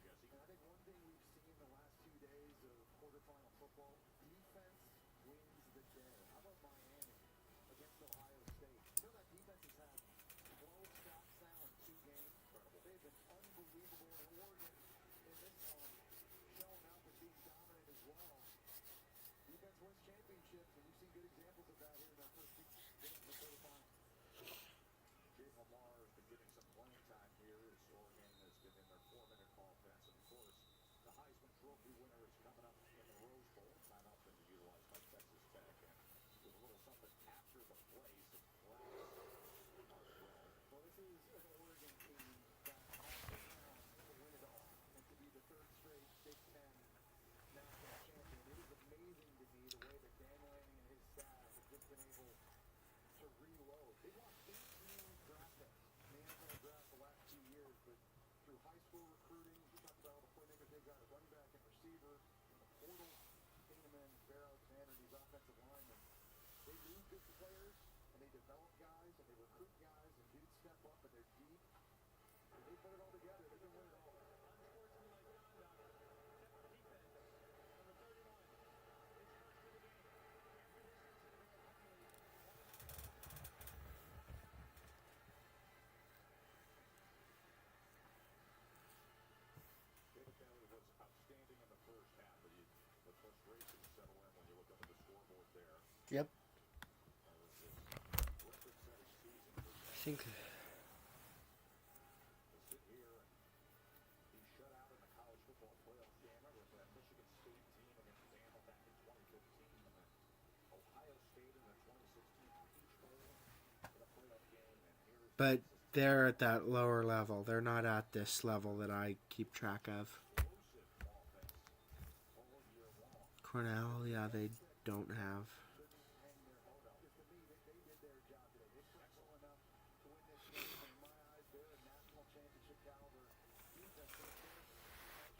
Jesse. And I think one thing we've seen the last 2 days of quarterfinal football, defense wins the day. How about Miami against Ohio State? You know that defense has had 12 sacks now in 2 games. Incredible. They've been unbelievable. And Oregon in this one showing up and being dominant as well. Defense wins championships, and you've seen good examples of that here in their first 2 games in the quarterfinals. Jake Lamar has been getting some playing time here as Oregon has been in their 4-minute offense. And of course, the Heisman Trophy winner is coming up in the Rose Bowl. Timeout's been utilized by Texas Tech. And with a little something after the play, some class are thrown. Well, this is an Oregon team that has the talent to win it all and to be the 3rd straight Big Ten national champion. It is amazing to me the way that Dan Lanning and his staff have just been able to reload. They've lost 18 draft picks in the NFL draft the last 2 years, but through high school recruiting, you talked about all the playmakers they've got, a running back and receiver, in the portal, Kingman, Bear Alexander, these offensive linemen. They lose good players, and they develop guys, and they recruit guys, and dudes step up, and they're deep. And they put it all together. They can win it all. David Taylor was outstanding in the first half, but the frustration settle in when you look up at the scoreboard there. Yep. That was his record-setting season for I Texas think to sit here and be shut out in the college football playoff game. I remember that Michigan State team against Bama back in 2015, and then Ohio State in the 2016 Peach Bowl in a playoff game. And here's but they're at that lower level. They're not at this level that I keep track of. explosive offense all year long. Cornell, yeah, they don't have. Hang their head up. Because to me, they did their job today. They played well enough to win this game. In my eyes, they're a national championship caliber defense. But of course,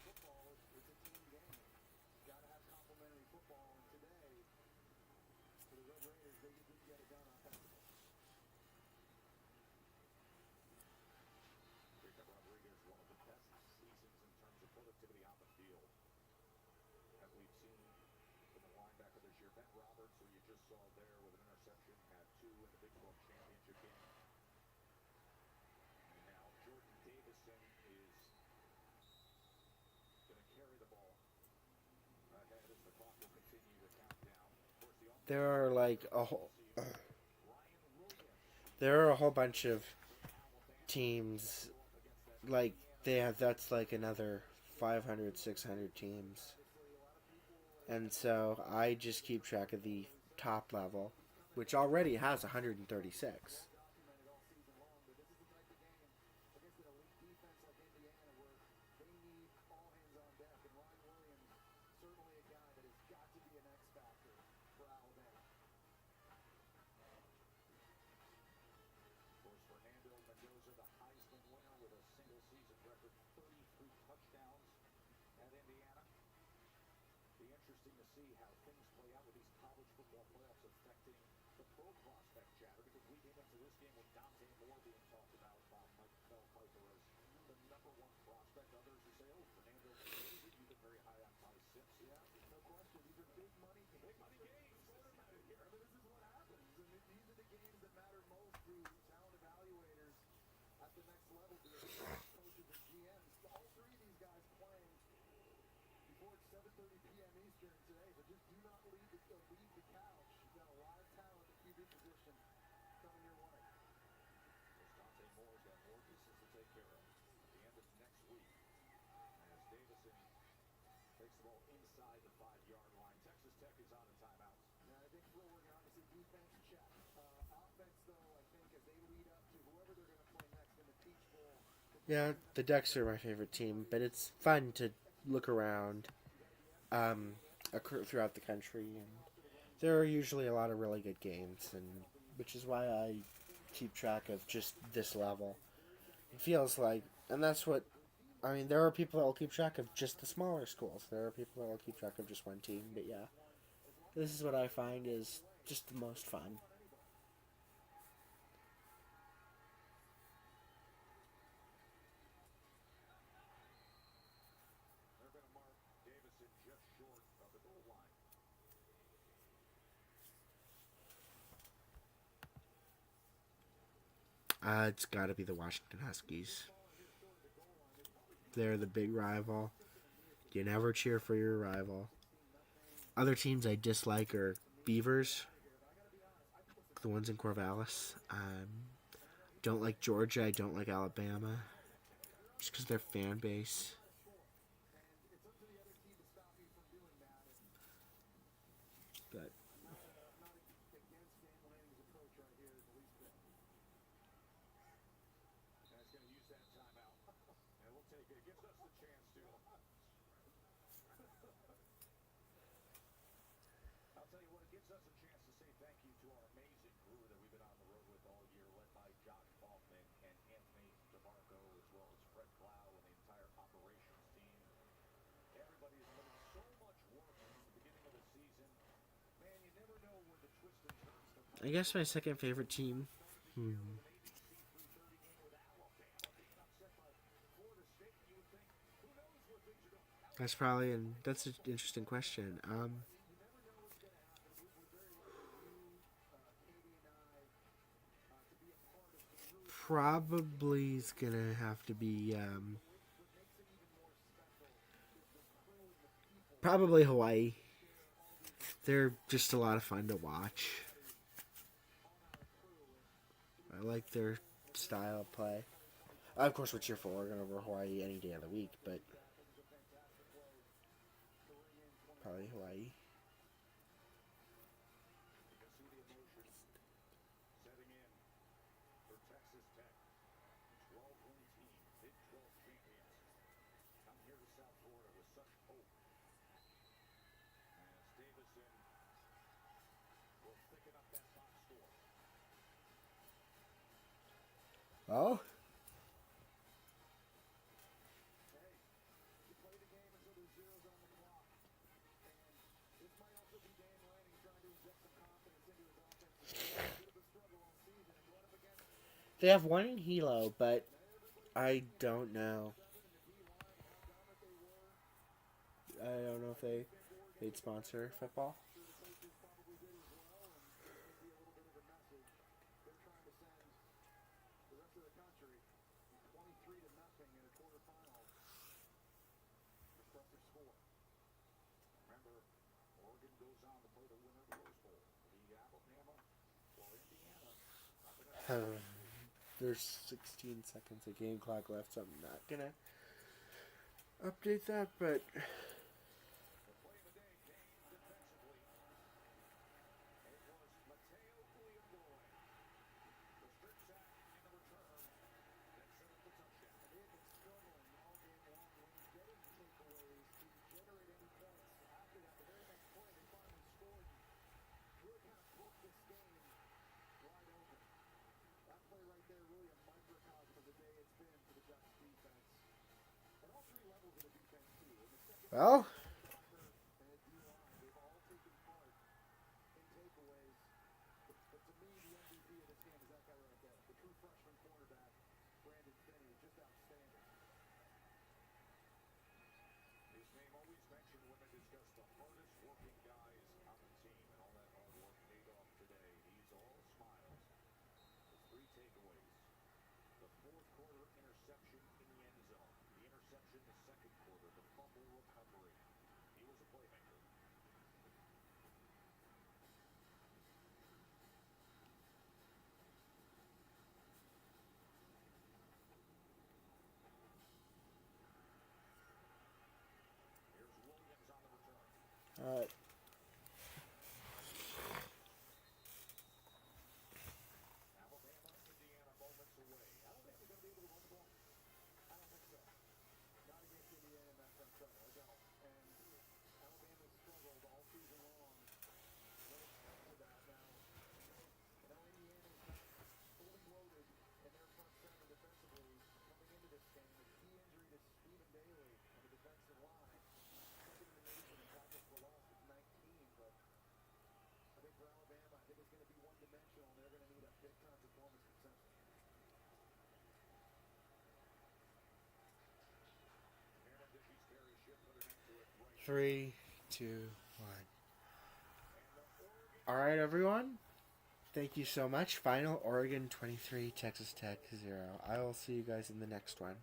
football is a team game. You've got to have complementary football. And today, for the Red Raiders, they didn't get it done offensively. Jacob Rodriguez, one of the best seasons in terms of productivity on the field that we've seen from the linebacker this year. Ben Roberts, who you just saw there with an interception, had 2 in the Big 12 championship game. And now Jordan Davison is going to carry the ball ahead as the clock will continue to count down. Of course, the offense There are like a whole. Ryan Williams There are a whole bunch of teams. Like they have. That's like another 500, 600 teams. And so I just keep track of the top level, which already has 136. Documented all season long, but this is the type of game against an elite defense like Indiana where they need all hands on deck. And Ryan Williams, certainly a guy that has got to be an X factor for Alabama. Of course, Fernando Mendoza, the Heisman winner with a single-season record 33 touchdowns at Indiana. Be interesting to see how things play out with these college football playoffs affecting the pro prospect chatter, because we came into this game with Dante Moore being talked about by Mike Bell-Piper as the number 1 prospect. Others who say, oh, Fernando Mendoza, you've been very high on Ty Sips. Yeah, No question, these are big money games. big money games. I mean, this is what happens. I mean, these are the games that matter most to talent evaluators at the next level, be it coaches and GMs. All 3 of these guys playing before it's 7:30 p.m. Eastern today, so just do not leave the couch. You've got a lot of talent at QB position coming your way. Dante Moore's got more pieces to take care of at the end of next week as Davison takes the ball inside the 5-yard line. Texas Tech is on a timeout. Now, I think for Oregon, obviously defense check. Offense, though, I think as they lead up to whoever they're going to play next in the Peach Bowl. Yeah, the Ducks are my favorite team, but it's fun to look around throughout the country, and there are usually a lot of really good games, and which is why I keep track of just this level. It feels like, and that's what I mean. There are people that will keep track of just the smaller schools. There are people that will keep track of just one team, but yeah, this is what I find is just the most fun. It's got to be the Washington Huskies. They're the big rival. You never cheer for your rival. Other teams I dislike are Beavers, the ones in Corvallis. Don't like Georgia. I don't like Alabama, just because their fan base. But That's going to use that timeout. And we'll take it. It gives us the chance to. I'll tell you what, it gives us a chance to say thank you to our amazing crew that we've been on the road with all year, led by Josh Kaufman and Anthony DeMarco, as well as Fred Clow and the entire operations team. Everybody has put in so much work since the beginning of the season. Man, you never know when the twists and turns come. I guess my second favorite team. That's an interesting question. Probably is gonna have to be probably Hawaii. They're just a lot of fun to watch. I like their style of play. Of course, we'll cheer for Oregon over Hawaii any day of the week, but probably Hawaii. Setting in for Texas Tech, 12-win team, Big 12 champions. Come here to South Florida with such hope. As Davison will thicken up that box score. Oh, You play the game until there's zeros on the clock. And this might also be Dan Lanning trying to inject some confidence into his offense. It's been a bit of a struggle all season and going up against they have one in Hilo, but I don't know. I don't know if they'd sponsor football. the rest of the country 23-0 in a quarterfinal. Impressive score. Remember, Oregon goes on to play the winner of the Rose Bowl. The Alabama or Indiana. There's 16 seconds of game clock left, so I'm not gonna update that, but The play of the day came defensively. It was Mateo Uyunglele. The strip sack and the return that set up the touchdown. They have been struggling all game long. When you get into takeaways to generate any points after that, the very next play they finally scored. Really kind of broke this game wide open. That play right there, really a microcosm of the day it's been for the Ducks defense. At all three levels of the defense too. In the second well, and at D-line, they've all taken part in takeaways. But to me, the MVP of this game is that guy right there. The true freshman cornerback, Brandon Finney, just outstanding. His name always mentioned when they discuss the hardest working guys on the team, and all that hard work paid off today. He's all smiles. The three takeaways. The fourth quarter interception in the end zone. The interception the second quarter. The fumble recovery. He was a playmaker. Here's Williams on the return. Alabama, Indiana moments away. Alabama going to be able to run the ball? I don't think so. Not against Indiana in that front seven. I don't. And Alabama's struggled all season long when it comes to that. Now, Indiana's not fully loaded in their front seven defensively coming into this game. A key injury to Stephen Bailey on the defensive line. Second in the nation in tackles for loss with 19, but I think for Alabama, I think it's going to be one-dimensional, and they're going to need a big-time performance from Central. Hernandez's carry shift put an end to it right. 3, 2, 1. All right, everyone. Thank you so much. Final Oregon 23, Texas Tech 0. I will see you guys in the next one.